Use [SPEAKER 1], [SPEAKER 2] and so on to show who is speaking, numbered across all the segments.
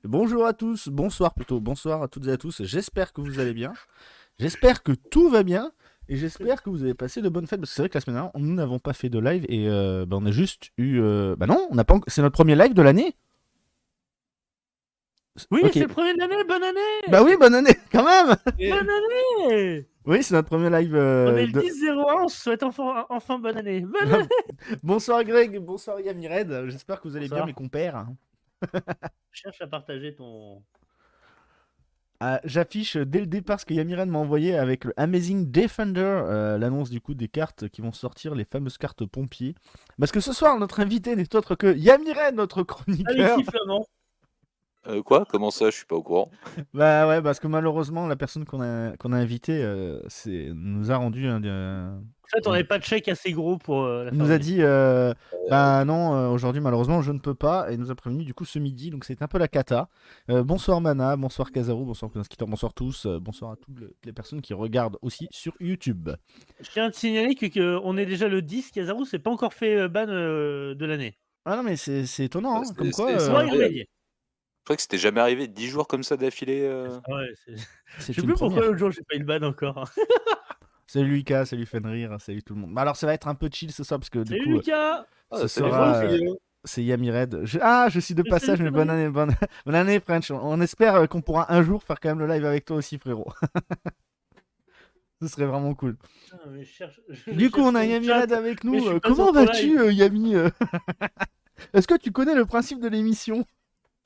[SPEAKER 1] Bonjour à tous, bonsoir plutôt, bonsoir à toutes et à tous. J'espère que vous allez bien. J'espère que tout va bien. Et j'espère que vous avez passé de bonnes fêtes. Parce que c'est vrai que la semaine dernière, nous n'avons pas fait de live. Et on a juste eu. Bah non, on n'a pas. C'est notre premier live de l'année.
[SPEAKER 2] Oui,
[SPEAKER 1] Ok.
[SPEAKER 2] c'est le premier de l'année, bonne
[SPEAKER 1] Bah
[SPEAKER 2] année!
[SPEAKER 1] oui, bonne année quand même.
[SPEAKER 2] Bonne année!
[SPEAKER 1] Oui, c'est notre premier live
[SPEAKER 2] On est le
[SPEAKER 1] de.
[SPEAKER 2] 10-01, on se souhaite enfin bonne année. Bonne année!
[SPEAKER 1] Bonsoir Greg, bonsoir Yamired. J'espère que vous allez bien, mes
[SPEAKER 2] Bonsoir.
[SPEAKER 1] compères.
[SPEAKER 2] Cherche à partager ton.
[SPEAKER 1] J'affiche dès le départ ce que Yamiren m'a envoyé avec le Amazing Defender, l'annonce du coup des cartes qui vont sortir, les fameuses cartes pompiers. Parce que ce soir, notre invité n'est autre que Yamiren, notre chroniqueur.
[SPEAKER 2] Alexis Flamand.
[SPEAKER 3] Quoi? Comment ça? Je suis pas au courant.
[SPEAKER 1] Bah ouais, parce que malheureusement, la personne qu'on a invitée nous a rendu
[SPEAKER 2] En fait, on n'avait pas de chèque assez gros pour la
[SPEAKER 1] il nous a
[SPEAKER 2] faire
[SPEAKER 1] dit bah non, aujourd'hui malheureusement je ne peux pas, et il nous a prévenu du coup ce midi, donc c'est un peu la cata. Bonsoir Mana, bonsoir Kazaru, bonsoir Skitter, bonsoir tous, bonsoir à toutes les personnes qui regardent aussi sur YouTube.
[SPEAKER 2] Je tiens à te signaler qu'on est déjà le 10, Kazaru s'est pas encore fait ban de l'année.
[SPEAKER 1] Ah non mais c'est étonnant, hein, comme quoi
[SPEAKER 2] On va y
[SPEAKER 3] incroyable.
[SPEAKER 2] remédier.
[SPEAKER 3] Je crois que c'était jamais arrivé 10 jours comme ça d'affilée.
[SPEAKER 2] Ouais, je
[SPEAKER 1] c'est
[SPEAKER 2] sais
[SPEAKER 1] une
[SPEAKER 2] plus pourquoi
[SPEAKER 1] première.
[SPEAKER 2] l'autre jour j'ai pas eu le ban encore. Hein.
[SPEAKER 1] Salut Lucas, salut Fenrir, salut tout le monde. Bah alors ça va être un peu chill ce soir parce que du
[SPEAKER 2] Salut
[SPEAKER 1] coup
[SPEAKER 2] Lucas!
[SPEAKER 1] ce
[SPEAKER 3] Salut
[SPEAKER 1] sera
[SPEAKER 3] Fenrir.
[SPEAKER 1] c'est Yamired. Je suis de
[SPEAKER 2] Salut
[SPEAKER 1] passage, mais bonne
[SPEAKER 2] Fenrir.
[SPEAKER 1] année, bonne année French. On espère qu'on pourra un jour faire quand même le live avec toi aussi frérot. Ce serait vraiment cool.
[SPEAKER 2] Putain, mais
[SPEAKER 1] Du coup,
[SPEAKER 2] cherche
[SPEAKER 1] on a
[SPEAKER 2] ton chat,
[SPEAKER 1] Yamired avec
[SPEAKER 2] mais je
[SPEAKER 1] nous.
[SPEAKER 2] suis pas
[SPEAKER 1] Comment
[SPEAKER 2] sur ton
[SPEAKER 1] vas-tu,
[SPEAKER 2] live.
[SPEAKER 1] Yami Est-ce que tu connais le principe de l'émission?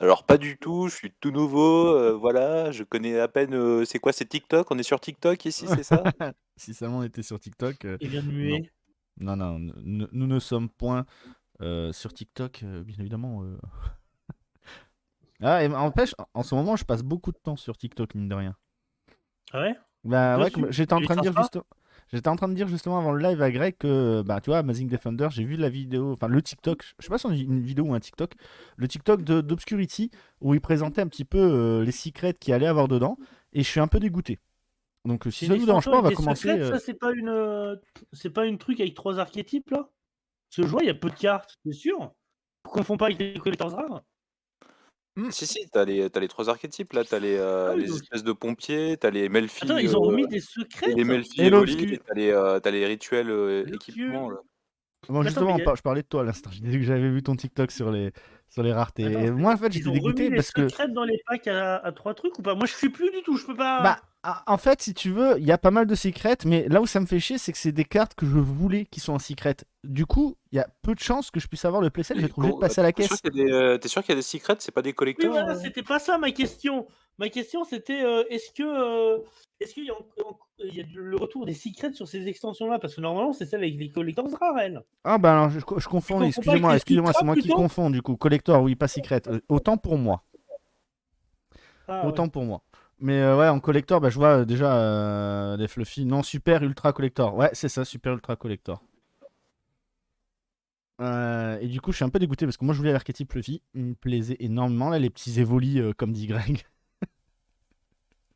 [SPEAKER 3] Alors pas du tout, je suis tout nouveau, voilà, je connais à peine, c'est quoi, c'est TikTok? On est sur TikTok ici, c'est ça?
[SPEAKER 1] Si seulement on était sur TikTok.
[SPEAKER 2] Il vient de
[SPEAKER 1] Non.
[SPEAKER 2] muer.
[SPEAKER 1] Non, non, nous ne sommes point sur TikTok, bien évidemment. Ah, et n'empêche, en ce moment, je passe beaucoup de temps sur TikTok, mine de rien.
[SPEAKER 2] Ah ouais?
[SPEAKER 1] Bah ouais,
[SPEAKER 2] Dessus?
[SPEAKER 1] j'étais en
[SPEAKER 2] Il est
[SPEAKER 1] train de dire
[SPEAKER 2] sympa?
[SPEAKER 1] J'étais en train de dire justement avant le live à Greg que, bah tu vois, Amazing Defender, j'ai vu la vidéo, enfin le TikTok, je sais pas si on dit une vidéo ou un TikTok, le TikTok d'Obscurity, où il présentait un petit peu les secrets qu'il allait avoir dedans, et je suis un peu dégoûté. Donc si
[SPEAKER 2] C'est
[SPEAKER 1] ça
[SPEAKER 2] une
[SPEAKER 1] vous dérange
[SPEAKER 2] extension
[SPEAKER 1] pas, on
[SPEAKER 2] avec
[SPEAKER 1] va
[SPEAKER 2] des
[SPEAKER 1] commencer.
[SPEAKER 2] secrets, ça c'est pas une truc avec 3 archétypes là? Ce jeu, il y a peu de cartes, c'est sûr? On confond pas avec les collectors rares?
[SPEAKER 3] Si, t'as les 3 archétypes là, t'as
[SPEAKER 2] Ah oui
[SPEAKER 3] les
[SPEAKER 2] donc
[SPEAKER 3] espèces de pompiers, t'as les
[SPEAKER 2] attends,
[SPEAKER 3] Melfi,
[SPEAKER 2] ils ont remis des secrets?
[SPEAKER 3] et les Melfi
[SPEAKER 1] Et
[SPEAKER 3] évolis et
[SPEAKER 1] l'Obscur.
[SPEAKER 3] t'as les rituels,
[SPEAKER 2] Mon
[SPEAKER 3] équipements
[SPEAKER 2] Dieu!
[SPEAKER 3] là.
[SPEAKER 1] Bon,
[SPEAKER 2] Mais attends, mais
[SPEAKER 1] justement,
[SPEAKER 2] il y a
[SPEAKER 1] je parlais de toi à l'instant, j'ai dit que j'avais vu ton TikTok sur les raretés.
[SPEAKER 2] attends,
[SPEAKER 1] Et moi, en fait,
[SPEAKER 2] ils
[SPEAKER 1] j'étais
[SPEAKER 2] ont remis
[SPEAKER 1] dégoûté
[SPEAKER 2] les
[SPEAKER 1] parce que
[SPEAKER 2] secrets dans les packs à 3 trucs ou pas? Moi je suis plus du tout, je peux
[SPEAKER 1] bah,
[SPEAKER 2] pas.
[SPEAKER 1] en fait, si tu veux, il y a pas mal de secrets, mais là où ça me fait chier, c'est que c'est des cartes que je voulais qui sont en secret. Du coup, il y a peu de chances que je puisse avoir le playset, je vais
[SPEAKER 3] Mais
[SPEAKER 1] être obligé de passer à la
[SPEAKER 3] tu sûr
[SPEAKER 1] caisse.
[SPEAKER 3] qu'il y a des sûr qu'il y a des secrets, c'est pas des
[SPEAKER 2] Oui
[SPEAKER 3] collectors,
[SPEAKER 2] voilà, c'était pas ça ma question. Ma question c'était, est-ce qu'il y a il y a le retour des secrets sur ces extensions-là? Parce que normalement c'est celle avec les collectors rares, elle.
[SPEAKER 1] Ah bah alors, je
[SPEAKER 2] Tu
[SPEAKER 1] confonds,
[SPEAKER 2] confonds pas avec les
[SPEAKER 1] excusez-moi, c'est
[SPEAKER 2] secrets
[SPEAKER 1] moi qui
[SPEAKER 2] plutôt?
[SPEAKER 1] confonds du coup. Collector, oui, pas secret. Autant pour moi.
[SPEAKER 2] Ah ouais.
[SPEAKER 1] Autant pour moi. Mais ouais, en collector, bah, je vois déjà les fluffy. Non, super ultra collector. Ouais, c'est ça, super ultra collector. Et du coup, je suis un peu dégoûté parce que moi, je voulais l'archétype fluffy. Il me plaisait énormément, là, les petits évolis, comme dit Greg.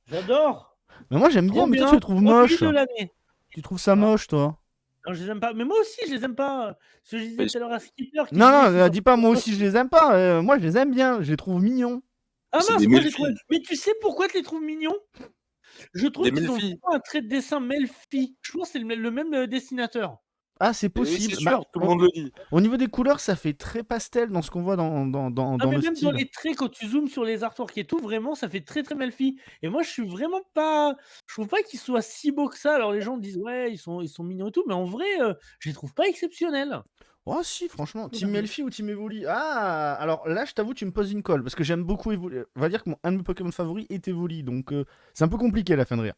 [SPEAKER 2] J'adore!
[SPEAKER 1] Mais moi, j'aime bien,
[SPEAKER 2] Trop
[SPEAKER 1] mais toi, tu
[SPEAKER 2] bien!
[SPEAKER 1] les trouves
[SPEAKER 2] Produit
[SPEAKER 1] moches.
[SPEAKER 2] de l'année!
[SPEAKER 1] Tu trouves ça
[SPEAKER 2] Ah,
[SPEAKER 1] moche, toi?
[SPEAKER 2] non, je les aime pas. Mais moi aussi, je les aime pas. Ce que je disais
[SPEAKER 3] Mais
[SPEAKER 2] tout à l'heure à Skipper qui
[SPEAKER 1] Non,
[SPEAKER 2] disait
[SPEAKER 1] non,
[SPEAKER 2] qu'ils sont.
[SPEAKER 1] dis pas moi aussi je les aime pas. Moi, je les aime bien. Je les trouve mignons.
[SPEAKER 2] Ah
[SPEAKER 3] c'est des
[SPEAKER 2] mince, moi je les trouve.
[SPEAKER 3] Melfi,
[SPEAKER 2] Mais tu sais pourquoi tu les trouves mignons? Je trouve
[SPEAKER 3] des
[SPEAKER 2] qu'ils ont
[SPEAKER 3] Melfi.
[SPEAKER 2] vraiment un trait de dessin Melfi. Je pense que c'est le même dessinateur.
[SPEAKER 1] Ah, c'est
[SPEAKER 3] Et oui, c'est
[SPEAKER 1] possible. Bah,
[SPEAKER 3] sûr, tout le monde le dit.
[SPEAKER 1] au niveau des couleurs, ça fait très pastel dans ce qu'on voit
[SPEAKER 2] Ah
[SPEAKER 1] dans
[SPEAKER 2] mais
[SPEAKER 1] le
[SPEAKER 2] même dans
[SPEAKER 1] style.
[SPEAKER 2] les traits, quand tu zoomes sur les artworks et tout, vraiment, ça fait très, très Melfi. Et moi, je suis vraiment pas. Je trouve pas qu'ils soient si beaux que ça. Alors les gens disent ouais, ils sont mignons et tout, mais en vrai, je les trouve pas exceptionnels.
[SPEAKER 1] Oh si, franchement,
[SPEAKER 2] Tout
[SPEAKER 1] Team
[SPEAKER 2] simplement.
[SPEAKER 1] Melfi ou Team Evoli. Ah, alors là, je t'avoue, tu me poses une colle parce que j'aime beaucoup Evoli. On va dire que un de mes Pokémon favoris est Evoli, donc c'est un peu compliqué la fin de rire.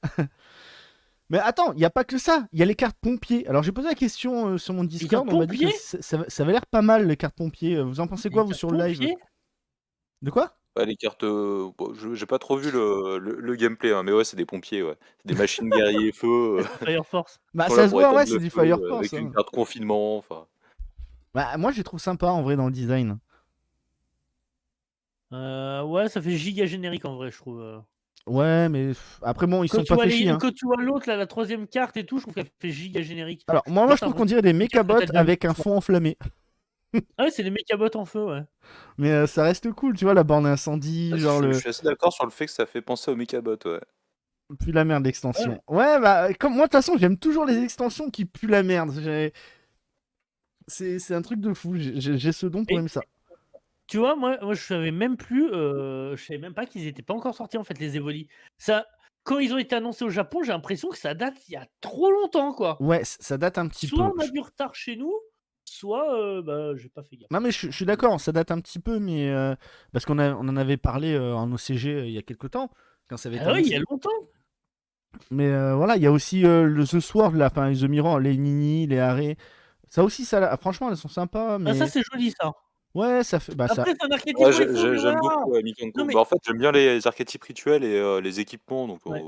[SPEAKER 1] Mais attends, il n'y a pas que ça, il y a les cartes pompiers. Alors j'ai posé la question sur mon
[SPEAKER 2] Les cartes
[SPEAKER 1] Discord, on m'a dit que
[SPEAKER 2] pompiers?
[SPEAKER 1] ça avait l'air pas mal les cartes pompiers. Vous en pensez quoi
[SPEAKER 2] Les
[SPEAKER 1] vous
[SPEAKER 2] cartes
[SPEAKER 1] sur le live?
[SPEAKER 2] pompiers?
[SPEAKER 1] De quoi?
[SPEAKER 3] Bah, les cartes, bon, j'ai pas trop vu le gameplay, hein, mais ouais, c'est des pompiers, ouais. C'est des machines guerriers feu,
[SPEAKER 2] Ouais, c'est Fire Force.
[SPEAKER 3] qui
[SPEAKER 1] Bah
[SPEAKER 3] sont là
[SPEAKER 1] ça se
[SPEAKER 3] pour
[SPEAKER 1] voit,
[SPEAKER 3] éteindre
[SPEAKER 1] ouais, c'est
[SPEAKER 3] le
[SPEAKER 1] du
[SPEAKER 3] feu,
[SPEAKER 1] Fire Force.
[SPEAKER 3] avec une
[SPEAKER 1] Hein.
[SPEAKER 3] carte confinement, enfin.
[SPEAKER 1] Bah moi je les trouve sympas en vrai dans le design.
[SPEAKER 2] Ouais, ça fait giga générique en vrai, je trouve.
[SPEAKER 1] Ouais, mais après bon, ils
[SPEAKER 2] Quand
[SPEAKER 1] sont
[SPEAKER 2] tu
[SPEAKER 1] pas
[SPEAKER 2] vois
[SPEAKER 1] fait chier. Hein.
[SPEAKER 2] quand tu vois l'autre, là, la troisième carte et tout, je trouve qu'elle fait giga générique.
[SPEAKER 1] Alors moi
[SPEAKER 2] Genre,
[SPEAKER 1] je
[SPEAKER 2] t'as
[SPEAKER 1] trouve qu'on
[SPEAKER 2] l'impression
[SPEAKER 1] dirait des
[SPEAKER 2] que c'est une carte que
[SPEAKER 1] mécabots
[SPEAKER 2] t'as déjà vue
[SPEAKER 1] avec un
[SPEAKER 2] une fois.
[SPEAKER 1] fond enflammé.
[SPEAKER 2] Ah ouais, c'est les mécabots en feu, ouais.
[SPEAKER 1] Mais ça reste cool, tu vois, la borne incendie,
[SPEAKER 3] Ah,
[SPEAKER 1] genre
[SPEAKER 3] je
[SPEAKER 1] le.
[SPEAKER 3] suis assez d'accord sur le fait que ça fait penser au Mechabot, ouais.
[SPEAKER 1] Pue la merde
[SPEAKER 2] Ouais.
[SPEAKER 1] l'extension. Ouais, bah, comme moi, de toute façon, j'aime toujours les extensions qui puent la merde. C'est un truc de fou. J'ai ce don pour
[SPEAKER 2] Et
[SPEAKER 1] aimer ça.
[SPEAKER 2] tu vois, moi je savais même plus, je savais même pas qu'ils étaient pas encore sortis en fait les Evoli. Ça quand ils ont été annoncés au Japon, j'ai l'impression que ça date il y a trop longtemps, quoi.
[SPEAKER 1] Ouais, ça date un petit
[SPEAKER 2] Soit
[SPEAKER 1] peu.
[SPEAKER 2] on a du retard chez nous, soit, bah, j'ai pas fait gaffe.
[SPEAKER 1] Non, mais je suis d'accord, ça date un petit peu, mais. Parce on en avait parlé en OCG il y a quelques temps, quand ça avait été
[SPEAKER 2] Ah oui, il y a
[SPEAKER 1] annoncé.
[SPEAKER 2] longtemps.
[SPEAKER 1] Mais voilà, il y a aussi le The Sword, là, enfin, The Mirror, les Nini, les Haré. Ça aussi, franchement, elles sont sympas,
[SPEAKER 2] Ah ça
[SPEAKER 1] mais.
[SPEAKER 2] c'est joli ça.
[SPEAKER 1] Ouais, ça fait. Bah, ça.
[SPEAKER 2] Après c'est un archétype
[SPEAKER 3] Ouais,
[SPEAKER 2] waifu, mais
[SPEAKER 3] j'aime
[SPEAKER 2] voilà!
[SPEAKER 3] beaucoup
[SPEAKER 2] Non
[SPEAKER 3] Mikanko.
[SPEAKER 2] mais
[SPEAKER 3] Bah, en fait, j'aime bien les archétypes rituels et les équipements, donc
[SPEAKER 2] ouais.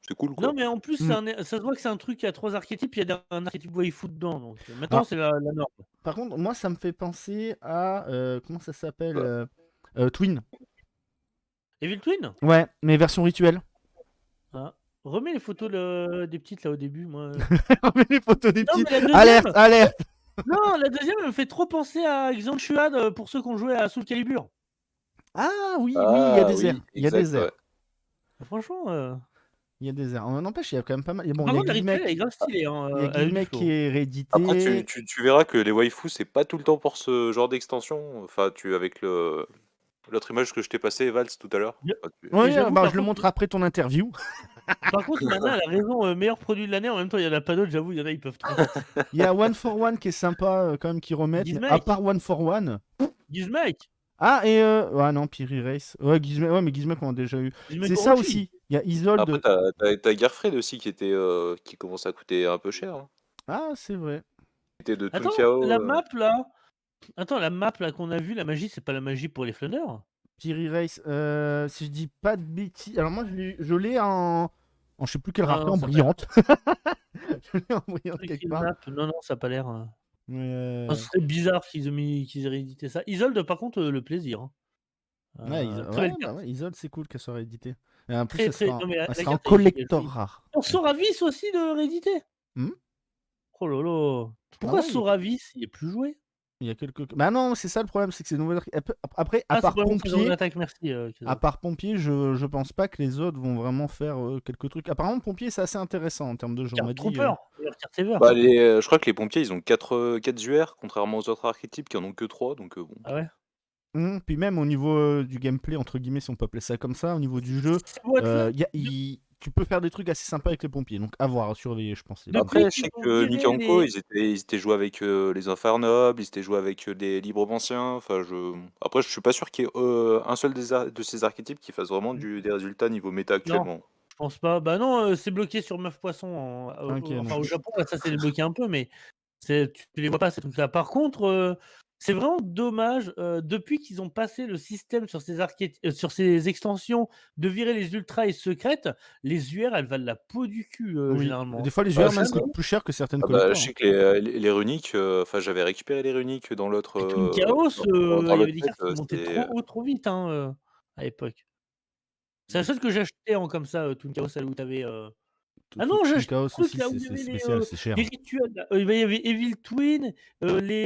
[SPEAKER 3] c'est cool,
[SPEAKER 2] Non
[SPEAKER 3] quoi.
[SPEAKER 2] mais en plus
[SPEAKER 1] Hmm.
[SPEAKER 2] ça se voit que c'est un truc qui a 3 archétypes, il y a un archétype waifu dedans donc maintenant
[SPEAKER 1] Alors,
[SPEAKER 2] c'est la norme.
[SPEAKER 1] par contre, moi, ça me fait penser à. Comment ça s'appelle
[SPEAKER 3] Bah,
[SPEAKER 1] Twin.
[SPEAKER 2] Evil Twin?
[SPEAKER 1] Ouais, mais version rituelle.
[SPEAKER 2] Ah. Remets les photos des petites là au début, moi.
[SPEAKER 1] On met les photos des
[SPEAKER 2] Non
[SPEAKER 1] petits.
[SPEAKER 2] mais la
[SPEAKER 1] Alerte,
[SPEAKER 2] deuxième,
[SPEAKER 1] alerte.
[SPEAKER 2] non, la deuxième elle me fait trop penser à Xanchuan pour ceux qui ont joué à Soul Calibur.
[SPEAKER 1] Ah oui, oui, il y a
[SPEAKER 3] ah
[SPEAKER 1] des airs.
[SPEAKER 3] oui,
[SPEAKER 1] Il y a des
[SPEAKER 3] exact, ouais.
[SPEAKER 1] airs.
[SPEAKER 2] Franchement,
[SPEAKER 1] Il y a des airs. N'empêche, il y a quand même pas mal. Bon,
[SPEAKER 2] par
[SPEAKER 1] il y a
[SPEAKER 2] contre la rituelle elle est
[SPEAKER 1] Gizmek.
[SPEAKER 2] grave stylée, hein,
[SPEAKER 1] Il y a
[SPEAKER 2] elle a du
[SPEAKER 1] Gizmek qui
[SPEAKER 2] flow.
[SPEAKER 1] est
[SPEAKER 3] Après,
[SPEAKER 1] réédité.
[SPEAKER 3] tu verras que les waifus, c'est pas tout le temps pour ce genre d'extension. Enfin, avec l'autre image que je t'ai passée, Vals, tout à l'heure.
[SPEAKER 2] Mais
[SPEAKER 3] Enfin,
[SPEAKER 1] Oui,
[SPEAKER 2] j'avoue
[SPEAKER 1] bah,
[SPEAKER 2] par
[SPEAKER 1] je le
[SPEAKER 2] contre
[SPEAKER 1] montre après ton interview.
[SPEAKER 2] Mana elle a raison, meilleur produit de l'année, en même temps il y en a pas d'autres, j'avoue, il y en a ils peuvent trop forcer.
[SPEAKER 1] Il y a One for One qui est sympa quand même qui remettent, mais à
[SPEAKER 2] Gizmek,
[SPEAKER 1] part One for One.
[SPEAKER 2] Gizmek,
[SPEAKER 1] Ah, et ouais, non, Piri Race. Ouais, Gizmek, ouais, mais Gizmek on a déjà eu. C'est
[SPEAKER 2] Gizmek
[SPEAKER 1] ça
[SPEAKER 2] Orochi.
[SPEAKER 1] aussi. Il y a
[SPEAKER 3] Après,
[SPEAKER 1] Isolde.
[SPEAKER 3] t'as Garfred aussi qui commence à coûter un peu cher, hein.
[SPEAKER 1] Ah, c'est vrai.
[SPEAKER 3] Qui était de
[SPEAKER 2] Attends,
[SPEAKER 3] Tunkao.
[SPEAKER 2] la map là, attends, la map là qu'on a vue, la magie, c'est pas la magie pour les flâneurs?
[SPEAKER 1] Piri Race, si je dis pas de bêtises. Alors, moi, je l'ai en je sais plus quelle
[SPEAKER 2] Non,
[SPEAKER 1] rareté,
[SPEAKER 2] non,
[SPEAKER 1] en
[SPEAKER 2] ça a pas l'air.
[SPEAKER 1] brillante. Je l'ai en brillante
[SPEAKER 2] C'est
[SPEAKER 1] quelque
[SPEAKER 2] quelle
[SPEAKER 1] part.
[SPEAKER 2] map? Non, non, ça a pas l'air.
[SPEAKER 1] Mais,
[SPEAKER 2] Ce serait bizarre qu'ils aient réédité ça. Isolde, par contre, le plaisir, hein.
[SPEAKER 1] ouais,
[SPEAKER 2] Très belle
[SPEAKER 1] bah
[SPEAKER 2] carte.
[SPEAKER 1] ouais, Isolde, c'est cool qu'elle soit rééditée. Et en plus,
[SPEAKER 2] Très, très. Non, mais
[SPEAKER 1] elle
[SPEAKER 2] la
[SPEAKER 1] sera en
[SPEAKER 2] carte, elle est
[SPEAKER 1] collector
[SPEAKER 2] jolie.
[SPEAKER 1] rare.
[SPEAKER 2] Oh, Soravis aussi de réédité.
[SPEAKER 1] Hmm.
[SPEAKER 2] Oh là là.
[SPEAKER 1] Ah
[SPEAKER 2] Pourquoi
[SPEAKER 1] ouais,
[SPEAKER 2] Soravis, il est plus joué?
[SPEAKER 1] il y a quelques. Bah non, c'est ça le problème, c'est que ces nouvelles. Après,
[SPEAKER 2] Ah, c'est pas bon, c'est dans l'attaque, merci.
[SPEAKER 1] à part pompier, je pense pas que les autres vont vraiment faire quelques trucs. Apparemment, pompier, c'est assez intéressant en termes de jeu. On
[SPEAKER 2] Carte
[SPEAKER 1] m'a dit.
[SPEAKER 2] Trooper, meilleure carte ever.
[SPEAKER 3] Bah, je crois que les pompiers, ils ont 4 UR, contrairement aux autres archétypes qui en ont que 3, donc bon.
[SPEAKER 2] Ah ouais?
[SPEAKER 1] Puis même au niveau du gameplay, entre guillemets, si on peut appeler ça comme ça, au niveau du jeu,
[SPEAKER 2] Ces boîtes-là,
[SPEAKER 1] tu peux faire des trucs assez sympas avec les pompiers. Donc à voir, à surveiller, je pense. Les pompiers.
[SPEAKER 2] depuis
[SPEAKER 3] Après, je
[SPEAKER 2] qu'ils
[SPEAKER 3] sais
[SPEAKER 2] ont
[SPEAKER 3] que
[SPEAKER 2] viré
[SPEAKER 3] Mikanko,
[SPEAKER 2] les.
[SPEAKER 3] ils étaient joués avec les Infernobles, ils étaient joués avec des Libres Anciens. Enfin, après, je suis pas sûr qu'il y ait un seul de ces archétypes qui fasse vraiment des résultats niveau méta
[SPEAKER 2] Non,
[SPEAKER 3] actuellement.
[SPEAKER 2] je pense pas. Bah non, c'est bloqué sur Meuf Poisson.
[SPEAKER 1] Ok,
[SPEAKER 2] Enfin,
[SPEAKER 1] non.
[SPEAKER 2] au Japon, là, ça s'est débloqué un peu, mais tu les vois pas ces trucs-là. Par contre, c'est vraiment dommage, depuis qu'ils ont passé le système sur sur ces extensions de virer les ultras et secrètes, les UR, elles valent la peau du cul,
[SPEAKER 1] Oui.
[SPEAKER 2] généralement.
[SPEAKER 1] Des fois, les
[SPEAKER 3] Bah,
[SPEAKER 1] joueurs
[SPEAKER 3] c'est
[SPEAKER 1] même
[SPEAKER 3] ça.
[SPEAKER 1] coûtent plus cher que certaines
[SPEAKER 3] Je
[SPEAKER 1] collectors.
[SPEAKER 3] sais que les runiques, enfin, j'avais récupéré les runiques dans l'autre,
[SPEAKER 2] Et Twin Chaos,
[SPEAKER 3] dans
[SPEAKER 2] il y
[SPEAKER 3] l'autre
[SPEAKER 2] avait des
[SPEAKER 3] set,
[SPEAKER 2] cartes qui montaient
[SPEAKER 3] c'était.
[SPEAKER 2] trop haut, trop vite, hein, à l'époque. C'est la chose que j'achetais en comme ça, Twin Chaos, celle où tu avais, ah non, j'ai
[SPEAKER 1] Twin
[SPEAKER 2] acheté
[SPEAKER 1] Chaos
[SPEAKER 2] un truc
[SPEAKER 1] aussi,
[SPEAKER 2] là où il y
[SPEAKER 1] c'est
[SPEAKER 2] avait
[SPEAKER 1] spécial, c'est cher.
[SPEAKER 2] les rituels là, il y avait Evil Twin, les,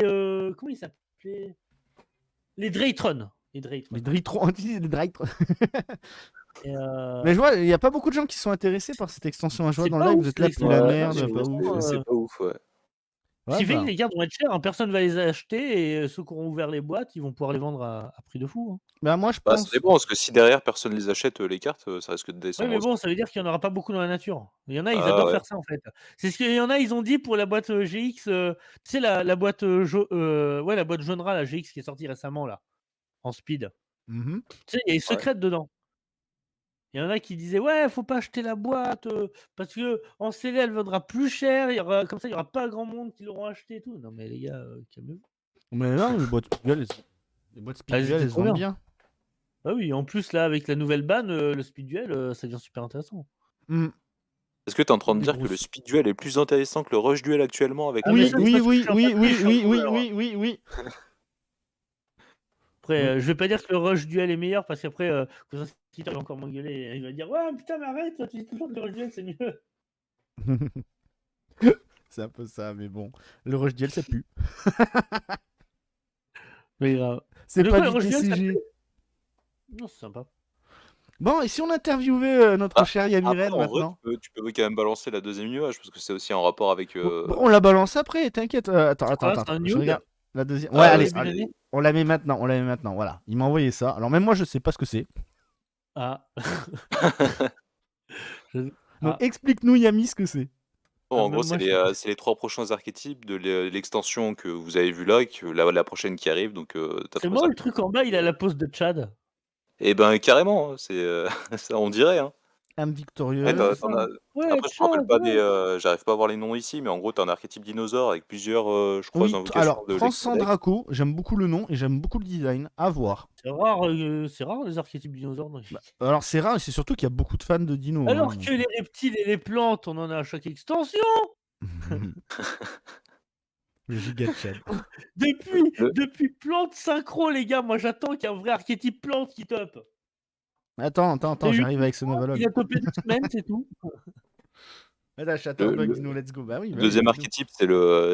[SPEAKER 2] comment ils s'appelaient? Les Draytron. Les
[SPEAKER 1] Les
[SPEAKER 2] Draytron.
[SPEAKER 1] Drytron, on dit les Drytron.
[SPEAKER 2] Et
[SPEAKER 1] Mais je vois, il n'y a pas beaucoup de gens qui sont intéressés par cette extension à jouer
[SPEAKER 2] c'est
[SPEAKER 1] dans le
[SPEAKER 2] pas
[SPEAKER 1] live.
[SPEAKER 2] ouf
[SPEAKER 1] Vous êtes
[SPEAKER 2] cette
[SPEAKER 1] là, puis la
[SPEAKER 2] extension,
[SPEAKER 3] Ouais, non,
[SPEAKER 1] merde, pas
[SPEAKER 3] j'avoue,
[SPEAKER 1] ouf.
[SPEAKER 3] c'est pas ouf, ouais.
[SPEAKER 2] ce
[SPEAKER 1] Ouais,
[SPEAKER 2] qui fait que
[SPEAKER 1] bah.
[SPEAKER 2] les cartes vont être chères, hein, personne va les acheter et ceux qui auront ouvert les boîtes, ils vont pouvoir les vendre à prix de fou, hein.
[SPEAKER 1] Bah, moi, je
[SPEAKER 3] Bah, ça
[SPEAKER 1] pense.
[SPEAKER 3] dépend, parce que si derrière personne les achète, les cartes, ça risque de
[SPEAKER 2] Oui,
[SPEAKER 3] descendre
[SPEAKER 2] mais
[SPEAKER 3] aussi.
[SPEAKER 2] bon, ça veut dire qu'il y en aura pas beaucoup dans la nature. Il y en a, ils
[SPEAKER 3] Ah
[SPEAKER 2] adorent
[SPEAKER 3] ouais.
[SPEAKER 2] faire ça en fait. C'est ce qu'il y en a, ils ont dit pour la boîte, GX, tu sais la boîte, ouais, la boîte Jaunera, la GX qui est sortie récemment là, en speed.
[SPEAKER 1] Mhm.
[SPEAKER 2] Tu sais, il y a les
[SPEAKER 3] Ouais.
[SPEAKER 2] secrètes dedans. Il y en a qui disaient: «Ouais, faut pas acheter la boîte, parce qu'en CD, elle vaudra plus cher, il y aura comme ça, il y aura pas grand monde qui l'auront acheté et tout». Non mais les gars, calmez-vous.
[SPEAKER 1] Mais non, les boîtes
[SPEAKER 2] Ah,
[SPEAKER 1] Speed
[SPEAKER 2] elles
[SPEAKER 1] Duel,
[SPEAKER 2] étaient
[SPEAKER 1] elles se
[SPEAKER 2] trop
[SPEAKER 1] vendent
[SPEAKER 2] bien.
[SPEAKER 1] bien.
[SPEAKER 2] Ah oui, en plus là, avec la nouvelle ban, le speed duel, ça devient super intéressant.
[SPEAKER 1] Mm.
[SPEAKER 3] Est-ce que tu es en train de
[SPEAKER 2] Des
[SPEAKER 3] dire que le
[SPEAKER 2] grosses
[SPEAKER 3] speed duel est plus intéressant que le rush duel actuellement avec
[SPEAKER 2] ah
[SPEAKER 3] le
[SPEAKER 2] mais
[SPEAKER 1] Oui,
[SPEAKER 2] ça, c'est
[SPEAKER 3] bundle?
[SPEAKER 1] oui,
[SPEAKER 2] parce que je
[SPEAKER 1] oui,
[SPEAKER 2] suis un
[SPEAKER 1] oui,
[SPEAKER 2] patriote, je
[SPEAKER 1] oui,
[SPEAKER 2] suis un
[SPEAKER 1] oui, oui,
[SPEAKER 2] joueur.
[SPEAKER 1] oui, oui, oui.
[SPEAKER 2] Après,
[SPEAKER 1] Oui.
[SPEAKER 2] je vais pas dire que le rush duel est meilleur parce qu'après, Cousin Skiter va encore m'engueuler et il va dire: «Ouais, putain, mais arrête, toi, tu dis toujours que le rush duel, c'est mieux».
[SPEAKER 1] C'est un peu ça, mais bon. Le Rush Duel, ça pue.
[SPEAKER 2] Mais grave.
[SPEAKER 1] C'est
[SPEAKER 2] De
[SPEAKER 1] pas
[SPEAKER 2] quoi
[SPEAKER 1] du
[SPEAKER 2] Julien, ça
[SPEAKER 1] TCG.
[SPEAKER 2] Non, c'est sympa.
[SPEAKER 1] Bon, et si on interviewait notre
[SPEAKER 3] Ah,
[SPEAKER 1] cher Yami
[SPEAKER 3] après,
[SPEAKER 1] Red
[SPEAKER 3] en vrai,
[SPEAKER 1] maintenant?
[SPEAKER 3] tu peux quand même balancer la deuxième nuage parce que c'est aussi en rapport avec.
[SPEAKER 1] Bon, on la balance après, t'inquiète. Attends,
[SPEAKER 2] C'est
[SPEAKER 1] attends,
[SPEAKER 2] quoi?
[SPEAKER 1] attends,
[SPEAKER 2] C'est un
[SPEAKER 1] attends. Je
[SPEAKER 2] nude?
[SPEAKER 1] regarde la deuxième. Ouais,
[SPEAKER 3] Ah ouais,
[SPEAKER 1] allez,
[SPEAKER 2] Début d'année?
[SPEAKER 1] on la met maintenant, on la met maintenant. Voilà, il m'a envoyé ça. Alors même moi, je sais pas ce que c'est.
[SPEAKER 2] Ah. Je-
[SPEAKER 1] Donc
[SPEAKER 2] Ah.
[SPEAKER 1] explique-nous Yami ce que c'est.
[SPEAKER 3] Bon,
[SPEAKER 2] Ah,
[SPEAKER 3] en gros,
[SPEAKER 2] même moi,
[SPEAKER 3] c'est les 3 prochains archétypes de l'extension que vous avez vue là, et que la prochaine qui arrive, donc tu as
[SPEAKER 2] C'est
[SPEAKER 3] 3
[SPEAKER 2] moi le
[SPEAKER 3] archétypes.
[SPEAKER 2] truc en bas, il a la pose de Tchad.
[SPEAKER 3] Et ben carrément, hein, ça on dirait, hein.
[SPEAKER 1] Âme
[SPEAKER 3] Ouais,
[SPEAKER 2] Ouais,
[SPEAKER 1] victorieuse.
[SPEAKER 2] c'est ça. Ouais,
[SPEAKER 3] Après je me rappelle
[SPEAKER 2] Tchad,
[SPEAKER 3] pas
[SPEAKER 2] ouais.
[SPEAKER 3] j'arrive pas à voir les noms ici, mais en gros, tu as un archétype dinosaure avec plusieurs, je crois,
[SPEAKER 1] Oui,
[SPEAKER 3] invocations
[SPEAKER 1] alors
[SPEAKER 3] de lecture deck.
[SPEAKER 1] Transcendraco, j'aime beaucoup le nom et j'aime beaucoup le design. À voir.
[SPEAKER 2] C'est rare les archétypes dinosaures dans
[SPEAKER 1] Bah, alors c'est rare et c'est surtout qu'il y a beaucoup de fans de Dino.
[SPEAKER 2] Alors
[SPEAKER 1] Hein,
[SPEAKER 2] que les reptiles et les plantes, on en a à chaque extension.
[SPEAKER 1] Le giga Chad.
[SPEAKER 3] Le
[SPEAKER 2] Depuis plante synchro, les gars, moi j'attends qu'il y ait un vrai archétype plante qui top.
[SPEAKER 1] Attends,
[SPEAKER 2] Il y a eu
[SPEAKER 1] j'arrive avec ce
[SPEAKER 2] il
[SPEAKER 1] Novolog.
[SPEAKER 2] a topé 2 semaines, c'est tout.
[SPEAKER 1] Attends,
[SPEAKER 3] le
[SPEAKER 1] Chatterbug, dis-nous let's go. Bah oui,
[SPEAKER 3] le 2e
[SPEAKER 1] dis-nous.
[SPEAKER 3] archétype,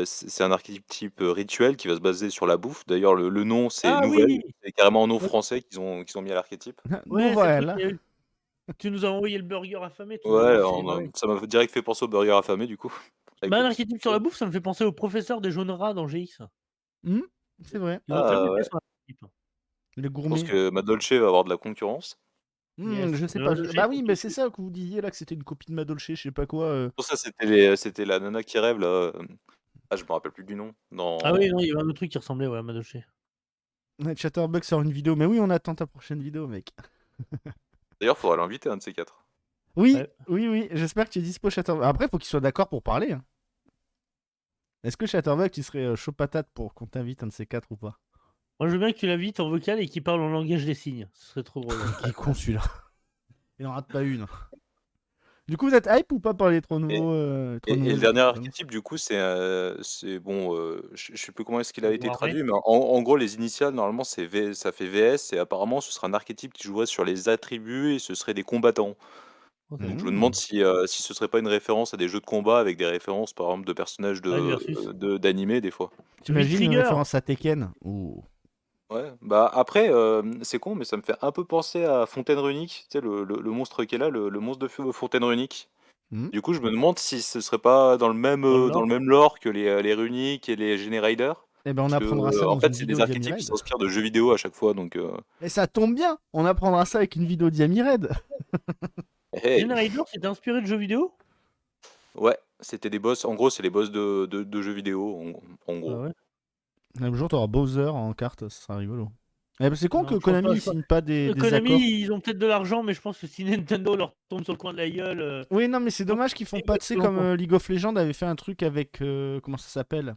[SPEAKER 3] c'est un archétype type, rituel qui va se baser sur la bouffe. D'ailleurs, le nom, c'est
[SPEAKER 2] Ah oui!
[SPEAKER 3] Nouvelle, c'est carrément un nom
[SPEAKER 2] Ouais,
[SPEAKER 3] français qu'ils ont mis à l'archétype.
[SPEAKER 2] ouais, c'est le truc,
[SPEAKER 1] Nouvelle.
[SPEAKER 2] tu nous as envoyé le burger affamé, tu nous as
[SPEAKER 3] Ouais,
[SPEAKER 2] lâché, bah oui.
[SPEAKER 3] ça m'a direct fait penser au burger affamé du coup, avec
[SPEAKER 2] Bah,
[SPEAKER 3] le
[SPEAKER 2] un
[SPEAKER 3] petit
[SPEAKER 2] archétype sur la bouffe, ça me fait penser au professeur des jaunes rats dans GX.
[SPEAKER 1] Hmm, c'est vrai.
[SPEAKER 2] Ils ont quand même
[SPEAKER 3] ah
[SPEAKER 2] été
[SPEAKER 3] ouais,
[SPEAKER 2] sur l'archétype.
[SPEAKER 1] Le
[SPEAKER 3] je pense
[SPEAKER 1] gourmet.
[SPEAKER 3] que ma Dolce va avoir de la concurrence.
[SPEAKER 2] Yes.
[SPEAKER 1] Je sais
[SPEAKER 2] Le
[SPEAKER 1] pas.
[SPEAKER 2] Roger,
[SPEAKER 1] Bah oui, mais
[SPEAKER 2] surtout.
[SPEAKER 1] c'est ça que vous disiez là, que c'était une copie de Madolche, je sais pas quoi.
[SPEAKER 3] Pour ça, c'était la nana qui rêve là, je me rappelle plus du nom,
[SPEAKER 2] Ah oui,
[SPEAKER 3] dans
[SPEAKER 2] non, il y avait un autre truc qui ressemblait, ouais, à Madoché.
[SPEAKER 1] Ouais, Chatterbug sort une vidéo. Mais oui, on attend ta prochaine vidéo, mec.
[SPEAKER 3] d'ailleurs, faudra l'inviter un de ces 4.
[SPEAKER 1] Oui,
[SPEAKER 2] Ouais.
[SPEAKER 1] oui. J'espère que tu es dispo, Chatterbug. Après, faut qu'il soit d'accord pour parler. Hein. Est-ce que Chatterbug, tu serais chaud patate pour qu'on t'invite un de ces quatre ou pas?
[SPEAKER 2] Moi, je veux bien que tu l'invites en vocal et qu'il parle en langage des signes. Ce serait trop drôle.
[SPEAKER 1] Qui est con celui-là. Il en rate pas une. Du coup, vous êtes hype ou pas par les trois
[SPEAKER 3] Et
[SPEAKER 1] nouveaux
[SPEAKER 3] et le
[SPEAKER 1] nouvelles
[SPEAKER 3] dernier
[SPEAKER 1] annonces?
[SPEAKER 3] archétype du coup, c'est bon, je sais plus comment est-ce qu'il a été
[SPEAKER 2] Warway.
[SPEAKER 3] traduit, mais en gros les initiales normalement ça fait VS et apparemment ce sera un archétype qui jouerait sur les attributs et ce serait des combattants.
[SPEAKER 2] OK.
[SPEAKER 3] Donc je me demande
[SPEAKER 1] Hmm.
[SPEAKER 3] si ce serait pas une référence à des jeux de combat avec des références par exemple de personnages
[SPEAKER 2] Avec Versus.
[SPEAKER 3] d'animés des fois.
[SPEAKER 1] T'imagines une
[SPEAKER 2] V-Trigger.
[SPEAKER 1] référence à Tekken? Ouh.
[SPEAKER 3] Ouais, bah après, c'est con mais ça me fait un peu penser à Fontaine Runique, tu sais le monstre qui est là, le monstre de feu Fontaine Runique.
[SPEAKER 1] Hmm.
[SPEAKER 3] Du coup, je me demande si ce serait pas
[SPEAKER 2] Dans le
[SPEAKER 3] dans le
[SPEAKER 2] lore.
[SPEAKER 3] même lore que les Runiques et les Gene Rider.
[SPEAKER 1] Eh ben, on
[SPEAKER 3] Parce que,
[SPEAKER 1] apprendra ça
[SPEAKER 3] en
[SPEAKER 1] dans
[SPEAKER 3] fait,
[SPEAKER 1] une
[SPEAKER 3] c'est
[SPEAKER 1] vidéo
[SPEAKER 3] des
[SPEAKER 1] d'Yami
[SPEAKER 3] archétypes qui
[SPEAKER 1] Red.
[SPEAKER 3] s'inspirent de jeux vidéo à chaque fois, donc
[SPEAKER 1] Et ça tombe bien, on apprendra ça avec une vidéo d'Yami Red.
[SPEAKER 3] hey!
[SPEAKER 2] Generator, c'était inspiré de jeux vidéo?
[SPEAKER 3] Ouais, c'était des boss en gros, c'est les boss de jeux vidéo, en
[SPEAKER 2] Ah
[SPEAKER 3] gros.
[SPEAKER 2] ouais?
[SPEAKER 1] Un jour, t'auras Bowser en carte, ça sera rigolo. Eh ben, c'est con que
[SPEAKER 2] Non, je pense pas.
[SPEAKER 1] Konami signe pas des
[SPEAKER 2] Konami,
[SPEAKER 1] accords.
[SPEAKER 2] ils ont peut-être de l'argent, mais je pense que si Nintendo leur tombe sur le coin de la gueule,
[SPEAKER 1] Oui, non, mais c'est dommage qu'ils font pas, tu sais, comme League of Legends avait fait un truc avec. Comment ça s'appelle?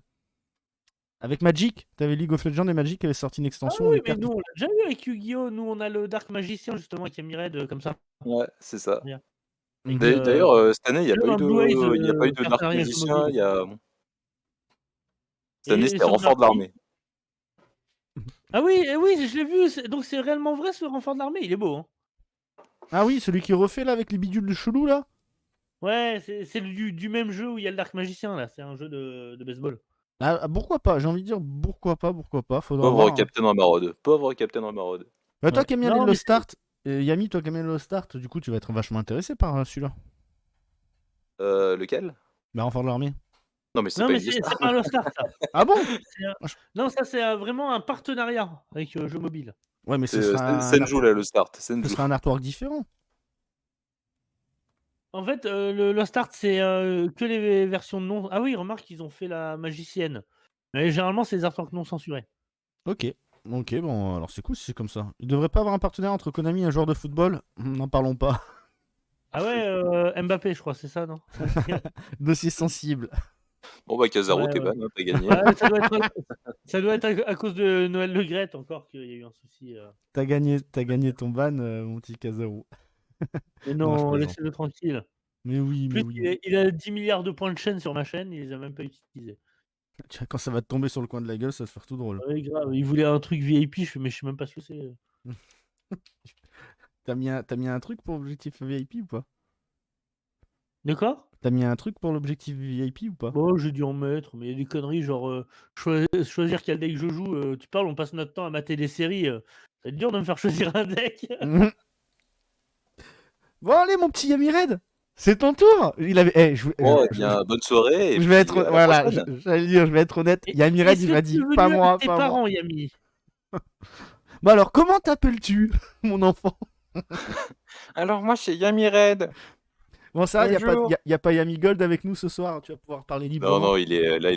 [SPEAKER 1] Avec Magic. T'avais League of Legends et Magic qui avait sorti une
[SPEAKER 2] Ah
[SPEAKER 1] extension,
[SPEAKER 2] oui,
[SPEAKER 1] les
[SPEAKER 2] mais
[SPEAKER 1] cartes.
[SPEAKER 2] nous, on l'a déjà eu avec Yu-Gi-Oh! Nous, on a le Dark Magicien, justement, avec Yami Red, comme ça.
[SPEAKER 3] Ouais, c'est ça.
[SPEAKER 2] Bien. Avec,
[SPEAKER 1] Mhm.
[SPEAKER 3] D'ailleurs, cette année,
[SPEAKER 2] j'ai même un Blue Eyes,
[SPEAKER 3] il y a pas eu de Dark
[SPEAKER 2] partenariat jeu
[SPEAKER 3] Magicien,
[SPEAKER 2] mobile.
[SPEAKER 3] il y a cette année,
[SPEAKER 2] Et
[SPEAKER 3] c'était
[SPEAKER 2] sur
[SPEAKER 3] renfort de
[SPEAKER 2] Darky?
[SPEAKER 3] l'armée.
[SPEAKER 2] Ah oui, oui, je l'ai vu, donc c'est réellement vrai ce renfort de l'armée, il est beau, hein.
[SPEAKER 1] Ah oui, celui qui refait là avec les bidules de chelou là.
[SPEAKER 2] Ouais, c'est du même jeu où il y a le Dark Magicien, là, c'est un jeu de baseball.
[SPEAKER 1] Ah, pourquoi pas? J'ai envie de dire pourquoi pas. Faudra
[SPEAKER 3] Pauvre
[SPEAKER 1] voir. Hein.
[SPEAKER 3] Captain Amarode, pauvre Captain Amarode.
[SPEAKER 1] Bah, toi
[SPEAKER 2] Ouais.
[SPEAKER 1] qui aimes bien les
[SPEAKER 2] Non, mais
[SPEAKER 1] Lost Start, Yami, toi qui aimes bien les Lost Start, du coup, tu vas être vachement intéressé par celui-là.
[SPEAKER 3] Lequel?
[SPEAKER 1] Bah, Renfort de l'armée.
[SPEAKER 3] Non, mais c'est
[SPEAKER 2] non,
[SPEAKER 3] pas
[SPEAKER 2] mais
[SPEAKER 3] une
[SPEAKER 2] c'est
[SPEAKER 3] Lost.
[SPEAKER 2] pas un Lost Start, ça.
[SPEAKER 1] Ah bon? Ah,
[SPEAKER 2] Non, ça, c'est vraiment un partenariat avec jeu mobile.
[SPEAKER 1] Ouais, mais ce
[SPEAKER 3] C'est
[SPEAKER 1] sera
[SPEAKER 3] Senju là, le start,
[SPEAKER 1] ce
[SPEAKER 3] Senju.
[SPEAKER 1] sera un artwork différent.
[SPEAKER 2] En fait, le Lost Start, c'est que les versions non. Ah oui, remarque, ils ont fait la magicienne. Mais généralement, c'est des artworks non censurés.
[SPEAKER 1] Ok. Ok, bon, alors c'est cool si c'est comme ça. Il devrait pas avoir un partenaire entre Konami et un joueur de football. N'en parlons pas.
[SPEAKER 2] Ah ouais, Mbappé, je crois, c'est ça, non?
[SPEAKER 1] Dossier sensible.
[SPEAKER 3] Bon bah Casaro,
[SPEAKER 2] Ouais,
[SPEAKER 3] t'es
[SPEAKER 2] ouais.
[SPEAKER 3] ban, hein, t'as gagné.
[SPEAKER 2] Ouais, ça doit être à cause de Noël Le Graët encore qu'il y a eu un souci.
[SPEAKER 1] T'as gagné ton ban, mon petit Kazaro.
[SPEAKER 2] Mais
[SPEAKER 1] Non, je
[SPEAKER 2] non,
[SPEAKER 1] plaisante.
[SPEAKER 2] laissez-le tranquille.
[SPEAKER 1] Mais oui,
[SPEAKER 2] En
[SPEAKER 1] mais
[SPEAKER 2] plus,
[SPEAKER 1] oui.
[SPEAKER 2] il a 10 milliards de points de chaîne sur ma chaîne, il les a même pas utilisés.
[SPEAKER 1] Tiens, quand ça va te tomber sur le coin de la gueule, ça va te faire tout drôle.
[SPEAKER 2] Ouais, grave. Il voulait un truc VIP, mais je sais même pas ce que c'est.
[SPEAKER 1] T'as mis un truc pour objectif VIP ou pas?
[SPEAKER 2] De quoi?
[SPEAKER 1] T'as mis un truc pour l'objectif VIP ou pas?
[SPEAKER 2] Bon, j'ai dû en mettre, mais il y a des conneries genre choisir quel deck je joue. Tu parles, on passe notre temps à mater des séries. C'est dur de me faire choisir un deck.
[SPEAKER 1] Mhm. Bon, allez, mon petit Yami Red, c'est ton tour. Il avait.
[SPEAKER 3] Bon, eh bien, bonne soirée et
[SPEAKER 1] je vais
[SPEAKER 3] puis
[SPEAKER 1] être.
[SPEAKER 3] à la
[SPEAKER 1] Voilà,
[SPEAKER 3] prochaine.
[SPEAKER 1] j'allais dire, je vais être honnête.
[SPEAKER 2] Et-
[SPEAKER 1] Yami Red,
[SPEAKER 2] Est-ce
[SPEAKER 1] il
[SPEAKER 2] que
[SPEAKER 1] m'a
[SPEAKER 2] tu
[SPEAKER 1] dit
[SPEAKER 2] es venu
[SPEAKER 1] pas
[SPEAKER 2] avec
[SPEAKER 1] moi,
[SPEAKER 2] tes
[SPEAKER 1] pas moi.
[SPEAKER 2] parents, Yami?
[SPEAKER 1] Bah alors, comment t'appelles-tu, mon enfant?
[SPEAKER 3] Alors moi, c'est Yami Red.
[SPEAKER 1] Bon, ça va,
[SPEAKER 3] Bonjour.
[SPEAKER 1] y a pas Yami Gold avec nous ce soir. Tu vas pouvoir parler
[SPEAKER 3] Non,
[SPEAKER 1] librement.
[SPEAKER 3] non, il est là,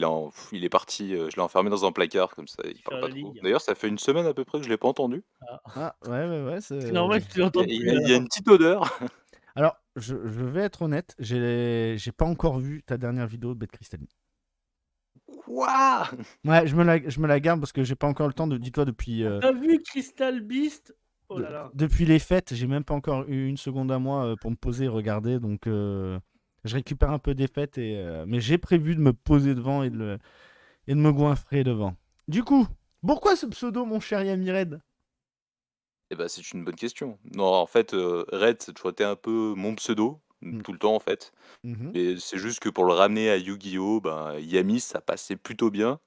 [SPEAKER 3] il est parti. Je l'ai enfermé dans un placard comme ça, il parle
[SPEAKER 2] Faire
[SPEAKER 3] pas
[SPEAKER 2] la
[SPEAKER 3] trop.
[SPEAKER 2] ligue.
[SPEAKER 3] D'ailleurs, ça fait une semaine à peu près que je l'ai pas entendu.
[SPEAKER 1] Ah, ouais,
[SPEAKER 2] C'est
[SPEAKER 1] c'est.
[SPEAKER 2] normal que tu l'entends
[SPEAKER 3] Il
[SPEAKER 2] plus.
[SPEAKER 3] y a, il y a une petite odeur.
[SPEAKER 1] Alors, je vais être honnête, j'ai pas encore vu ta dernière vidéo de Bête Cristalline.
[SPEAKER 3] Quoi?
[SPEAKER 1] Ouais, je me la garde parce que j'ai pas encore le temps de. Dis-toi, depuis.
[SPEAKER 2] T'as vu Crystal Beast? Oh là là.
[SPEAKER 1] Depuis les fêtes, j'ai même pas encore eu une seconde à moi pour me poser et regarder. Donc, je récupère un peu des fêtes. Mais j'ai prévu de me poser devant et de me goinfrer devant. Du coup, pourquoi ce pseudo, mon cher Yami Red?
[SPEAKER 3] Eh ben, c'est une bonne question. Non, en fait, Red, ça a toujours été un peu mon pseudo,
[SPEAKER 1] Mm.
[SPEAKER 3] tout le temps en fait.
[SPEAKER 1] Mhm.
[SPEAKER 3] Mais c'est juste que pour le ramener à Yu-Gi-Oh, ben, Yami, ça passait plutôt bien.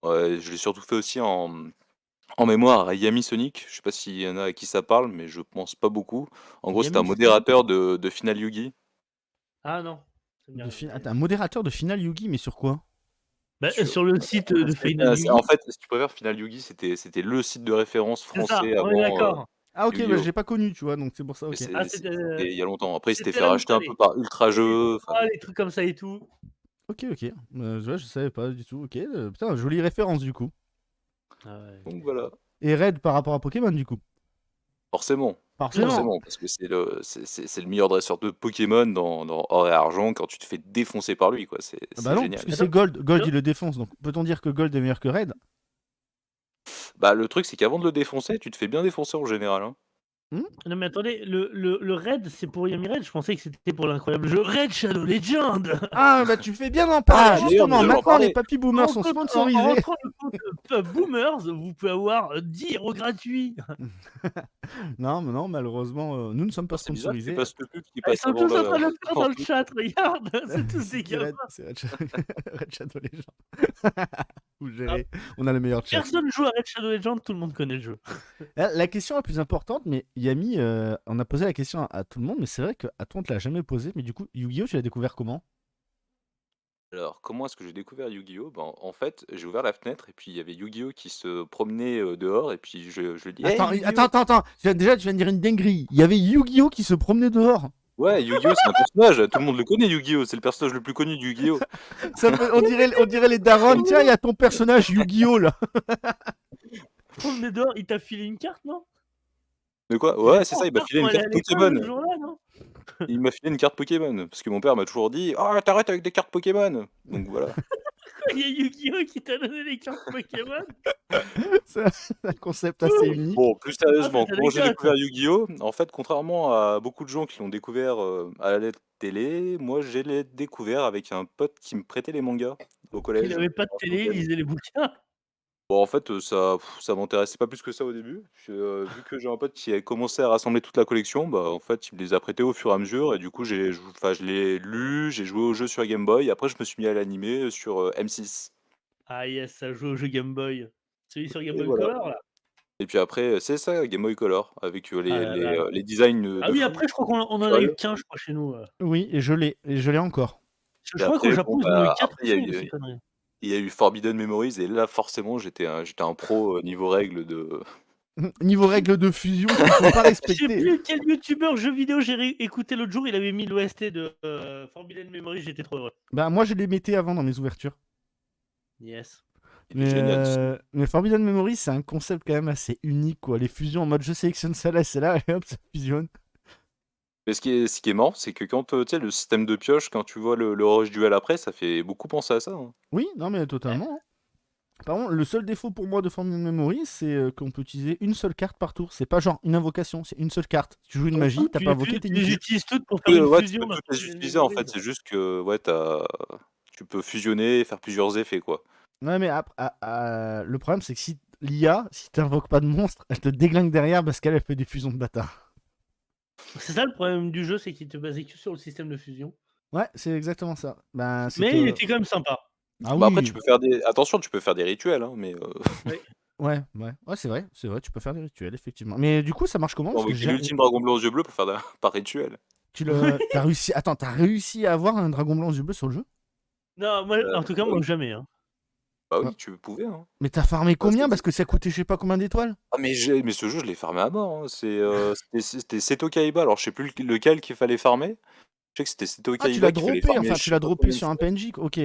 [SPEAKER 3] Je l'ai surtout fait aussi en mémoire à Yami Sonic. Je sais pas s'il y en a à qui ça parle, mais je pense pas beaucoup. En gros, c'était un
[SPEAKER 2] Yami
[SPEAKER 3] modérateur de Final Yugi.
[SPEAKER 2] Ah non. Ça me dit rien, mais-
[SPEAKER 1] Attends, un modérateur de Final Yugi, mais sur quoi?
[SPEAKER 2] Bah,
[SPEAKER 3] Sur-
[SPEAKER 2] sur le site de Final Yugi.
[SPEAKER 3] En fait, si tu préfères, Final Yugi, c'était le site de référence
[SPEAKER 2] C'est ça,
[SPEAKER 3] français
[SPEAKER 2] on est
[SPEAKER 3] avant
[SPEAKER 2] d'accord.
[SPEAKER 1] Ah, ok, bah,
[SPEAKER 3] Yu-Gi-Oh.
[SPEAKER 1] je l'ai pas connu, tu vois, donc c'est pour ça,
[SPEAKER 3] Mais
[SPEAKER 1] ok.
[SPEAKER 2] Ah, c'était
[SPEAKER 3] il y a longtemps. Après, il s'était
[SPEAKER 2] c'était
[SPEAKER 3] fait
[SPEAKER 2] là où
[SPEAKER 3] racheter un
[SPEAKER 2] t'allais.
[SPEAKER 3] peu par Ultra Jeux. Enfin,
[SPEAKER 2] Ah, les trucs comme ça et tout.
[SPEAKER 1] Ok. Ouais, je savais pas du tout, ok. Putain, jolie référence, du coup.
[SPEAKER 2] Ah ouais.
[SPEAKER 3] donc voilà.
[SPEAKER 1] Et Red par rapport à Pokémon, du coup.
[SPEAKER 3] Forcément.
[SPEAKER 1] Forcément.
[SPEAKER 3] Forcément, parce que c'est le meilleur dresseur de Pokémon dans Or et Argent quand tu te fais défoncer par lui, quoi. C'est
[SPEAKER 1] Ah bah non,
[SPEAKER 3] génial.
[SPEAKER 1] parce que c'est Gold. Gold, il le défonce, donc peut-on dire que Gold est meilleur que Red?
[SPEAKER 3] Bah, le truc, c'est qu'avant de le défoncer, tu te fais bien défoncer en général. Hein.
[SPEAKER 2] Non mais attendez, le raid c'est pour Yami Raid, je pensais que c'était pour l'incroyable jeu Raid Shadow Legend.
[SPEAKER 1] Ah, bah tu fais bien d'en parler,
[SPEAKER 3] d'ailleurs,
[SPEAKER 1] justement.
[SPEAKER 3] nous allons en
[SPEAKER 1] Maintenant, les
[SPEAKER 3] parler.
[SPEAKER 1] papy boomers sont
[SPEAKER 2] En
[SPEAKER 1] sponsorisés.
[SPEAKER 2] rentrant le compte Boomers, vous pouvez avoir 10 euros gratuits.
[SPEAKER 1] Non, malheureusement, nous ne sommes pas
[SPEAKER 3] C'est bizarre que tu
[SPEAKER 1] sponsorisés.
[SPEAKER 3] passes le pub qui
[SPEAKER 2] Ils
[SPEAKER 3] passe
[SPEAKER 2] sont
[SPEAKER 3] avant
[SPEAKER 2] tous en train de le faire dans le
[SPEAKER 3] le...
[SPEAKER 2] chat, regarde, c'est tous des
[SPEAKER 1] C'est Red,
[SPEAKER 2] gamins.
[SPEAKER 1] c'est Red Shadow Legends. Vous gérez, on a le meilleur chat.
[SPEAKER 2] Personne joue à Raid Shadow Legend, tout le monde connaît le jeu.
[SPEAKER 1] La question la plus importante, mais Yami, on a posé la question à tout le monde, mais c'est vrai qu'à toi, on te l'a jamais posé. Mais du coup, Yu-Gi-Oh, tu l'as découvert comment?
[SPEAKER 3] Alors, comment est-ce que j'ai découvert Yu-Gi-Oh? Ben, en fait, j'ai ouvert la fenêtre et puis il y avait Yu-Gi-Oh qui se promenait dehors et puis je lui dis
[SPEAKER 1] Attends,
[SPEAKER 3] hey, Yu-Gi-Oh!
[SPEAKER 1] attends. Déjà, tu viens de dire une dinguerie. Il y avait Yu-Gi-Oh qui se promenait dehors.
[SPEAKER 3] Ouais, Yu-Gi-Oh, c'est un personnage, tout le monde le connaît, Yu-Gi-Oh, c'est le personnage le plus connu de Yu-Gi-Oh.
[SPEAKER 1] On dirait les darons. Tiens, il y a ton personnage Yu-Gi-Oh là.
[SPEAKER 2] On est dehors, il t'a filé une carte, non?
[SPEAKER 3] Mais quoi? Ouais, c'est ça, il m'a filé une
[SPEAKER 2] Pour aller
[SPEAKER 3] carte
[SPEAKER 2] à l'école
[SPEAKER 3] Pokémon.
[SPEAKER 2] ce jour-là, non?
[SPEAKER 3] Il m'a filé une carte Pokémon, parce que mon père m'a toujours dit oh, t'arrêtes avec des cartes Pokémon. Donc voilà.
[SPEAKER 2] Il y a Yu-Gi-Oh qui t'a donné les cartes Pokémon.
[SPEAKER 1] C'est un concept assez unique.
[SPEAKER 3] Bon, plus sérieusement,
[SPEAKER 2] c'est
[SPEAKER 3] comment j'ai
[SPEAKER 2] dégueulasse.
[SPEAKER 3] découvert Yu-Gi-Oh? En fait, contrairement à beaucoup de gens qui l'ont découvert à la télé, moi je l'ai découvert avec un pote qui me prêtait les mangas au collège.
[SPEAKER 2] Il avait pas de télé, il lisait les bouquins.
[SPEAKER 3] Bon, en fait, ça m'intéressait pas plus que ça au début. Vu que j'ai un pote qui a commencé à rassembler toute la collection, bah, en fait, il me les a prêtés au fur et à mesure et du coup, je l'ai lu, j'ai joué au jeu sur Game Boy. Après, je me suis mis à l'animé sur M6.
[SPEAKER 2] Ah yes, ça joue au jeu Game Boy. Celui sur Game
[SPEAKER 3] Et
[SPEAKER 2] Boy
[SPEAKER 3] voilà.
[SPEAKER 2] Color, là.
[SPEAKER 3] Et puis après, c'est ça, Game Boy Color, avec
[SPEAKER 2] Ah là là.
[SPEAKER 3] les designs
[SPEAKER 2] Ah
[SPEAKER 3] de
[SPEAKER 2] oui,
[SPEAKER 3] fou.
[SPEAKER 2] après, je crois qu'on en a
[SPEAKER 3] Curieux.
[SPEAKER 2] eu qu'un, je crois, chez nous.
[SPEAKER 1] Oui, et je l'ai encore.
[SPEAKER 2] Je
[SPEAKER 3] Et
[SPEAKER 2] crois qu'au
[SPEAKER 3] après,
[SPEAKER 2] Japon,
[SPEAKER 3] bon,
[SPEAKER 2] ils en ont eu
[SPEAKER 3] bah,
[SPEAKER 2] 4
[SPEAKER 3] après, il y a
[SPEAKER 2] aussi,
[SPEAKER 3] eu-
[SPEAKER 2] ces conneries.
[SPEAKER 3] il y a eu Forbidden Memories et là, forcément, j'étais un pro niveau règles de.
[SPEAKER 1] Niveau règles de fusion qu'il ne faut pas
[SPEAKER 2] Je sais
[SPEAKER 1] respecter.
[SPEAKER 2] plus quel youtubeur jeu vidéo j'ai écouté l'autre jour, il avait mis l'OST de Forbidden Memory, j'étais trop heureux.
[SPEAKER 1] Bah, moi, je les mettais avant dans mes ouvertures.
[SPEAKER 2] Yes.
[SPEAKER 3] Il est génial.
[SPEAKER 1] Mais Forbidden Memory, c'est un concept quand même assez unique, quoi. Les fusions en mode je sélectionne celle-là, celle-là, et hop, ça fusionne.
[SPEAKER 3] Mais ce qui est marrant, c'est que quand tu sais, le système de pioche, quand tu vois le rush duel après, ça fait beaucoup penser à ça. Hein.
[SPEAKER 1] Oui, non, mais totalement. Hein. Par contre, le seul défaut pour moi de Forbidden Memory, c'est qu'on peut utiliser une seule carte par tour. C'est pas genre une invocation, c'est une seule carte. Si tu joues une magie, t'as pas invoqué, t'es
[SPEAKER 2] Tu les
[SPEAKER 1] niqué.
[SPEAKER 2] utilises toutes pour faire une
[SPEAKER 3] Ouais, tu
[SPEAKER 2] fusion.
[SPEAKER 3] peux
[SPEAKER 2] dans
[SPEAKER 3] toutes les
[SPEAKER 2] Forbidden
[SPEAKER 3] utiliser en
[SPEAKER 2] Memories.
[SPEAKER 3] fait, c'est juste que ouais, tu peux fusionner et faire plusieurs effets quoi.
[SPEAKER 1] Ouais, mais le problème, c'est que si l'IA, si t'invoques pas de monstre, elle te déglingue derrière parce qu'elle fait des fusions de bâtards.
[SPEAKER 2] C'est ça le problème du jeu, c'est qu'il te basait que sur le système de fusion.
[SPEAKER 1] Ouais, c'est exactement ça. Ben,
[SPEAKER 2] Mais il était quand même sympa.
[SPEAKER 1] Ah
[SPEAKER 3] Bah, après
[SPEAKER 1] oui,
[SPEAKER 3] tu peux faire des attention, tu peux faire des rituels, hein, mais
[SPEAKER 2] Oui.
[SPEAKER 1] ouais, ouais. Ouais, c'est vrai, tu peux faire des rituels, effectivement. Mais du coup, ça marche comment?
[SPEAKER 3] faut
[SPEAKER 1] Parce que
[SPEAKER 3] invoquer l'ultime dragon blanc aux yeux bleus pour faire par rituel.
[SPEAKER 1] t'as réussi. Attends, t'as réussi à avoir un dragon blanc aux yeux bleus sur le jeu?
[SPEAKER 2] Non, moi, en tout cas,
[SPEAKER 3] Bah
[SPEAKER 2] moi
[SPEAKER 3] oui,
[SPEAKER 2] jamais, hein.
[SPEAKER 3] bah
[SPEAKER 1] Ouais.
[SPEAKER 3] oui, tu pouvais, hein.
[SPEAKER 1] Mais t'as farmé
[SPEAKER 3] Bah,
[SPEAKER 1] combien? Parce que ça coûtait je sais pas combien d'étoiles.
[SPEAKER 3] ah mais ce jeu je l'ai farmé à mort, hein. C'était Seto Kaiba, alors je sais plus lequel qu'il fallait farmer. Je sais que c'était Seto
[SPEAKER 1] Ah, tu l'as
[SPEAKER 3] Kaiba qu'il fallait
[SPEAKER 1] droppé,
[SPEAKER 3] farmer
[SPEAKER 1] enfin,
[SPEAKER 3] je
[SPEAKER 1] tu
[SPEAKER 3] sais
[SPEAKER 1] l'as
[SPEAKER 3] pas
[SPEAKER 1] droppé
[SPEAKER 3] combien de
[SPEAKER 1] sur un
[SPEAKER 3] fois
[SPEAKER 1] PNJ, ok.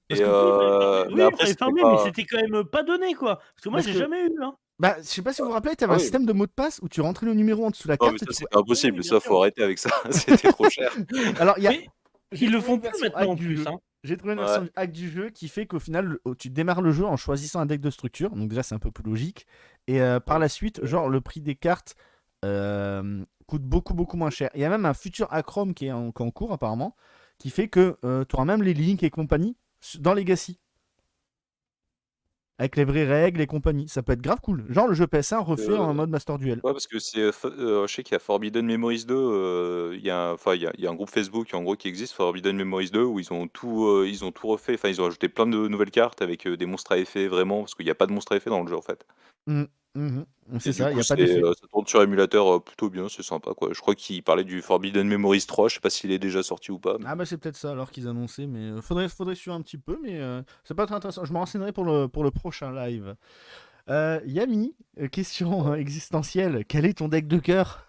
[SPEAKER 1] Parce
[SPEAKER 3] et
[SPEAKER 1] que,
[SPEAKER 3] mais
[SPEAKER 2] Oui, il
[SPEAKER 3] après
[SPEAKER 2] fallait
[SPEAKER 3] c'était
[SPEAKER 2] farmer, mais
[SPEAKER 3] pas
[SPEAKER 2] c'était quand même pas donné, quoi. Parce que moi,
[SPEAKER 1] parce
[SPEAKER 2] j'ai
[SPEAKER 1] que,
[SPEAKER 2] jamais eu, hein.
[SPEAKER 1] bah, je sais pas si vous vous rappelez, t'avais
[SPEAKER 3] ah
[SPEAKER 1] un
[SPEAKER 3] oui,
[SPEAKER 1] système de mot de passe où tu rentrais le numéro en dessous de la
[SPEAKER 3] non mais
[SPEAKER 1] carte et
[SPEAKER 3] ça
[SPEAKER 1] tu pouvais.
[SPEAKER 3] c'était
[SPEAKER 2] Oui, oui,
[SPEAKER 3] impossible,
[SPEAKER 2] bien
[SPEAKER 3] ça
[SPEAKER 2] sûr.
[SPEAKER 3] faut arrêter avec ça, c'était trop cher.
[SPEAKER 1] Alors, il y a.
[SPEAKER 2] Mais
[SPEAKER 1] J'ai
[SPEAKER 2] ils le
[SPEAKER 1] trouvé
[SPEAKER 2] font
[SPEAKER 1] une
[SPEAKER 2] plus
[SPEAKER 1] version
[SPEAKER 2] maintenant
[SPEAKER 1] hack
[SPEAKER 2] en
[SPEAKER 1] du
[SPEAKER 2] plus,
[SPEAKER 1] jeu.
[SPEAKER 2] hein.
[SPEAKER 1] J'ai trouvé une
[SPEAKER 3] Ouais.
[SPEAKER 1] version hack du jeu qui fait qu'au final, tu démarres le jeu en choisissant un deck de structure. Donc, déjà, c'est un peu plus logique. Et par la suite, genre, le prix des cartes coûte beaucoup, beaucoup moins cher. Il y a même un futur Acrom qui est en cours, apparemment, qui fait que tu auras même les Link et compagnie dans Legacy. Avec les vraies règles et compagnie. Ça peut être grave cool. Genre, le jeu PS1 refait en mode Master Duel.
[SPEAKER 3] Ouais, parce que je sais qu'il y a Forbidden Memories 2, il y a il y a un groupe Facebook en gros qui existe, Forbidden Memories 2, où ils ont tout refait. Enfin, ils ont ajouté plein de nouvelles cartes avec des monstres à effet vraiment, parce qu'il n'y a pas de monstres à effet dans le jeu en fait.
[SPEAKER 1] Mhm. C'est
[SPEAKER 3] Et du
[SPEAKER 1] ça, il n'y
[SPEAKER 3] coup,
[SPEAKER 1] a pas d'effet.
[SPEAKER 3] ça tourne sur émulateur plutôt bien, c'est sympa quoi. Je crois qu'il parlait du Forbidden Memories 3, je sais pas s'il est déjà sorti ou pas.
[SPEAKER 1] Ah bah c'est peut-être ça alors qu'ils annonçaient, mais faudrait suivre un petit peu, mais c'est pas très intéressant. Je me renseignerai pour le prochain live. Yami, question existentielle, quel est ton deck de cœur?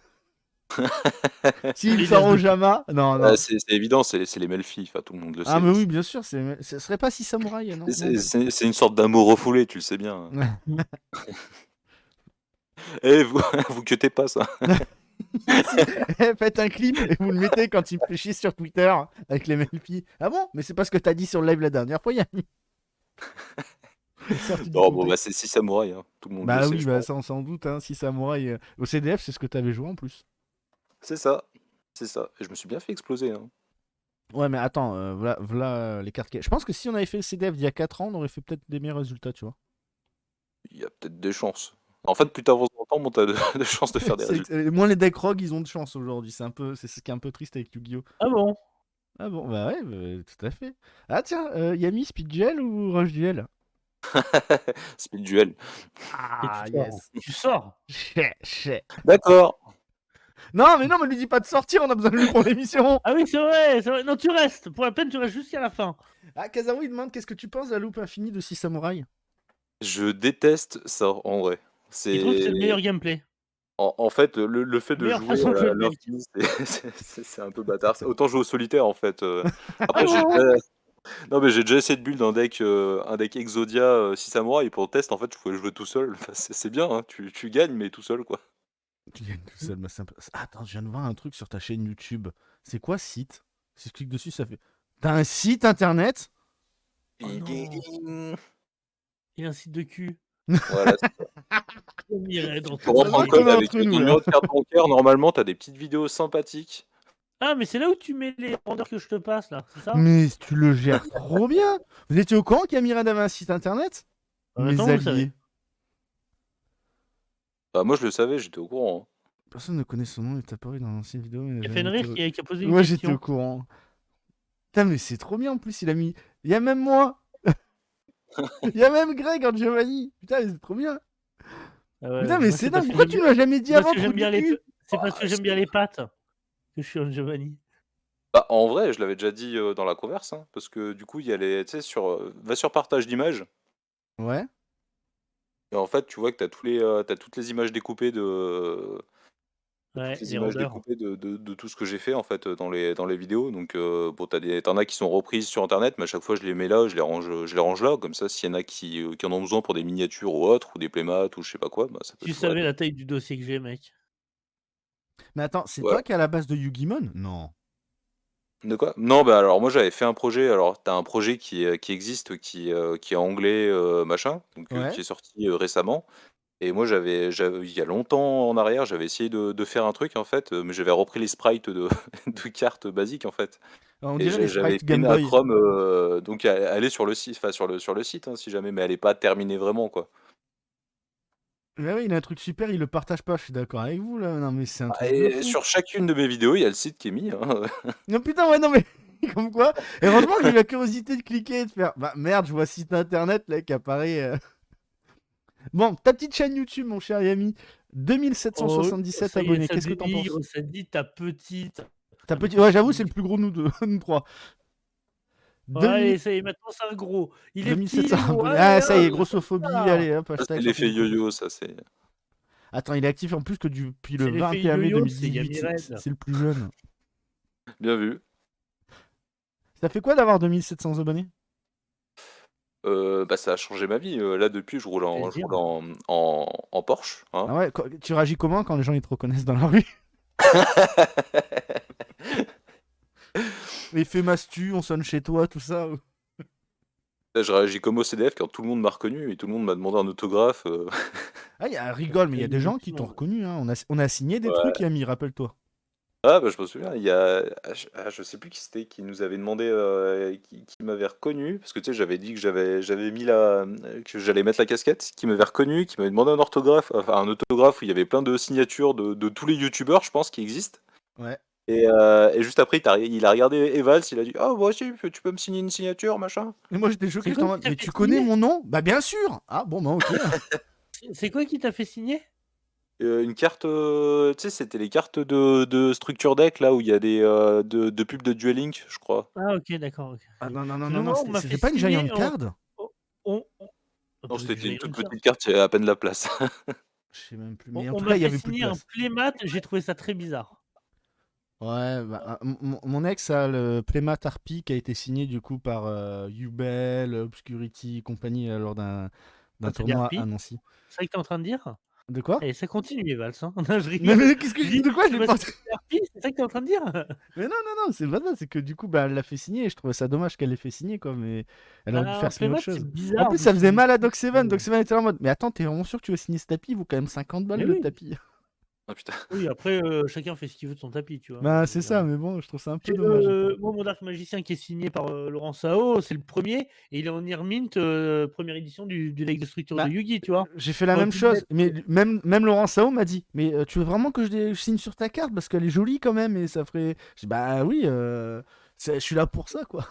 [SPEAKER 1] S'il
[SPEAKER 2] Les
[SPEAKER 1] sort
[SPEAKER 2] liasses
[SPEAKER 1] au
[SPEAKER 2] de
[SPEAKER 1] Jama? Non, non.
[SPEAKER 3] C'est évident, c'est les Melfi, enfin tout le monde le
[SPEAKER 1] Ah
[SPEAKER 3] sait.
[SPEAKER 1] mais oui, bien sûr, ce serait pas si samouraï, non? Non.
[SPEAKER 3] C'est une sorte d'amour refoulé, tu le sais bien. Eh, vous, vous cuttez pas ça.
[SPEAKER 1] Faites un clip et vous le mettez quand il me fait chier sur Twitter avec les Melfi. Ah bon? Mais c'est pas ce que t'as dit sur le live la dernière fois, Yami. Sorti du
[SPEAKER 3] Non, bon, bah,
[SPEAKER 1] contexte.
[SPEAKER 3] c'est 6 samouraïs, hein. Tout le monde le
[SPEAKER 1] Bah
[SPEAKER 3] sait,
[SPEAKER 1] oui,
[SPEAKER 3] je
[SPEAKER 1] bah
[SPEAKER 3] pense.
[SPEAKER 1] ça on s'en doute, hein, si samouraï. Au CDF, c'est ce que t'avais joué en plus.
[SPEAKER 3] C'est ça, c'est ça. Et je me suis bien fait exploser, hein.
[SPEAKER 1] Ouais, mais attends, voilà, les cartes. Je pense que si on avait fait le CDF d'il y a 4 ans, on aurait fait peut-être des meilleurs résultats, tu vois.
[SPEAKER 3] Il y a peut-être des chances. En fait, plus t'avances dans le temps, moins t'as de chances de faire des résultats.
[SPEAKER 1] Moins les decks rogue, ils ont de chance aujourd'hui. C'est ce qui est un peu triste avec Yu-Gi-Oh!
[SPEAKER 2] Ah bon?
[SPEAKER 1] Ah bon, bah ouais, tout à fait. Ah tiens, Yami, Speed Duel ou Rush Duel?
[SPEAKER 3] Speed Duel.
[SPEAKER 2] Et
[SPEAKER 1] Ah,
[SPEAKER 2] tu sors.
[SPEAKER 1] yes.
[SPEAKER 2] Tu sors.
[SPEAKER 1] Chais.
[SPEAKER 3] D'accord.
[SPEAKER 1] Non, mais lui dis pas de sortir, on a besoin de lui pour l'émission.
[SPEAKER 2] Ah oui, c'est vrai, c'est vrai. Non, tu restes. Pour la peine, tu restes jusqu'à la fin.
[SPEAKER 1] Ah, Kazaru, il demande qu'est-ce que tu penses de la loupe infinie de 6 samouraïs?
[SPEAKER 3] Je déteste ça, en vrai.
[SPEAKER 2] Il trouve que c'est le
[SPEAKER 3] C'est
[SPEAKER 2] meilleur gameplay.
[SPEAKER 3] en fait, le fait de
[SPEAKER 2] Meilleure
[SPEAKER 3] jouer
[SPEAKER 2] façon de jouer
[SPEAKER 3] à
[SPEAKER 2] le deck.
[SPEAKER 3] l'infini, c'est un peu bâtard. Autant jouer au solitaire, en fait.
[SPEAKER 2] Ah
[SPEAKER 3] Après,
[SPEAKER 2] bon?
[SPEAKER 3] non, mais j'ai déjà essayé de build un deck Exodia 6 samouraïs, et pour le test, en fait, je pouvais jouer tout seul. Enfin, c'est bien, hein, tu gagnes, mais tout seul, quoi.
[SPEAKER 1] Tu gagnes tout seul, mais simple. Attends, je viens de voir un truc sur ta chaîne YouTube. C'est quoi site? Si je clique dessus, ça fait. T'as un site internet? Oh non.
[SPEAKER 2] Il y a un site de cul.
[SPEAKER 3] Voilà, c'est ça.
[SPEAKER 2] On irait dans
[SPEAKER 3] Tu
[SPEAKER 2] ton
[SPEAKER 3] rentres en
[SPEAKER 1] voit
[SPEAKER 2] nez.
[SPEAKER 1] qu'on
[SPEAKER 3] code
[SPEAKER 1] est
[SPEAKER 3] avec
[SPEAKER 1] entre
[SPEAKER 3] ton
[SPEAKER 1] nous, là.
[SPEAKER 3] numéro de carte bancaire, normalement, t'as des petites vidéos sympathiques.
[SPEAKER 2] Ah, mais c'est là où tu mets les vendeurs que je te passe, là, c'est ça?
[SPEAKER 1] Mais tu le gères trop bien. Vous étiez au courant qu'Amirad avait un site internet? Mes
[SPEAKER 2] Maintenant, vous le savez.
[SPEAKER 1] alliés.
[SPEAKER 3] Bah, moi, je le savais, j'étais au courant, hein.
[SPEAKER 1] Personne ne connaît son nom, il est apparu dans l'ancienne vidéo.
[SPEAKER 2] Il y a Fenrir qui a posé une
[SPEAKER 1] Ouais, j'étais
[SPEAKER 2] question.
[SPEAKER 1] au courant. Putain, mais c'est trop bien en plus, il a mis. Il y a même moi. Il y a même Greg en Giovanni. Putain, c'est trop bien.
[SPEAKER 2] Ah ouais,
[SPEAKER 1] Putain, mais
[SPEAKER 2] moi,
[SPEAKER 1] c'est
[SPEAKER 2] parce
[SPEAKER 1] dingue.
[SPEAKER 2] que
[SPEAKER 1] Pourquoi
[SPEAKER 2] j'aime
[SPEAKER 1] tu
[SPEAKER 2] bien-
[SPEAKER 1] m'as jamais dit
[SPEAKER 2] parce
[SPEAKER 1] avant,
[SPEAKER 2] que
[SPEAKER 1] trou
[SPEAKER 2] j'aime
[SPEAKER 1] du
[SPEAKER 2] bien les
[SPEAKER 1] cul?
[SPEAKER 2] c'est parce que j'aime bien les pattes que je suis un Giovanni.
[SPEAKER 3] Bah, en vrai, je l'avais déjà dit dans la converse, hein, parce que du coup, il y a les. Tu sais, va sur partage d'images,
[SPEAKER 1] Ouais.
[SPEAKER 3] et en fait, tu vois que t'as toutes les images découpées
[SPEAKER 2] Ouais, les rondeurs.
[SPEAKER 3] de tout ce que j'ai fait en fait dans les vidéos. Donc bon, t'en as qui sont reprises sur internet, mais à chaque fois je les mets là, je les range là, comme ça s'il y en a qui en ont besoin pour des miniatures ou autres, ou des playmats ou je sais pas quoi, bah ça peut
[SPEAKER 2] Tu
[SPEAKER 3] toujours
[SPEAKER 2] savais
[SPEAKER 3] être.
[SPEAKER 2] la taille du dossier que j'ai, mec.
[SPEAKER 1] Mais attends, c'est
[SPEAKER 3] Ouais.
[SPEAKER 1] toi qui es à la base de Yugimon? Non.
[SPEAKER 3] De quoi? Non, bah alors moi j'avais fait un projet, alors t'as un projet qui existe, qui est anglais, machin, donc
[SPEAKER 1] Ouais.
[SPEAKER 3] qui est sorti récemment. Et moi il y a longtemps en arrière, j'avais essayé de faire un truc en fait, mais j'avais repris les sprites de cartes basiques en fait.
[SPEAKER 1] On
[SPEAKER 3] Et
[SPEAKER 1] dirait les
[SPEAKER 3] j'avais
[SPEAKER 1] sprites
[SPEAKER 3] fait
[SPEAKER 1] Game
[SPEAKER 3] une
[SPEAKER 1] Boy.
[SPEAKER 3] Acrom, donc elle est sur le site, enfin sur le site, hein, si jamais, mais elle est pas terminée vraiment, quoi.
[SPEAKER 1] Mais oui, il a un truc super, il le partage pas, je suis d'accord avec vous là. Non mais c'est un
[SPEAKER 3] Ah,
[SPEAKER 1] truc de
[SPEAKER 3] et
[SPEAKER 1] fou.
[SPEAKER 3] sur chacune de mes vidéos, il y a le site qui est mis, hein.
[SPEAKER 1] Non putain, ouais, non mais comme quoi. Et heureusement que j'ai eu la curiosité de cliquer et de faire. Bah merde, je vois site internet là qui apparaît. Bon, ta petite chaîne YouTube, mon cher Yami,
[SPEAKER 2] Oh,
[SPEAKER 1] 2777
[SPEAKER 2] ça y est,
[SPEAKER 1] abonnés.
[SPEAKER 2] ça
[SPEAKER 1] Qu'est-ce que t'en
[SPEAKER 2] dénigre,
[SPEAKER 1] penses?
[SPEAKER 2] ça dit ta petite.
[SPEAKER 1] Ta
[SPEAKER 2] Ah, mais
[SPEAKER 1] petite.
[SPEAKER 2] qu'est-ce
[SPEAKER 1] Ouais,
[SPEAKER 2] que tu
[SPEAKER 1] j'avoue, c'est le
[SPEAKER 2] dis?
[SPEAKER 1] plus gros de nous deux, nous trois.
[SPEAKER 2] Ouais,
[SPEAKER 1] 2000
[SPEAKER 2] allez, ça y est, maintenant c'est un gros. Il est petit, il
[SPEAKER 1] 2700
[SPEAKER 2] est gros.
[SPEAKER 1] abonnés.
[SPEAKER 2] Allez,
[SPEAKER 1] Ah, ça y est,
[SPEAKER 2] hop,
[SPEAKER 1] grossophobie.
[SPEAKER 2] là.
[SPEAKER 1] Allez, hop,
[SPEAKER 3] Ça, c'est
[SPEAKER 1] hashtag
[SPEAKER 3] l'effet
[SPEAKER 1] champignon.
[SPEAKER 3] yo-yo, ça, c'est.
[SPEAKER 1] Attends, il est actif en plus que depuis le
[SPEAKER 2] C'est l'effet
[SPEAKER 1] 21 mai
[SPEAKER 2] yo-yo, c'est
[SPEAKER 1] 2018.
[SPEAKER 2] Yami Red.
[SPEAKER 1] C'est le plus jeune.
[SPEAKER 3] Bien vu.
[SPEAKER 1] Ça fait quoi d'avoir 2700 abonnés?
[SPEAKER 3] Bah, ça a changé ma vie. Là, depuis, je
[SPEAKER 2] Plaisir.
[SPEAKER 3] roule en Porsche, hein.
[SPEAKER 1] Ah ouais, tu réagis comment quand les gens ils te reconnaissent dans la rue? Effet mastu, on sonne chez toi, tout ça.
[SPEAKER 3] Là, je réagis comme au CDF quand tout le monde m'a reconnu et tout le monde m'a demandé un autographe.
[SPEAKER 1] Ah, il y a rigole, mais il y a des gens qui t'ont
[SPEAKER 2] L'émotion.
[SPEAKER 1] reconnu. Hein. On a signé des
[SPEAKER 3] Ouais.
[SPEAKER 1] trucs, Yami, rappelle-toi.
[SPEAKER 3] Ah, bah, je me souviens, il y a je sais plus qui c'était qui nous avait demandé, qui m'avait reconnu parce que, tu sais, j'avais dit que j'avais mis que j'allais mettre la casquette, qui m'avait reconnu, qui m'avait demandé un autographe où il y avait plein de signatures de tous les youtubeurs, je pense, qui existent
[SPEAKER 1] Ouais.
[SPEAKER 3] et juste après, il a regardé Evals, il a dit: «Ah, moi aussi, tu peux me signer une signature, machin?»
[SPEAKER 1] Et moi j'étais choqué,
[SPEAKER 2] C'est
[SPEAKER 1] j'étais
[SPEAKER 2] quoi
[SPEAKER 1] en
[SPEAKER 2] qui
[SPEAKER 1] mode,
[SPEAKER 2] t'a
[SPEAKER 1] mais
[SPEAKER 2] fait
[SPEAKER 1] tu connais
[SPEAKER 2] signer?
[SPEAKER 1] mon nom? Bah bien sûr! Ah bon, bah ok.
[SPEAKER 2] C'est quoi qui t'a fait signer?
[SPEAKER 3] Une carte, tu sais, c'était les cartes de Structure Deck, là, où il y a des, de pubs de Duel Link, je crois.
[SPEAKER 2] Ah OK, d'accord, OK.
[SPEAKER 1] Ah non, non, non,
[SPEAKER 2] Parce
[SPEAKER 1] non,
[SPEAKER 2] que
[SPEAKER 1] non,
[SPEAKER 2] moi, on m'a fait
[SPEAKER 1] c'était pas une Giant
[SPEAKER 2] signer
[SPEAKER 1] Card?
[SPEAKER 3] Non,
[SPEAKER 2] Parce que
[SPEAKER 3] c'était une
[SPEAKER 2] j'avais
[SPEAKER 3] toute
[SPEAKER 2] comme ça.
[SPEAKER 3] petite carte, il y avait à peine la place.
[SPEAKER 1] Je sais même plus,
[SPEAKER 2] On
[SPEAKER 1] mais en
[SPEAKER 2] on
[SPEAKER 1] tout
[SPEAKER 2] m'a
[SPEAKER 1] cas, il y
[SPEAKER 2] fait
[SPEAKER 1] avait plus de
[SPEAKER 2] signer un
[SPEAKER 1] place.
[SPEAKER 2] playmat, j'ai trouvé ça très bizarre.
[SPEAKER 1] Ouais, bah, mon ex a le Playmat Harpy qui a été signé du coup par Ubel, Obscurity, compagnie lors d'un
[SPEAKER 2] Ah, t'as dit
[SPEAKER 1] tournoi
[SPEAKER 2] harpie?
[SPEAKER 1] à Nancy.
[SPEAKER 2] C'est ça que t'es en train de dire?
[SPEAKER 1] De quoi?
[SPEAKER 2] Et ça continue les valses, hein. Non, je
[SPEAKER 1] Non,
[SPEAKER 2] rigole.
[SPEAKER 1] mais qu'est-ce que
[SPEAKER 2] Je dis:
[SPEAKER 1] de quoi je
[SPEAKER 2] «C'est
[SPEAKER 1] l'ai
[SPEAKER 2] parce
[SPEAKER 1] pas.
[SPEAKER 2] que c'est harpie?» C'est ça que t'es en train de dire?
[SPEAKER 1] Mais non, non, non, c'est pas ça, c'est que du coup, bah, elle l'a fait signer et je trouvais ça dommage qu'elle l'ait fait signer, quoi, mais elle aurait dû
[SPEAKER 2] Bah, un
[SPEAKER 1] faire signer autre
[SPEAKER 2] playmat, c'est
[SPEAKER 1] chose. En
[SPEAKER 2] bizarre,
[SPEAKER 1] plus,
[SPEAKER 2] je me
[SPEAKER 1] ça
[SPEAKER 2] suis
[SPEAKER 1] faisait
[SPEAKER 2] dit:
[SPEAKER 1] mal à
[SPEAKER 2] «Qu'est-ce
[SPEAKER 1] Doc7.
[SPEAKER 2] que»
[SPEAKER 1] Doc7 était là en mode, mais attends, t'es vraiment sûr que tu veux signer ce tapis? Il vaut quand même 50 balles
[SPEAKER 2] Mais
[SPEAKER 1] le
[SPEAKER 2] oui!
[SPEAKER 1] tapis.
[SPEAKER 3] Ah putain.
[SPEAKER 2] Oui, après, chacun fait ce qu'il veut de son tapis, tu vois?
[SPEAKER 1] Bah,
[SPEAKER 2] Je veux
[SPEAKER 1] c'est
[SPEAKER 2] dire,
[SPEAKER 1] ça, mais bon, je trouve ça un peu
[SPEAKER 2] j'ai
[SPEAKER 1] dommage.
[SPEAKER 2] moi, mon Dark Magicien qui est signé par, Laurent Sao, c'est le premier et il est en Earmint, 1re édition du deck de structure de
[SPEAKER 1] Bah,
[SPEAKER 2] Yugi, tu vois?
[SPEAKER 1] j'ai fait la
[SPEAKER 2] J'aurais
[SPEAKER 1] même
[SPEAKER 2] pu le
[SPEAKER 1] chose,
[SPEAKER 2] mettre
[SPEAKER 1] mais même Laurent Sao m'a dit, mais tu veux vraiment que je signe sur ta carte parce qu'elle est jolie quand même et ça ferait. Je dis, bah oui, je suis là pour ça, quoi.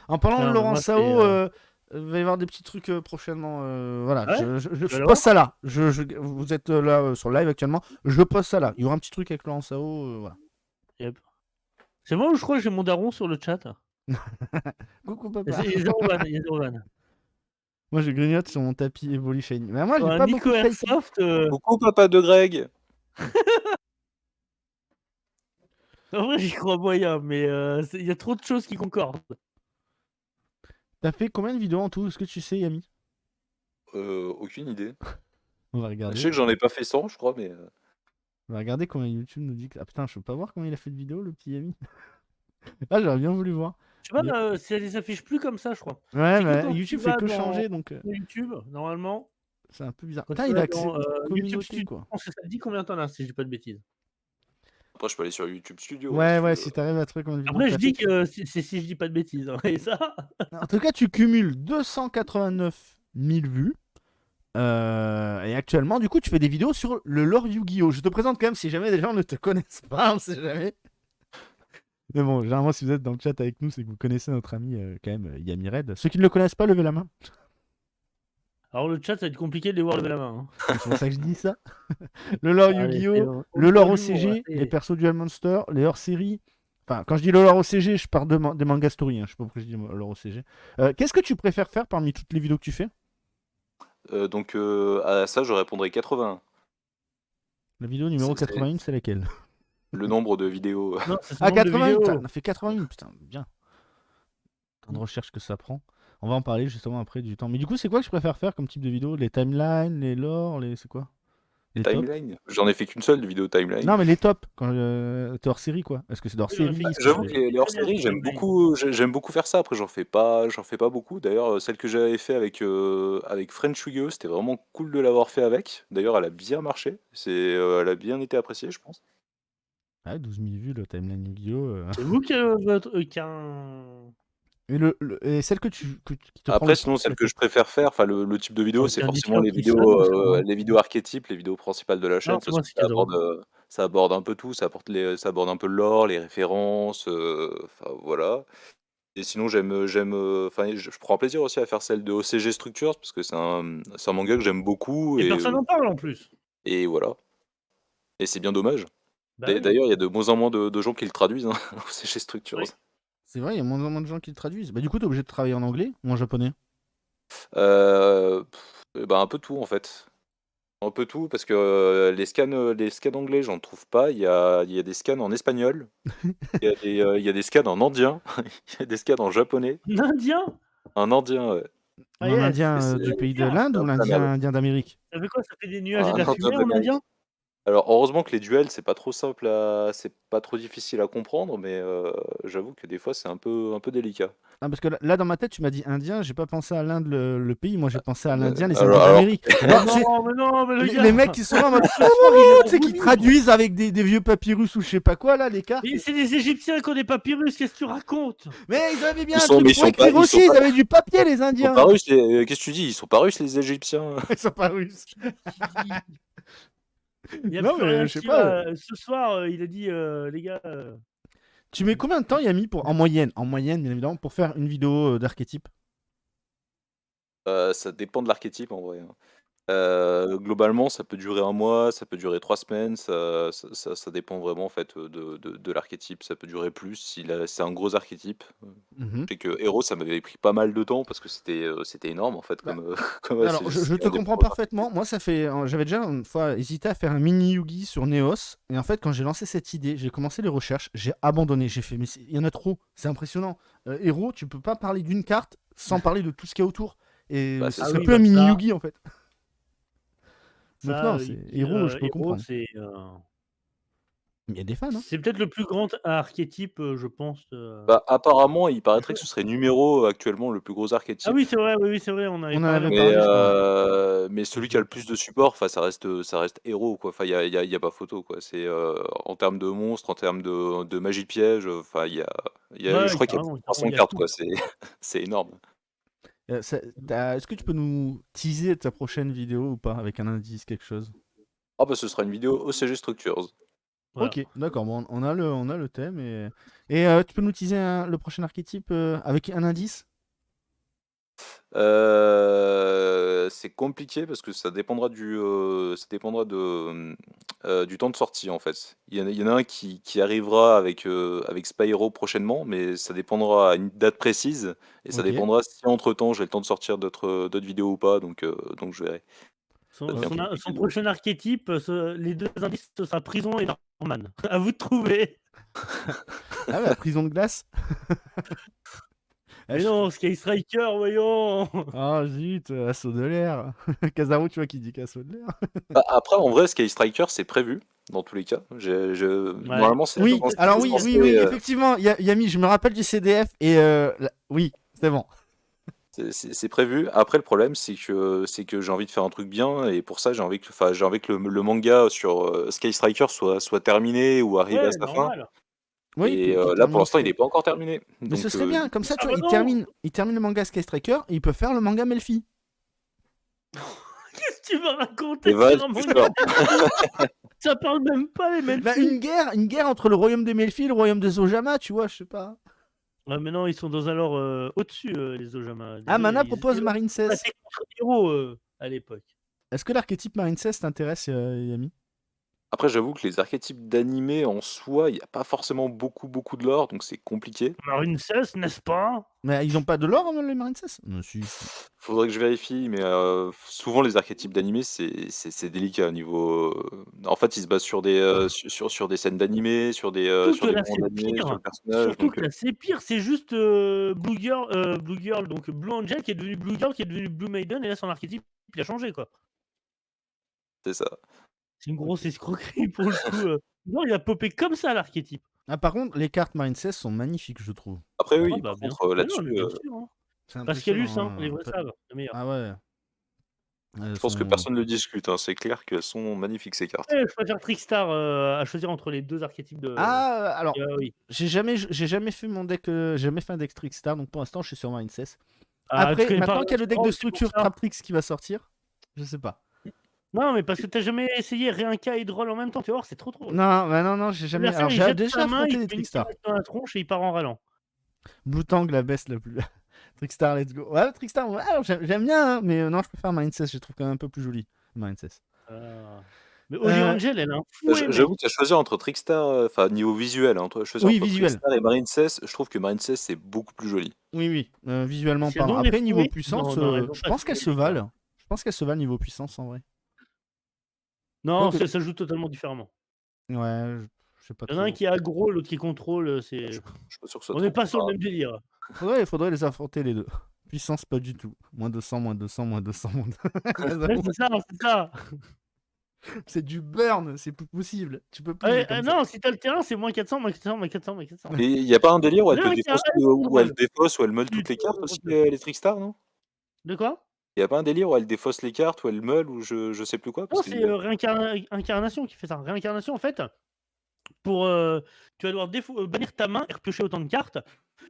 [SPEAKER 1] En parlant de
[SPEAKER 2] non, mais
[SPEAKER 1] Laurent
[SPEAKER 2] moi, c'est,
[SPEAKER 1] Sao, il va y avoir des petits trucs prochainement. Voilà,
[SPEAKER 2] ouais? Tu vas
[SPEAKER 1] je
[SPEAKER 2] l'avoir?
[SPEAKER 1] poste ça là. Vous êtes là sur le live actuellement. Je poste ça là. Il y aura un petit truc avec Laurent Sao. Voilà.
[SPEAKER 2] Yep. C'est moi ou je crois que j'ai mon daron sur le chat?
[SPEAKER 1] Coucou
[SPEAKER 2] Il
[SPEAKER 1] papa.
[SPEAKER 2] y a 0 vanne, il y a 0 vanne.
[SPEAKER 1] Moi je grignote sur mon tapis Evolution. Mais moi j'ai
[SPEAKER 2] Ouais,
[SPEAKER 1] pas beaucoup
[SPEAKER 2] Nico
[SPEAKER 1] de tapis.
[SPEAKER 2] Airsoft,
[SPEAKER 3] Coucou papa de Greg!
[SPEAKER 2] en vrai, j'y crois moyen, mais il y a trop de choses qui concordent.
[SPEAKER 1] T'as fait combien de vidéos en tout? Est-ce que tu sais, Yami?
[SPEAKER 3] Aucune idée.
[SPEAKER 1] On va
[SPEAKER 3] Je
[SPEAKER 1] regarder.
[SPEAKER 3] sais que j'en ai pas fait 100, je crois, mais
[SPEAKER 1] On va regarder combien YouTube nous dit que. Ah putain, je peux pas voir combien il a fait de vidéos, le petit Yami. Ah, j'aurais bien voulu voir.
[SPEAKER 2] Je sais
[SPEAKER 1] Mais-
[SPEAKER 2] pas, ça les affiche plus comme ça, je crois.
[SPEAKER 1] Ouais,
[SPEAKER 2] C'est que
[SPEAKER 1] bah,
[SPEAKER 2] quand tu
[SPEAKER 1] YouTube fait
[SPEAKER 2] vas
[SPEAKER 1] que
[SPEAKER 2] dans
[SPEAKER 1] changer donc
[SPEAKER 2] YouTube, normalement,
[SPEAKER 1] c'est un peu bizarre.
[SPEAKER 2] quand
[SPEAKER 1] Putain,
[SPEAKER 2] tu
[SPEAKER 1] il a
[SPEAKER 2] vas
[SPEAKER 1] accès
[SPEAKER 2] dans, YouTube
[SPEAKER 1] communauté
[SPEAKER 2] Studio,
[SPEAKER 1] quoi.
[SPEAKER 2] je pense que ça te dit combien t'en as, si je dis pas de bêtises.
[SPEAKER 3] après je peux aller sur YouTube Studio, hein,
[SPEAKER 1] Ouais,
[SPEAKER 3] si tu
[SPEAKER 1] ouais,
[SPEAKER 3] veux.
[SPEAKER 1] si t'arrives à trouver combien de vidéos
[SPEAKER 2] Après, je
[SPEAKER 1] t'as fait.
[SPEAKER 2] dis que c'est si je dis pas de bêtises, hein, et ça
[SPEAKER 1] En tout cas, tu cumules 289 000 vues. Et actuellement, du coup, tu fais des vidéos sur le lore Yu-Gi-Oh! Je te présente quand même si jamais des gens ne te connaissent pas, on sait jamais. Mais bon, généralement, si vous êtes dans le chat avec nous, c'est que vous connaissez notre ami quand même, Yami Red. Ceux qui ne le connaissent pas, levez la main.
[SPEAKER 2] alors le chat, ça va être compliqué de les voir lever la main, hein.
[SPEAKER 1] C'est pour ça que je dis ça. Le lore
[SPEAKER 2] Allez, c'est
[SPEAKER 1] Yu-Gi-Oh!
[SPEAKER 2] on
[SPEAKER 1] Le
[SPEAKER 2] est dans
[SPEAKER 1] lore
[SPEAKER 2] l'humour, là,
[SPEAKER 1] OCG,
[SPEAKER 2] ça y
[SPEAKER 1] les
[SPEAKER 2] est.
[SPEAKER 1] persos Duel Monster, les hors-séries. Enfin, quand je dis le lore OCG, je parle des mangas story. Hein. Je sais pas pourquoi je dis le lore OCG. Qu'est-ce que tu préfères faire parmi toutes les vidéos que tu fais?
[SPEAKER 3] Donc à ça, je répondrai 81.
[SPEAKER 1] La vidéo numéro
[SPEAKER 3] C'est
[SPEAKER 1] 81, c'est laquelle?
[SPEAKER 3] le nombre de vidéos.
[SPEAKER 2] Non, c'est son
[SPEAKER 1] Ah,
[SPEAKER 2] nombre de
[SPEAKER 1] 81, putain,
[SPEAKER 2] vidéos.
[SPEAKER 1] on a fait 81, putain, bien. Temps de recherche que ça prend. On va en parler justement après du temps. Mais du coup, c'est quoi que je préfère faire comme type de vidéo? Les timelines, les lore, les. C'est quoi? Les tops?
[SPEAKER 3] Timeline? J'en ai fait qu'une seule de vidéo timeline.
[SPEAKER 1] Non, mais les tops, quand t'es hors série, quoi. Est-ce que c'est hors
[SPEAKER 2] Oui, j'en ai
[SPEAKER 1] série?
[SPEAKER 2] fait
[SPEAKER 1] Est-ce que
[SPEAKER 3] J'avoue
[SPEAKER 2] qu'une
[SPEAKER 3] que
[SPEAKER 1] c'est.
[SPEAKER 2] seule,
[SPEAKER 3] les
[SPEAKER 2] très bien
[SPEAKER 3] hors-séries,
[SPEAKER 2] fait timeline.
[SPEAKER 3] j'aime beaucoup faire ça. Après, j'en fais pas beaucoup. D'ailleurs, celle que j'avais fait avec French Yu-Gi-Oh, c'était vraiment cool de l'avoir fait avec. D'ailleurs, elle a bien marché. Elle a bien été appréciée, je pense.
[SPEAKER 1] Ah, 12 000 vues, le timeline Yu-Gi-Oh!
[SPEAKER 2] C'est vous qui, votre qui a un
[SPEAKER 1] Et celle qui te prend
[SPEAKER 3] Après,
[SPEAKER 1] le
[SPEAKER 3] sinon,
[SPEAKER 1] plus
[SPEAKER 3] celle
[SPEAKER 1] la
[SPEAKER 3] que je
[SPEAKER 1] tête.
[SPEAKER 3] préfère faire, enfin le type de vidéo, c'est
[SPEAKER 2] C'est un
[SPEAKER 3] forcément
[SPEAKER 2] différent Christophe, c'est marrant.
[SPEAKER 3] les vidéos archétypes, les vidéos principales de la chaîne
[SPEAKER 2] Non,
[SPEAKER 3] parce
[SPEAKER 2] moi,
[SPEAKER 3] que
[SPEAKER 2] c'est Kazao.
[SPEAKER 3] ça aborde un peu tout, ça aborde un peu le lore, les références, enfin voilà. Et sinon enfin je prends plaisir aussi à faire celle de OCG Structures parce que c'est un manga que j'aime beaucoup
[SPEAKER 2] Et personne n'en parle en plus.
[SPEAKER 3] et voilà. Et c'est bien dommage.
[SPEAKER 2] Bah oui.
[SPEAKER 3] D'ailleurs, il y a de moins en moins de gens qui le traduisent, hein, OCG Structures.
[SPEAKER 2] Oui.
[SPEAKER 1] C'est vrai, il y a moins en moins de gens qui le traduisent. Bah, du coup, t'es obligé de travailler en anglais ou en japonais?
[SPEAKER 3] Bah, un peu tout en fait. Un peu tout parce que, les scans anglais, j'en trouve pas. Il y a des scans en espagnol, il y a des scans en indien, il y a des scans en japonais.
[SPEAKER 2] Un Indien?
[SPEAKER 3] En indien, ouais.
[SPEAKER 2] Ah
[SPEAKER 1] En
[SPEAKER 2] yes,
[SPEAKER 3] Et
[SPEAKER 1] indien
[SPEAKER 3] c'est
[SPEAKER 1] du pays de
[SPEAKER 2] super.
[SPEAKER 1] l'Inde
[SPEAKER 3] c'est un
[SPEAKER 1] ou
[SPEAKER 3] peu la merde.
[SPEAKER 1] l'indien d'Amérique?
[SPEAKER 2] Ça fait quoi? Ça fait des nuages et de
[SPEAKER 3] Un
[SPEAKER 2] la
[SPEAKER 3] indien
[SPEAKER 2] fumée en
[SPEAKER 3] d'Amérique.
[SPEAKER 2] indien?
[SPEAKER 3] Alors heureusement que les duels, c'est pas trop difficile à comprendre, mais j'avoue que des fois, c'est un peu délicat.
[SPEAKER 1] Ah, parce que là, dans ma tête, tu m'as dit indien, j'ai pas pensé à l'Inde, le pays, moi j'ai pensé à l'Indien, les Indiens
[SPEAKER 3] Alors
[SPEAKER 1] d'Amérique.
[SPEAKER 2] Mais
[SPEAKER 1] Alors, tu sais,
[SPEAKER 2] non, mais le
[SPEAKER 1] les mecs
[SPEAKER 2] gars!
[SPEAKER 1] qui sont là en mode,
[SPEAKER 2] Ce soir, il a
[SPEAKER 1] tu
[SPEAKER 2] un
[SPEAKER 1] sais,
[SPEAKER 2] beau
[SPEAKER 1] qui
[SPEAKER 2] livre.
[SPEAKER 1] traduisent avec des vieux papyrus ou je sais pas quoi, là, les cartes.
[SPEAKER 2] Mais c'est les Égyptiens qui ont des papyrus, qu'est-ce que tu racontes?
[SPEAKER 1] Mais ils avaient bien
[SPEAKER 3] Ils
[SPEAKER 1] un
[SPEAKER 3] sont
[SPEAKER 1] truc
[SPEAKER 3] mais
[SPEAKER 1] pour écrire aussi, ils avaient du papier, les
[SPEAKER 3] ils sont pas
[SPEAKER 1] Indiens.
[SPEAKER 3] russes qu'est-ce que tu dis? Ils sont pas russes les Égyptiens?
[SPEAKER 1] Ils sont pas russes.
[SPEAKER 2] Il n'y a
[SPEAKER 1] Non,
[SPEAKER 2] plus
[SPEAKER 1] mais
[SPEAKER 2] rien
[SPEAKER 1] je sais
[SPEAKER 2] qui
[SPEAKER 1] pas.
[SPEAKER 2] va. Ce soir, il a dit, les gars.
[SPEAKER 1] Tu mets combien de temps, Yami, en moyenne, bien évidemment, pour faire une vidéo d'archétype?
[SPEAKER 3] Ça dépend de l'archétype en vrai, hein. Globalement, ça peut durer un mois, ça peut durer 3 semaines, ça dépend vraiment en fait, de l'archétype. Ça peut durer plus si c'est un gros archétype.
[SPEAKER 1] Mhm.
[SPEAKER 3] Je sais que Héros, ça m'avait pris pas mal de temps parce que c'était énorme en fait
[SPEAKER 1] Bah,
[SPEAKER 3] comme,
[SPEAKER 1] alors, je
[SPEAKER 3] c'est
[SPEAKER 1] te
[SPEAKER 3] un des plus
[SPEAKER 1] comprends
[SPEAKER 3] gros
[SPEAKER 1] parfaitement.
[SPEAKER 3] archétypes.
[SPEAKER 1] Moi, j'avais déjà une fois hésité à faire un mini Yugi sur Neos. Et en fait, quand j'ai lancé cette idée, j'ai commencé les recherches, j'ai abandonné. J'ai fait, mais il y en a trop, c'est impressionnant. Héros, tu peux pas parler d'une carte sans parler de tout ce qu'il y a autour. Et
[SPEAKER 3] Bah,
[SPEAKER 1] ce
[SPEAKER 3] c'est
[SPEAKER 2] Ah
[SPEAKER 1] serait
[SPEAKER 3] ça.
[SPEAKER 2] oui,
[SPEAKER 1] plus un
[SPEAKER 2] bah
[SPEAKER 1] mini
[SPEAKER 2] ça,
[SPEAKER 1] Yugi en fait. Donc, non, c'est Héros, je peux
[SPEAKER 2] Héros,
[SPEAKER 1] comprendre. Mais il y a des fans, hein.
[SPEAKER 2] c'est peut-être le plus grand archétype, je pense.
[SPEAKER 3] Bah, apparemment, il paraîtrait que ce serait numéro actuellement le plus gros
[SPEAKER 2] Ah
[SPEAKER 3] archétype.
[SPEAKER 2] oui, c'est vrai, oui, c'est vrai, on avait
[SPEAKER 1] On en
[SPEAKER 2] parlé
[SPEAKER 1] avait
[SPEAKER 2] en
[SPEAKER 3] Mais,
[SPEAKER 1] parlé,
[SPEAKER 2] plus.
[SPEAKER 1] je crois.
[SPEAKER 3] mais celui qui a le plus de support, enfin, ça reste Héros, quoi. Enfin, il y a pas photo, quoi. C'est en termes de monstres, en termes de magie piège, enfin, je
[SPEAKER 2] Ouais,
[SPEAKER 3] crois qu'il y a plus
[SPEAKER 2] carrément,
[SPEAKER 3] de
[SPEAKER 2] carrément,
[SPEAKER 3] 300
[SPEAKER 2] il y a
[SPEAKER 3] cartes,
[SPEAKER 2] tout.
[SPEAKER 3] quoi. C'est énorme.
[SPEAKER 1] Est-ce que tu peux nous teaser ta prochaine vidéo ou pas avec un indice, quelque chose?
[SPEAKER 3] Ah bah ce sera une vidéo OCG Structures.
[SPEAKER 2] Voilà.
[SPEAKER 1] Ok, d'accord, bon, on a le thème. Et tu peux nous teaser le prochain archétype avec un indice?
[SPEAKER 3] C'est compliqué parce que ça dépendra du temps de sortie en fait. Il y en a un qui arrivera avec Spyro prochainement, mais ça dépendra à une date précise et ça
[SPEAKER 1] Ok.
[SPEAKER 3] dépendra si entre-temps j'ai le temps de sortir d'autres vidéos ou pas, donc je verrai. Ça devient
[SPEAKER 2] Son
[SPEAKER 3] compliqué de
[SPEAKER 2] prochain archétype, les deux indices, ce sera prison et Norman. À vous de trouver.
[SPEAKER 1] Ah, la prison de glace? Ah,
[SPEAKER 2] Mais non, Sky Striker, voyons.
[SPEAKER 1] ah, zut, assaut de l'air. Casaro, tu vois, qui dit qu'assaut de l'air.
[SPEAKER 3] Bah, après en vrai Sky Striker c'est prévu dans tous les cas.
[SPEAKER 2] Ouais.
[SPEAKER 3] Normalement c'est
[SPEAKER 1] Oui, alors oui,
[SPEAKER 3] censé,
[SPEAKER 1] effectivement, Yami, je me rappelle du CDF et oui, c'est bon.
[SPEAKER 3] c'est prévu. Après, le problème, c'est que j'ai envie de faire un truc bien, et pour ça, j'ai envie que le manga sur Sky Striker soit terminé ou arrive à
[SPEAKER 2] Ouais,
[SPEAKER 3] sa fin.
[SPEAKER 2] normal.
[SPEAKER 1] Oui,
[SPEAKER 3] Et
[SPEAKER 1] qui
[SPEAKER 3] là, pour
[SPEAKER 1] termine
[SPEAKER 3] l'instant, il
[SPEAKER 1] Sky.
[SPEAKER 3] n'est pas encore terminé.
[SPEAKER 1] Mais ce
[SPEAKER 3] Donc,
[SPEAKER 1] serait bien, comme ça, tu
[SPEAKER 2] Ah
[SPEAKER 1] vois,
[SPEAKER 2] bah non.
[SPEAKER 1] il termine le manga Sky Striker et il peut faire le manga Melfi.
[SPEAKER 2] Qu'est-ce que tu vas
[SPEAKER 3] et
[SPEAKER 2] raconter
[SPEAKER 3] vas-y,
[SPEAKER 2] sur un
[SPEAKER 3] tu
[SPEAKER 2] manga
[SPEAKER 3] sors.
[SPEAKER 2] Ça parle même pas les
[SPEAKER 1] Bah,
[SPEAKER 2] Melfi.
[SPEAKER 1] une guerre entre le royaume des Melfi et le royaume des Ojama, tu vois, je sais pas.
[SPEAKER 2] Ouais, mais non, ils sont dans un lore au-dessus, les Ojama.
[SPEAKER 1] Ah,
[SPEAKER 2] Désolé,
[SPEAKER 1] Mana
[SPEAKER 2] ils
[SPEAKER 1] propose
[SPEAKER 2] étaient
[SPEAKER 1] Marine 16.
[SPEAKER 2] battés contre Héros à l'époque.
[SPEAKER 1] Est-ce que l'archétype Marine 16 t'intéresse, Yami?
[SPEAKER 3] Après, j'avoue que les archétypes d'animé en soi, il n'y a pas forcément beaucoup de lore, donc c'est compliqué.
[SPEAKER 2] Marine 16, n'est-ce pas?
[SPEAKER 1] Mais ils ont pas de lore, les Marine 16? Si.
[SPEAKER 3] Faudrait que je vérifie, mais souvent les archétypes d'animé, c'est délicat niveau. En fait, ils se basent sur sur des scènes d'animé,
[SPEAKER 2] Surtout
[SPEAKER 3] sur
[SPEAKER 2] que
[SPEAKER 3] des
[SPEAKER 2] là,
[SPEAKER 3] moments
[SPEAKER 2] c'est
[SPEAKER 3] d'animé, sur
[SPEAKER 2] pire.
[SPEAKER 3] le personnage,
[SPEAKER 2] Surtout
[SPEAKER 3] donc
[SPEAKER 2] que là, c'est pire. C'est juste Blue Girl, donc Blue Angel qui est devenu Blue Girl, qui est devenu Blue Maiden, et là, son archétype, il a changé, quoi.
[SPEAKER 3] c'est ça.
[SPEAKER 2] C'est une grosse escroquerie pour le coup. Non, il a popé comme ça, l'archétype.
[SPEAKER 1] Ah, par contre, les cartes Marine 16 sont magnifiques, je trouve.
[SPEAKER 3] Après
[SPEAKER 2] Ah
[SPEAKER 3] oui,
[SPEAKER 2] bah
[SPEAKER 3] par
[SPEAKER 2] bien
[SPEAKER 3] contre,
[SPEAKER 2] sûr. Mais non,
[SPEAKER 3] là-dessus,
[SPEAKER 2] mais bien sûr. Hein.
[SPEAKER 1] C'est
[SPEAKER 2] Pascalus,
[SPEAKER 1] impressionnant,
[SPEAKER 2] les
[SPEAKER 1] hein.
[SPEAKER 2] vrais savent, le meilleur.
[SPEAKER 1] Ah ouais.
[SPEAKER 3] Je
[SPEAKER 1] Elles
[SPEAKER 3] pense que
[SPEAKER 1] sont
[SPEAKER 3] personne ne le discute, hein. C'est clair qu'elles sont magnifiques ces cartes.
[SPEAKER 2] Ouais, je préfère Trickstar, à choisir entre les 2 archétypes de
[SPEAKER 1] alors,
[SPEAKER 2] oui.
[SPEAKER 1] j'ai jamais fait mon deck, jamais fait un deck Trickstar, donc pour l'instant, je suis sur Mindcess.
[SPEAKER 2] Ah, tu
[SPEAKER 1] Après,
[SPEAKER 2] connais pas
[SPEAKER 1] maintenant
[SPEAKER 2] rien
[SPEAKER 1] qu'il y a le
[SPEAKER 2] sur
[SPEAKER 1] deck de
[SPEAKER 2] Rogue, c'est pour
[SPEAKER 1] structure
[SPEAKER 2] ça.
[SPEAKER 1] Traptrix qui va sortir, je sais pas.
[SPEAKER 2] Non, mais parce que tu as jamais essayé Réinca et Droll en même temps, tu vas voir, c'est trop drôle.
[SPEAKER 1] Non, bah, non, j'ai jamais.
[SPEAKER 2] L'adversaire,
[SPEAKER 1] Alors,
[SPEAKER 2] il
[SPEAKER 1] j'ai
[SPEAKER 2] jette
[SPEAKER 1] déjà
[SPEAKER 2] sa main,
[SPEAKER 1] affronté
[SPEAKER 2] il
[SPEAKER 1] des
[SPEAKER 2] te met une
[SPEAKER 1] Trickstar.
[SPEAKER 2] carte dans la tronche et il part en râlant.
[SPEAKER 1] Blue Tang, la best la plus. Trickstar, let's go. Ouais, Trickstar, ouais, alors, j'aime bien, hein, mais non, je préfère Mindcess, je trouve quand même un peu plus joli. Mindcess.
[SPEAKER 2] Ah. Mais Holy
[SPEAKER 1] Euh,
[SPEAKER 2] Angel, elle a un fouet,
[SPEAKER 3] J'avoue
[SPEAKER 2] mec.
[SPEAKER 3] qu'à choisir entre Trickstar, enfin niveau visuel, hein, choisir
[SPEAKER 1] oui,
[SPEAKER 3] entre
[SPEAKER 1] visuel.
[SPEAKER 3] Trickstar et Marincess, je trouve que Marincess c'est beaucoup plus joli.
[SPEAKER 1] Oui, oui, visuellement
[SPEAKER 2] Si elles
[SPEAKER 1] parlant.
[SPEAKER 2] ont des
[SPEAKER 1] Après, niveau
[SPEAKER 2] fouets,
[SPEAKER 1] puissance,
[SPEAKER 2] elles ont
[SPEAKER 1] je
[SPEAKER 2] pas de
[SPEAKER 1] pense qu'elles
[SPEAKER 2] fouet,
[SPEAKER 1] se
[SPEAKER 2] les gars.
[SPEAKER 1] valent. Je pense qu'elles se valent niveau puissance en vrai.
[SPEAKER 2] Non,
[SPEAKER 1] Quoique,
[SPEAKER 2] ça joue totalement différemment.
[SPEAKER 1] ouais, je sais pas
[SPEAKER 2] Il y en a un
[SPEAKER 1] trop.
[SPEAKER 2] qui est aggro, l'autre qui contrôle,
[SPEAKER 3] Je
[SPEAKER 2] c'est
[SPEAKER 3] suis pas sûr que ce soit
[SPEAKER 2] on
[SPEAKER 3] trop
[SPEAKER 2] n'est pas sur le
[SPEAKER 3] comparable.
[SPEAKER 2] même délire.
[SPEAKER 1] Il faudrait les affronter les deux. Puissance, pas du tout. Moins 200, moins 200, moins 200, moins 200.
[SPEAKER 2] Ouais, c'est ça, c'est ça.
[SPEAKER 1] C'est du burn, c'est plus possible. Tu peux plus jouer
[SPEAKER 2] Ouais,
[SPEAKER 1] comme ça.
[SPEAKER 2] non, si t'as le terrain, c'est moins 400, moins 400, moins 400, moins 400.
[SPEAKER 3] Mais il y a pas un délire où elle te
[SPEAKER 2] Réinca,
[SPEAKER 3] défausse,
[SPEAKER 2] elle
[SPEAKER 3] où elle
[SPEAKER 2] contrôle.
[SPEAKER 3] défausse, où elle meule
[SPEAKER 2] Tu
[SPEAKER 3] toutes les cartes aussi,
[SPEAKER 2] te
[SPEAKER 3] les Trickstar, non?
[SPEAKER 2] De quoi?
[SPEAKER 3] Il y a pas un délire où elle défausse les cartes, où elle meule, ou je sais plus quoi?
[SPEAKER 2] Non,
[SPEAKER 3] Parce que
[SPEAKER 2] c'est, Incarnation qui fait ça. Réincarnation, en fait, pour, tu vas devoir bannir ta main et repiocher autant de cartes.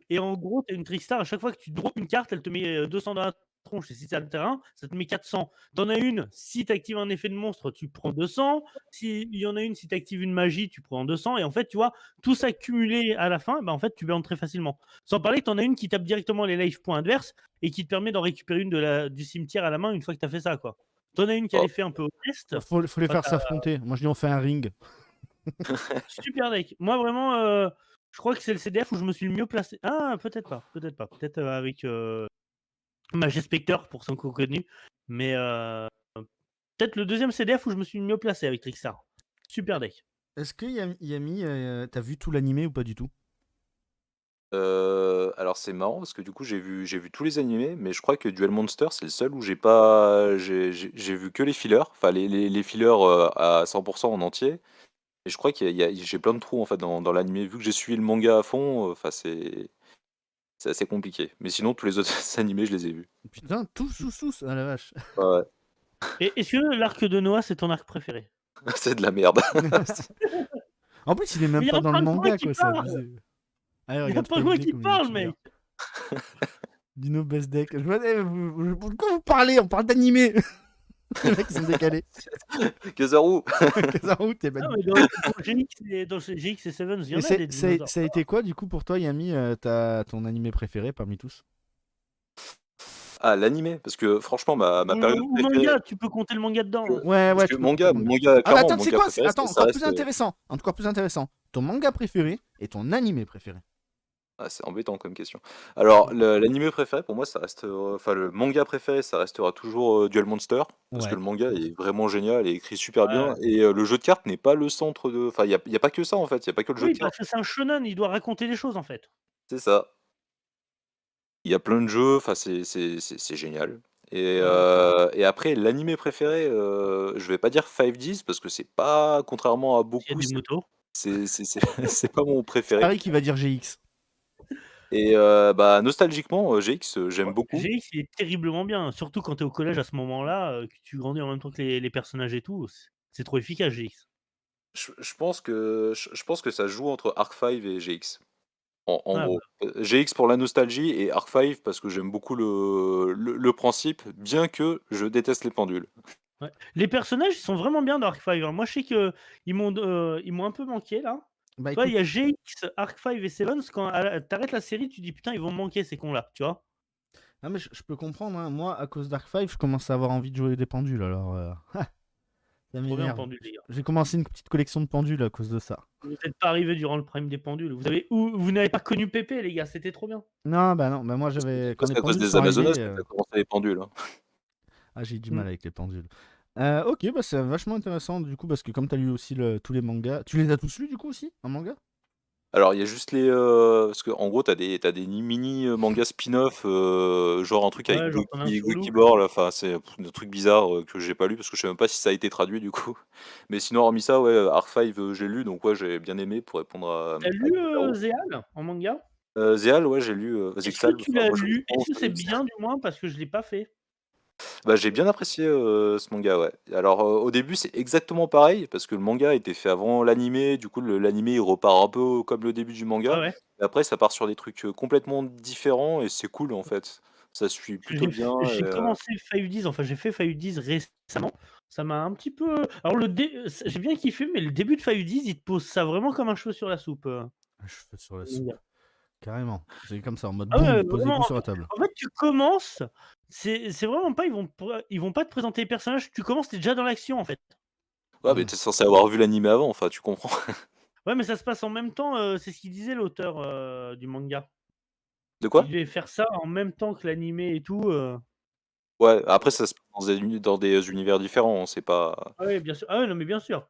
[SPEAKER 2] Et en gros, tu as une Trickstar, à chaque fois que tu drops une carte, elle te met 200 dans la tronche. Et si tu as le terrain, ça te met 400. T'en as une, si tu actives un effet de monstre, tu prends 200. S'il y en a une, si tu actives une magie, tu prends 200. Et en fait, tu vois, tout ça cumulé à la fin, bah, en fait, tu bandes très facilement. Sans parler que tu en as une qui tape directement les life points adverses et qui te permet d'en récupérer une du cimetière à la main une fois que tu as fait ça, quoi. T'en as une qui a
[SPEAKER 3] Oh,
[SPEAKER 2] l'effet un peu honeste.
[SPEAKER 1] Faut les
[SPEAKER 2] Quand
[SPEAKER 1] faire
[SPEAKER 2] t'as
[SPEAKER 1] s'affronter. Moi, je dis on fait un ring.
[SPEAKER 2] super deck. Moi, vraiment, je crois que c'est le CDF où je me suis le mieux placé. Ah, peut-être pas. Peut-être pas. Peut-être avec Magie Spectre pour son connu. Mais peut-être le deuxième CDF où je me suis le mieux placé avec Trickstar. Super deck.
[SPEAKER 1] Est-ce que Yami, t'as vu tout l'animé ou pas du tout?
[SPEAKER 3] alors c'est marrant parce que du coup j'ai vu tous les animés, mais je crois que Duel Monster c'est le seul où j'ai pas j'ai vu que les fillers, enfin les fillers à 100% en entier. Et je crois j'ai plein de trous en fait dans l'animé, vu que j'ai suivi le manga à fond, enfin c'est assez compliqué. Mais sinon tous les autres animés je les ai vus.
[SPEAKER 1] Putain, tout sous ah la vache.
[SPEAKER 3] Ouais, ouais.
[SPEAKER 2] Et est-ce que l'arc de Noah, c'est ton arc préféré?
[SPEAKER 3] C'est de la merde.
[SPEAKER 1] En plus, il est
[SPEAKER 2] Mais
[SPEAKER 1] même
[SPEAKER 2] il y
[SPEAKER 1] pas
[SPEAKER 2] a
[SPEAKER 1] dans
[SPEAKER 2] pas
[SPEAKER 1] le
[SPEAKER 2] que moi
[SPEAKER 1] manga,
[SPEAKER 2] qui
[SPEAKER 1] quoi, c'est
[SPEAKER 2] parle.
[SPEAKER 1] abusé. Allez,
[SPEAKER 2] Il y a
[SPEAKER 1] regarde
[SPEAKER 2] pas que moi
[SPEAKER 1] PUBG
[SPEAKER 2] qui
[SPEAKER 1] comme il est
[SPEAKER 2] parle,
[SPEAKER 1] killer.
[SPEAKER 2] mec.
[SPEAKER 1] Dino best deck. Pourquoi vous parlez? On parle d'animé. Les mecs sont décalés.
[SPEAKER 3] Kizaru.
[SPEAKER 1] Kazaru, t'es
[SPEAKER 2] Non,
[SPEAKER 1] banni.
[SPEAKER 2] mais dans GX et Sevens, il y
[SPEAKER 1] Et
[SPEAKER 2] en a des dinosaures.
[SPEAKER 1] ça a été quoi, du coup, pour toi, Yami, ton animé préféré parmi tous?
[SPEAKER 3] Ah, l'animé, parce que franchement ma période
[SPEAKER 2] Ou
[SPEAKER 3] préférée,
[SPEAKER 2] manga, tu peux compter le manga dedans. Hein.
[SPEAKER 1] Ouais,
[SPEAKER 3] parce
[SPEAKER 1] ouais,
[SPEAKER 3] que
[SPEAKER 1] tu peux compter le manga.
[SPEAKER 3] manga
[SPEAKER 1] Ah bah
[SPEAKER 3] clairement
[SPEAKER 1] attends,
[SPEAKER 3] mon
[SPEAKER 1] tu sais
[SPEAKER 3] manga
[SPEAKER 1] quoi?
[SPEAKER 3] préféré
[SPEAKER 1] Attends,
[SPEAKER 3] ça
[SPEAKER 1] encore plus
[SPEAKER 3] reste,
[SPEAKER 1] intéressant. Encore plus intéressant. Ton manga préféré et ton animé préféré.
[SPEAKER 3] ah, c'est embêtant comme question. Alors l'animé préféré pour moi ça reste, enfin le manga préféré ça restera toujours, Duel Monster, parce que
[SPEAKER 1] Ouais.
[SPEAKER 3] le manga est vraiment génial et écrit super bien,
[SPEAKER 2] Ouais.
[SPEAKER 3] et le jeu de cartes n'est pas le centre de, enfin il y a pas que ça en fait, il y a pas que le jeu de
[SPEAKER 2] Oui,
[SPEAKER 3] cartes.
[SPEAKER 2] parce que c'est un shonen, il doit raconter des choses en fait.
[SPEAKER 3] C'est ça. Il y a plein de jeux, enfin c'est génial,
[SPEAKER 2] Ouais.
[SPEAKER 3] et après l'animé préféré, je vais pas dire Five Ds parce que c'est pas, contrairement à
[SPEAKER 2] S'il y a
[SPEAKER 3] beaucoup,
[SPEAKER 2] des motos.
[SPEAKER 3] c'est c'est pas mon
[SPEAKER 1] C'est
[SPEAKER 3] préféré,
[SPEAKER 1] Paris qui va dire GX.
[SPEAKER 3] et bah, nostalgiquement, GX, j'aime
[SPEAKER 2] Ouais,
[SPEAKER 3] beaucoup.
[SPEAKER 2] GX, il est terriblement bien, surtout quand tu es au collège à ce moment-là, que tu grandis en même temps que les personnages et tout, c'est trop efficace GX.
[SPEAKER 3] Je pense que ça joue entre Arc-V et GX, en
[SPEAKER 2] Ah
[SPEAKER 3] gros.
[SPEAKER 2] bah,
[SPEAKER 3] GX pour la nostalgie et Arc-V parce que j'aime beaucoup le principe, bien que je déteste les pendules.
[SPEAKER 2] ouais. Les personnages, ils sont vraiment bien dans Arc-V, hein. Moi, je sais qu'ils m'ont un peu manqué là.
[SPEAKER 1] Bah
[SPEAKER 2] Tu vois, il y
[SPEAKER 1] écoute,
[SPEAKER 2] a GX, Arc-V et Sevens, quand tu arrêtes la série, tu dis: «Putain, ils vont me manquer ces cons-là», tu vois?
[SPEAKER 1] ah, mais je peux comprendre, hein. Moi, à cause d'Arc 5, je commence à avoir envie de jouer des pendules, alors ça
[SPEAKER 2] Trop bien
[SPEAKER 1] m'énerve.
[SPEAKER 2] pendu, les gars.
[SPEAKER 1] J'ai commencé une petite collection de pendules à cause de ça.
[SPEAKER 2] Vous êtes pas arrivés durant le prime des pendules. Vous n'avez pas connu Pépé, les gars, c'était trop bien.
[SPEAKER 1] Non, bah non, bah moi
[SPEAKER 3] C'est
[SPEAKER 1] quand les
[SPEAKER 3] presque à cause
[SPEAKER 1] pendules
[SPEAKER 3] des
[SPEAKER 1] sont
[SPEAKER 3] Amazonas
[SPEAKER 1] arrivés,
[SPEAKER 3] que tu commencé les pendules, hein.
[SPEAKER 1] ah j'ai du
[SPEAKER 2] Mmh.
[SPEAKER 1] mal avec les pendules. Ok, bah c'est vachement intéressant du coup parce que comme t'as lu aussi tous les mangas, tu les as tous lus du coup aussi en manga?
[SPEAKER 3] Alors il y a juste parce qu'en gros t'as des mini, mangas spin-off, genre un truc avec
[SPEAKER 2] Ouais, genre t'en as un sur Loop.
[SPEAKER 3] Gokibor là, enfin c'est des trucs bizarres, que j'ai pas lu parce que je sais même pas si ça a été traduit du coup. Mais sinon hormis ça, ouais, Arc-V, j'ai lu, donc ouais, j'ai bien aimé pour répondre
[SPEAKER 2] Tu as
[SPEAKER 3] à
[SPEAKER 2] lu,
[SPEAKER 3] Kizaru.
[SPEAKER 2] Zeal en manga?
[SPEAKER 3] Zeal, ouais, j'ai lu,
[SPEAKER 2] Est-ce que
[SPEAKER 3] Zexal,
[SPEAKER 2] tu
[SPEAKER 3] enfin
[SPEAKER 2] l'as
[SPEAKER 3] moi je
[SPEAKER 2] lu?
[SPEAKER 3] pense
[SPEAKER 2] Est-ce que c'est bien du moins? Parce que je l'ai pas fait.
[SPEAKER 3] Bah, j'ai bien apprécié, ce manga, ouais. Alors, au début, c'est exactement pareil parce que le manga a été fait avant l'animé, du coup, l'animé, il repart un peu comme le début du
[SPEAKER 2] Ouais,
[SPEAKER 3] manga
[SPEAKER 2] ouais.
[SPEAKER 3] et après ça part sur des trucs, complètement différents et c'est cool, en fait. Ça suit plutôt bien et
[SPEAKER 2] J'ai commencé Five Days, enfin j'ai fait Five Days récemment. Ça m'a un petit peu alors j'ai bien kiffé, mais le début de Five Days, il te pose ça vraiment comme un cheveu sur la soupe,
[SPEAKER 1] Je fais sur la
[SPEAKER 2] le
[SPEAKER 1] soupe.
[SPEAKER 2] manga.
[SPEAKER 1] Carrément. C'est comme ça, en mode
[SPEAKER 2] Ah ouais,
[SPEAKER 1] boum, pose des
[SPEAKER 2] vraiment,
[SPEAKER 1] coups sur la table.
[SPEAKER 2] en fait, tu commences, c'est vraiment pas ils vont pas te présenter les personnages, tu commences, tu es déjà dans l'action, en fait.
[SPEAKER 3] ouais, mais
[SPEAKER 1] Mmh.
[SPEAKER 3] tu es censé avoir vu l'animé avant, enfin, tu comprends?
[SPEAKER 2] Ouais, mais ça se passe en même temps, c'est ce qu'il disait l'auteur, du manga.
[SPEAKER 3] De
[SPEAKER 2] Il
[SPEAKER 3] quoi?
[SPEAKER 2] devait faire ça en même temps que l'animé et tout,
[SPEAKER 3] Ouais, après ça se passe dans des univers différents, hein, c'est pas
[SPEAKER 2] ah ouais, bien sûr. Ah ouais, non, mais bien sûr.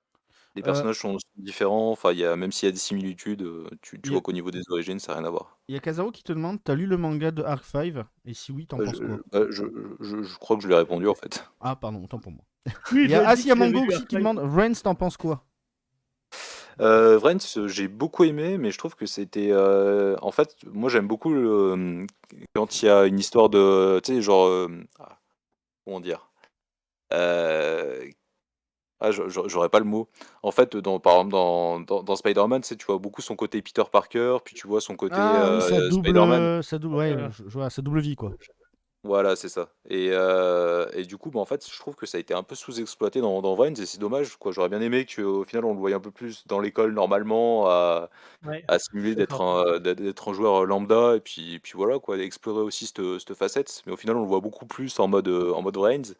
[SPEAKER 3] les
[SPEAKER 1] Heu,
[SPEAKER 3] personnages sont différents, enfin, il y a même s'il y a des similitudes, tu
[SPEAKER 1] il y a
[SPEAKER 3] vois qu'au niveau des origines, ça a rien à voir.
[SPEAKER 1] il y a Kazao qui te demande: «Tu as lu le manga de Arc 5? Et si oui, t'en
[SPEAKER 3] Bah,
[SPEAKER 1] penses quoi?»
[SPEAKER 3] je crois que je lui ai répondu, en fait.
[SPEAKER 1] Ah pardon, autant pour moi.
[SPEAKER 2] Oui,
[SPEAKER 1] Il
[SPEAKER 2] il
[SPEAKER 1] y a
[SPEAKER 2] m'a dit
[SPEAKER 1] il y a
[SPEAKER 2] qu'il avait
[SPEAKER 1] Mango
[SPEAKER 2] lu
[SPEAKER 1] aussi qui
[SPEAKER 2] Archive.
[SPEAKER 1] demande: «Vrains, t'en penses quoi?»
[SPEAKER 3] Friends, j'ai beaucoup aimé, mais je trouve que c'était, en fait, moi j'aime beaucoup quand il y a une histoire de tu sais, genre, comment dire? Heu, j'aurais pas le mot. En fait, par exemple, dans Spider-Man, tu sais, tu vois beaucoup son côté Peter Parker, puis tu vois son côté,
[SPEAKER 1] Ah oui,
[SPEAKER 3] Spider-Man.
[SPEAKER 1] ouais,
[SPEAKER 2] Ouais,
[SPEAKER 1] je vois, sa double vie, quoi.
[SPEAKER 3] Voilà, c'est ça et du coup, bah, en fait, je trouve que ça a été un peu sous-exploité dans Friends et c'est dommage, quoi. J'aurais bien aimé qu'au final, on le voyait un peu plus dans l'école normalement
[SPEAKER 2] ouais,
[SPEAKER 3] à
[SPEAKER 2] je suis
[SPEAKER 3] simuler
[SPEAKER 2] d'accord.
[SPEAKER 3] d'être un joueur, lambda et puis voilà quoi, explorer aussi cette facette. Mais au final, on le voit beaucoup plus en mode Reigns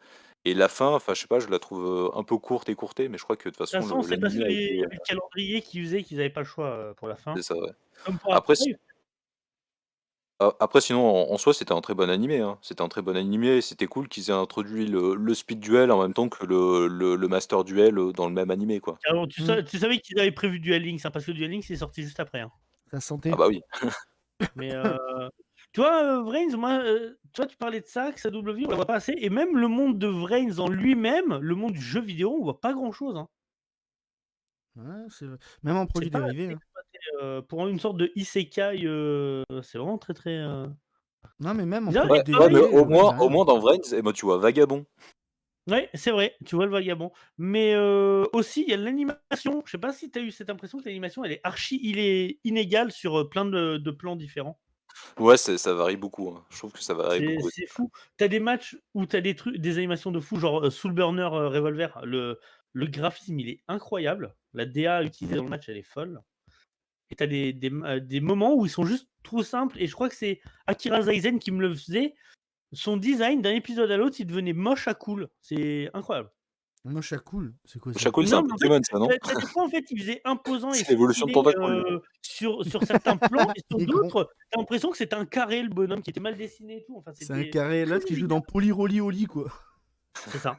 [SPEAKER 3] et la fin, enfin je sais pas, je la trouve, un peu courte, écourtée, mais je crois que de toute
[SPEAKER 2] De toute
[SPEAKER 3] façon
[SPEAKER 2] façon,
[SPEAKER 3] le
[SPEAKER 2] c'est parce
[SPEAKER 3] l'animé
[SPEAKER 2] qu'il
[SPEAKER 3] a
[SPEAKER 2] y
[SPEAKER 3] été,
[SPEAKER 2] avait le calendrier qui faisait qu'ils avaient pas le choix, pour la fin.
[SPEAKER 3] c'est ça, ouais.
[SPEAKER 2] Comme pour
[SPEAKER 3] Après si
[SPEAKER 2] Archive.
[SPEAKER 3] après sinon en soi, c'était un très bon animé, hein. C'était un très bon animé et c'était cool qu'ils aient introduit le speed duel en même temps que le master duel, dans le même animé, quoi.
[SPEAKER 2] Alors
[SPEAKER 1] Mmh.
[SPEAKER 2] tu savais qu'ils avaient prévu Duel Links, hein, parce que Duel Links, c'est sorti juste après, hein.
[SPEAKER 1] Ta
[SPEAKER 3] Ah
[SPEAKER 1] santé.
[SPEAKER 3] bah oui.
[SPEAKER 2] Mais tu vois, Vrains, moi, tu vois, tu parlais de ça, que sa double vie, on la voit pas assez et même le monde de Vrains en lui-même, le monde du jeu vidéo, on voit pas grand-chose, hein.
[SPEAKER 1] Ouais, c'est vrai. Même en
[SPEAKER 2] C'est
[SPEAKER 1] produits
[SPEAKER 2] pas
[SPEAKER 1] dérivés,
[SPEAKER 2] assez
[SPEAKER 1] hein.
[SPEAKER 2] exploité, pour une sorte de isekai, c'est vraiment très, très,
[SPEAKER 1] Non, mais même en
[SPEAKER 2] bizarre
[SPEAKER 1] produits
[SPEAKER 2] et
[SPEAKER 3] Ouais, ouais, mais
[SPEAKER 2] pareil
[SPEAKER 1] dérivés, ouais, il y a
[SPEAKER 3] au
[SPEAKER 1] rien.
[SPEAKER 3] moins dans Vrains, eh ben, tu vois Vagabond.
[SPEAKER 2] ouais, c'est vrai, tu vois le vagabond. Mais aussi, il y a l'animation. Je sais pas si tu as eu cette impression que l'animation, il est inégale sur, plein de plans différents.
[SPEAKER 3] Ouais, ça varie beaucoup, hein. Je trouve que ça varie
[SPEAKER 2] C'est
[SPEAKER 3] beaucoup.
[SPEAKER 2] c'est fou. Tu as des matchs où tu as des animations de fou, genre, Soul Burner, Revolver. Le graphisme, il est incroyable. La DA utilisée dans le match, elle est folle et tu as des moments où ils sont juste trop simples et je crois que c'est Akira Zaizen qui me le faisait. Son design, d'un épisode à l'autre, il devenait moche à cool. C'est incroyable.
[SPEAKER 1] Mocha cool, c'est quoi ça?
[SPEAKER 3] Shakul, c'est un
[SPEAKER 2] Non, mais en fait,
[SPEAKER 3] Pokémon ça, non?
[SPEAKER 2] tu as des fois, en fait, il faisait imposant et
[SPEAKER 3] C'est l'évolution de
[SPEAKER 2] stylé,
[SPEAKER 3] Tentacool.
[SPEAKER 2] sur certains plans et sur
[SPEAKER 1] Il est con.
[SPEAKER 2] d'autres, tu as l'impression que c'était un carré, le bonhomme, qui était mal dessiné et tout. Enfin,
[SPEAKER 1] C'est un
[SPEAKER 2] c'était
[SPEAKER 1] carré.
[SPEAKER 2] très
[SPEAKER 1] L'autre qui joue
[SPEAKER 2] inégal.
[SPEAKER 1] dans Polyroly Oli, quoi.
[SPEAKER 2] C'est ça.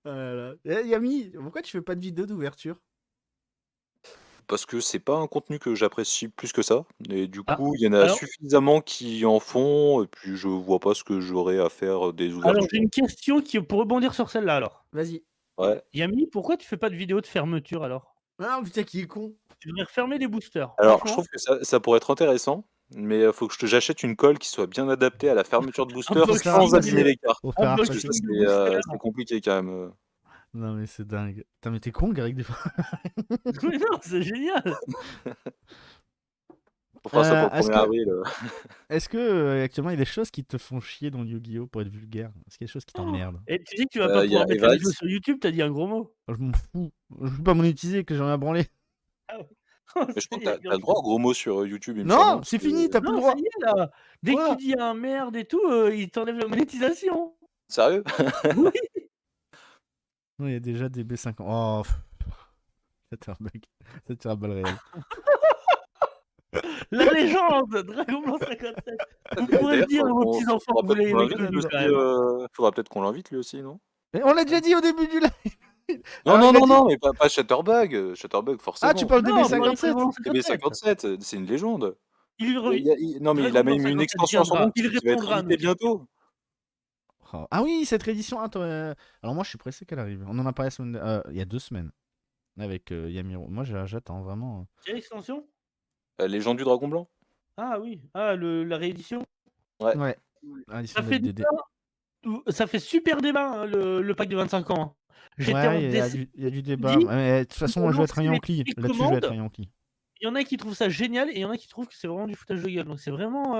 [SPEAKER 1] Ah là là. Eh, Yami, pourquoi tu fais pas de vidéo d'ouverture?
[SPEAKER 3] Parce que c'est pas un contenu que j'apprécie plus que ça et du
[SPEAKER 2] Ah,
[SPEAKER 3] coup, il y en a
[SPEAKER 2] alors
[SPEAKER 3] suffisamment qui en font et puis je vois pas ce que j'aurais à faire, des
[SPEAKER 2] alors j'ai
[SPEAKER 3] ouvertures.
[SPEAKER 2] une question qui pour rebondir sur celle-là alors.
[SPEAKER 1] Vas-y.
[SPEAKER 3] Ouais.
[SPEAKER 2] Yami, pourquoi tu fais pas de vidéo de fermeture alors?
[SPEAKER 1] Ah putain, qui est con.
[SPEAKER 2] Tu devrais refermer les boosters,
[SPEAKER 3] Alors, je
[SPEAKER 2] franchement.
[SPEAKER 3] trouve que ça pourrait être intéressant, mais faut que j'achète une colle qui soit bien adaptée à la fermeture de booster
[SPEAKER 1] Faut faire
[SPEAKER 3] sans
[SPEAKER 2] Unboxing
[SPEAKER 3] abîmer
[SPEAKER 2] de
[SPEAKER 3] les cartes.
[SPEAKER 1] faut faire
[SPEAKER 3] Parce que ça,
[SPEAKER 2] unboxing
[SPEAKER 1] Arpaché.
[SPEAKER 2] de booster.
[SPEAKER 3] c'est compliqué quand même,
[SPEAKER 1] Non, mais c'est dingue. Putain, mais t'es con, Garrick, des fois.
[SPEAKER 2] Mais non, c'est génial!
[SPEAKER 3] On fera ça pour le
[SPEAKER 1] Est-ce
[SPEAKER 3] 1er
[SPEAKER 1] que,
[SPEAKER 3] avril,
[SPEAKER 1] est-ce que actuellement, il y a des choses qui te font chier dans Yu-Gi-Oh! Pour être vulgaire? Est-ce qu'il y a des choses qui t'emmerdent?
[SPEAKER 2] Et tu sais que tu vas pas
[SPEAKER 3] il y a
[SPEAKER 2] pouvoir mettre la vidéo
[SPEAKER 3] Evice.
[SPEAKER 2] sur YouTube, tu as dit un gros mot.
[SPEAKER 1] Je m'en fous. Je veux pas monétiser, que j'en ai à branler.
[SPEAKER 2] Ah ouais.
[SPEAKER 3] Mais je crois
[SPEAKER 2] Il
[SPEAKER 3] que
[SPEAKER 2] y a
[SPEAKER 3] tu as le droit aux gros mots sur, YouTube, il me semble, hein,
[SPEAKER 1] Non,
[SPEAKER 3] parce
[SPEAKER 1] c'est
[SPEAKER 3] que
[SPEAKER 1] fini, t'as plus le
[SPEAKER 2] non, ça
[SPEAKER 1] droit.
[SPEAKER 2] y est là! Dès que tu
[SPEAKER 3] quoi?
[SPEAKER 2] dis un merde et tout, il t'enlève la monétisation.
[SPEAKER 3] Sérieux?
[SPEAKER 2] Oui,
[SPEAKER 1] Non, il y a déjà des B50. Oh, ça tire un bug. Ça tire un balle réel.
[SPEAKER 2] la légende, Dragon Ball 57. Vous pourrez le
[SPEAKER 3] D'ailleurs,
[SPEAKER 2] dire à vos petits-enfants que vous l'avez aimé comme nous quand même, hein.
[SPEAKER 3] faudra peut-être qu'on l'invite lui aussi, non?
[SPEAKER 1] Mais on l'a déjà dit au début du live.
[SPEAKER 3] Non,
[SPEAKER 1] Alors,
[SPEAKER 3] non,
[SPEAKER 1] il a
[SPEAKER 3] non,
[SPEAKER 1] dit.
[SPEAKER 3] non, mais pas Chatterbug, Chatterbug
[SPEAKER 1] Ah, tu
[SPEAKER 3] forcément.
[SPEAKER 1] parles de
[SPEAKER 2] Non, pour les
[SPEAKER 1] B57.
[SPEAKER 2] Dragon Ball
[SPEAKER 3] DB
[SPEAKER 2] 57.
[SPEAKER 3] 57, c'est une légende.
[SPEAKER 2] Il
[SPEAKER 3] Il
[SPEAKER 2] revi
[SPEAKER 3] y a il non, mais il
[SPEAKER 2] Dragon
[SPEAKER 3] a
[SPEAKER 2] Ball
[SPEAKER 3] même une
[SPEAKER 2] 57
[SPEAKER 3] extension à son nom
[SPEAKER 2] viendra, il
[SPEAKER 3] qui va être
[SPEAKER 2] répondra à nos
[SPEAKER 3] éditée
[SPEAKER 2] questions.
[SPEAKER 3] bientôt.
[SPEAKER 1] Oh. Ah oui, cette réédition. Attends, alors moi, je suis pressé qu'elle arrive. On en a parlé il y a 2 semaines avec Yamiro. Moi, j'attends vraiment.
[SPEAKER 2] Quelle extension?
[SPEAKER 3] Les gens du Dragon Blanc?
[SPEAKER 2] Ah oui, ah la réédition?
[SPEAKER 3] Ouais.
[SPEAKER 1] Ouais,
[SPEAKER 2] Ça
[SPEAKER 1] édition de
[SPEAKER 2] fait déjà
[SPEAKER 1] LDD.
[SPEAKER 2] Ça fait super débat, hein, le pack de 25 ans, hein. J'étais en
[SPEAKER 1] Ouais,
[SPEAKER 2] décès,
[SPEAKER 1] il y a du débat.
[SPEAKER 2] dit,
[SPEAKER 1] Mais de toute
[SPEAKER 2] ils
[SPEAKER 1] façon,
[SPEAKER 2] ont
[SPEAKER 1] moi, je vais être
[SPEAKER 2] lancé
[SPEAKER 1] un
[SPEAKER 2] les
[SPEAKER 1] Yankee. Là-dessus, je vais être un
[SPEAKER 2] précommandes.
[SPEAKER 1] Yankee.
[SPEAKER 2] Il y en a qui trouvent ça génial et il y en a qui trouvent que c'est vraiment du foutage de gueule. Donc c'est vraiment,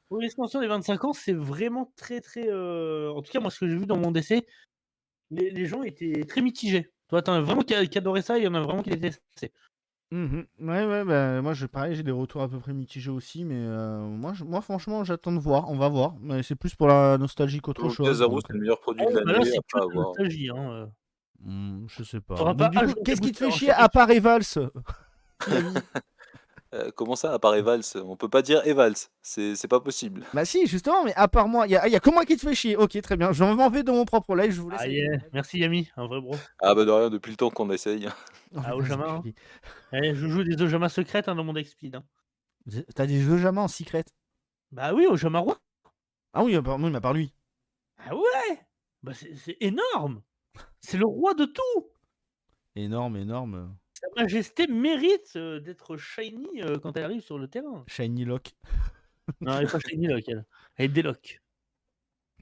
[SPEAKER 2] pour l'extension des 25 ans, c'est vraiment très, très, en tout cas, moi, ce que j'ai vu dans mon décès, les gens étaient très mitigés. Toi, tu en as vraiment qui adoraient ça, il y en a vraiment qui détestaient.
[SPEAKER 1] Ouais, bah, moi, pareil, j'ai des retours à peu près mitigés aussi, mais moi, franchement, j'attends de voir. On va voir. Mais c'est plus pour la nostalgie qu'autre
[SPEAKER 3] Donc
[SPEAKER 1] chose.
[SPEAKER 3] Yazaro, c'est
[SPEAKER 1] Donc,
[SPEAKER 3] le meilleur produit de
[SPEAKER 2] Oh, bah là,
[SPEAKER 3] l'année,
[SPEAKER 2] c'est que
[SPEAKER 3] après
[SPEAKER 2] de la
[SPEAKER 3] avoir.
[SPEAKER 2] nostalgie, hein,
[SPEAKER 1] je sais
[SPEAKER 2] tu
[SPEAKER 1] pas.
[SPEAKER 2] auras
[SPEAKER 1] Donc,
[SPEAKER 2] pas
[SPEAKER 1] du
[SPEAKER 2] à
[SPEAKER 1] coup,
[SPEAKER 2] jouer tes
[SPEAKER 1] qu'est-ce qui te
[SPEAKER 2] boosters,
[SPEAKER 1] fait
[SPEAKER 2] hein,
[SPEAKER 1] chier
[SPEAKER 2] chez
[SPEAKER 1] à
[SPEAKER 2] Pepsi.
[SPEAKER 1] part Evals, Yami?
[SPEAKER 3] Comment ça, à part Evals? On peut pas dire Evals, c'est pas possible.
[SPEAKER 1] Bah si, justement, mais à part moi, il y a que moi qui te fait chier. Ok, très bien. Je m'en vais de mon propre live, je vous laisse
[SPEAKER 2] Ah
[SPEAKER 1] avec les
[SPEAKER 2] yeah,
[SPEAKER 1] autres.
[SPEAKER 2] merci Yami, un vrai bro.
[SPEAKER 3] Ah bah de rien, depuis le temps qu'on essaye.
[SPEAKER 1] Oh
[SPEAKER 2] Ah,
[SPEAKER 1] putain, les
[SPEAKER 2] Ojama, hein.
[SPEAKER 1] enculés.
[SPEAKER 2] Eh, je joue des Ojama secrètes, hein, dans mon deck speed, hein.
[SPEAKER 1] T'as des jeux jamais en secret.
[SPEAKER 2] Bah oui, Ojama roi.
[SPEAKER 1] Ah oui, oui, mais à part lui.
[SPEAKER 2] Ah ouais! Bah c'est énorme! C'est le roi de tout!
[SPEAKER 1] Énorme, énorme.
[SPEAKER 2] Sa majesté mérite, d'être shiny, quand elle arrive sur le terrain.
[SPEAKER 1] Shiny Lock.
[SPEAKER 2] Non, elle est pas shiny lock elle. Elle est délock.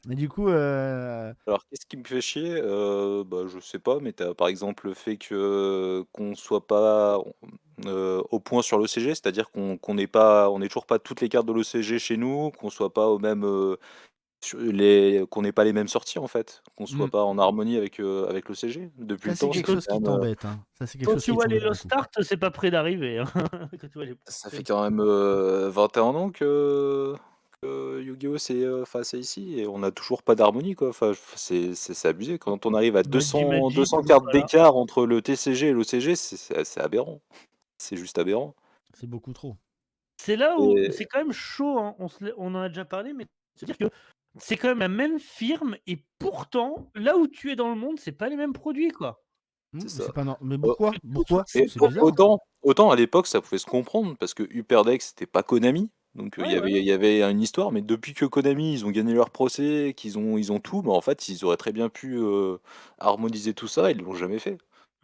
[SPEAKER 1] Et du coup,
[SPEAKER 3] Alors qu'est-ce qui me fait chier? Bah, je sais pas, mais tu par exemple le fait qu'on soit pas, au point sur l'OCG, c'est-à-dire qu'on ait toujours pas toutes les cartes de l'OCG chez nous, qu'on soit pas au même, qu'on ait pas les mêmes sorties en fait, qu'on soit
[SPEAKER 1] hmm,
[SPEAKER 3] pas en harmonie avec l'OCG. Depuis
[SPEAKER 1] ça
[SPEAKER 3] le
[SPEAKER 1] c'est
[SPEAKER 3] temps,
[SPEAKER 2] Et
[SPEAKER 3] ça
[SPEAKER 1] quelque
[SPEAKER 2] quand
[SPEAKER 3] fait
[SPEAKER 1] chose
[SPEAKER 3] quand
[SPEAKER 1] qui
[SPEAKER 3] même,
[SPEAKER 1] t'embête, hein. Ça c'est quelque
[SPEAKER 2] quand
[SPEAKER 1] chose
[SPEAKER 2] tu
[SPEAKER 1] qui
[SPEAKER 2] vois les
[SPEAKER 1] t'embête
[SPEAKER 2] lost
[SPEAKER 1] beaucoup.
[SPEAKER 2] start, c'est pas près d'arriver, hein. Quand tu vois les
[SPEAKER 3] ça fait
[SPEAKER 2] c'est
[SPEAKER 3] quand même, 21 ans que Yu-Gi-Oh! C'est ici et on a toujours pas d'harmonie quoi. Enfin, c'est abusé. Quand on arrive à
[SPEAKER 2] Magic
[SPEAKER 3] 200
[SPEAKER 2] toujours
[SPEAKER 3] cartes
[SPEAKER 2] pas là.
[SPEAKER 3] d'écart entre le TCG et l'OCG, c'est aberrant. C'est juste aberrant
[SPEAKER 1] C'est beaucoup trop.
[SPEAKER 2] C'est là où
[SPEAKER 3] et
[SPEAKER 2] c'est quand même chaud, hein, on en a déjà parlé, mais c'est-à-dire que c'est quand même la même firme et pourtant, là où tu es dans le monde, c'est pas les mêmes produits, quoi.
[SPEAKER 3] c'est
[SPEAKER 1] Mais
[SPEAKER 3] ça.
[SPEAKER 1] c'est pas mais
[SPEAKER 3] Au
[SPEAKER 1] pourquoi?
[SPEAKER 2] Que tout soit
[SPEAKER 1] Pourquoi?
[SPEAKER 3] et
[SPEAKER 1] C'est
[SPEAKER 3] au
[SPEAKER 1] bizarre.
[SPEAKER 3] autant à l'époque, ça pouvait se comprendre parce que Hyperdeck, c'était pas Konami, donc
[SPEAKER 2] ouais, voilà.
[SPEAKER 3] il y avait une histoire, mais depuis que Konami, ils ont gagné leur procès, ils ont tout, bah, en fait, ils auraient très bien pu, harmoniser tout ça, ils l'ont jamais fait.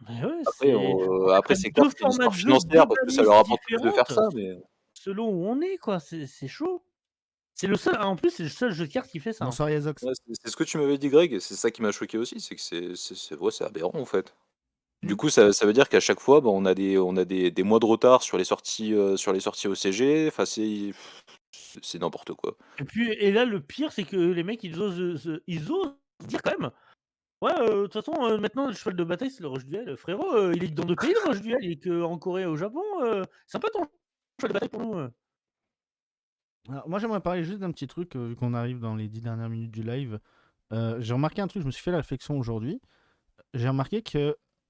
[SPEAKER 2] Mais ouais,
[SPEAKER 3] Après,
[SPEAKER 2] c'est en fait,
[SPEAKER 3] après
[SPEAKER 2] tu
[SPEAKER 3] c'est clair
[SPEAKER 2] as 2
[SPEAKER 3] que c'est une
[SPEAKER 2] formats
[SPEAKER 3] histoire
[SPEAKER 2] de jeu
[SPEAKER 3] financière parce que ça leur
[SPEAKER 2] globalistes
[SPEAKER 3] rapporte plus de faire
[SPEAKER 2] différentes
[SPEAKER 3] ça, mais
[SPEAKER 2] selon où on est, quoi. C'est chaud. C'est le seul en plus, c'est le seul jeu de cartes qui fait ça, hein.
[SPEAKER 1] Bonsoir Yazox.
[SPEAKER 3] ouais, c'est ce que tu m'avais dit Greg et c'est ça qui m'a choqué aussi, c'est que c'est ouais, c'est aberrant, en fait. Du
[SPEAKER 2] Mmh.
[SPEAKER 3] coup, ça veut dire qu'à chaque fois, bah, on a des mois de retard sur les sorties OCG, enfin c'est n'importe quoi.
[SPEAKER 2] Et là, le pire, c'est que les mecs, ils osent dire quand même: «Ouais, de toute façon, maintenant le cheval de bataille, c'est le Rush Duel». Frérot, il est que dans 2 pays le Rush Duel, il est qu'en Corée et au Japon, c'est sympa ton cheval de bataille pour nous.
[SPEAKER 1] Alors, moi j'aimerais parler juste d'un petit truc, vu qu'on arrive dans les 10 dernières minutes du live. J'ai remarqué un truc, je me suis fait la réflexion aujourd'hui. J'ai remarqué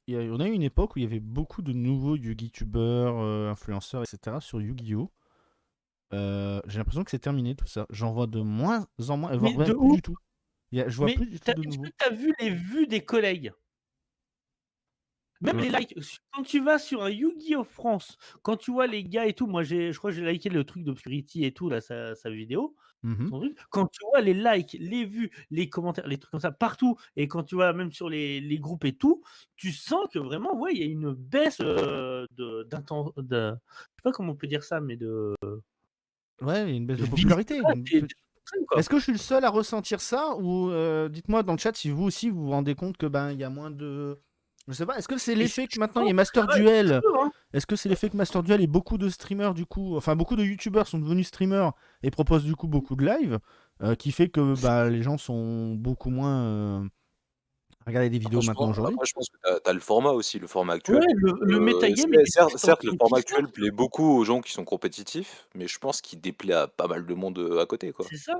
[SPEAKER 1] on a eu une époque où il y avait beaucoup de nouveaux Yu-Gi-Tubeurs, influenceurs, etc. sur Yu-Gi-Oh! J'ai l'impression que c'est terminé tout ça. J'en vois de moins en moins, voire
[SPEAKER 2] Mais de
[SPEAKER 1] même plus
[SPEAKER 2] ouf!
[SPEAKER 1] du tout. Je vois
[SPEAKER 2] Mais
[SPEAKER 1] plus du tout de
[SPEAKER 2] est-ce que
[SPEAKER 1] nouveaux.
[SPEAKER 2] tu as vu les vues des collègues? Même
[SPEAKER 1] Euh,
[SPEAKER 2] les likes, quand tu vas sur un Yu-Gi-Oh! France, quand tu vois les gars et tout, moi je crois que j'ai liké le truc d'Obscurity et tout là, sa vidéo,
[SPEAKER 1] mhm.
[SPEAKER 2] son truc. Quand tu vois les likes, les vues, les commentaires, les trucs comme ça partout et quand tu vois même sur les groupes et tout, tu sens que vraiment, ouais, il y a une baisse, de je sais pas comment on peut dire ça, mais
[SPEAKER 1] Ouais, il y a une baisse
[SPEAKER 2] de
[SPEAKER 1] de popularité.
[SPEAKER 2] visibilité des personnes, quoi.
[SPEAKER 1] Est-ce que je suis le seul à ressentir ça ou dites-moi dans le chat si vous aussi vous vous rendez compte que ben il y a moins de. Je sais pas. Est-ce que c'est
[SPEAKER 2] Et c'est
[SPEAKER 1] l'effet que maintenant il y
[SPEAKER 2] chaud,
[SPEAKER 1] a Master
[SPEAKER 2] ouais, c'est
[SPEAKER 1] Duel?
[SPEAKER 2] chaud, hein.
[SPEAKER 1] Est-ce que c'est l'effet que Master Duel et beaucoup de streamers du coup, enfin beaucoup de YouTubeurs sont devenus streamers et proposent du coup beaucoup de live, qui fait que bah les gens sont beaucoup moins à regarder des vidéos maintenant aujourd'hui?
[SPEAKER 3] Après je pense que tu as le format aussi, le format
[SPEAKER 2] Ouais,
[SPEAKER 3] actuel.
[SPEAKER 2] le métagame, il est plus en
[SPEAKER 3] Certes, le format
[SPEAKER 2] compétition.
[SPEAKER 3] actuel plaît beaucoup aux gens qui sont compétitifs, mais je pense qu'il déplaît à pas mal de monde, à côté, quoi.
[SPEAKER 2] C'est ça.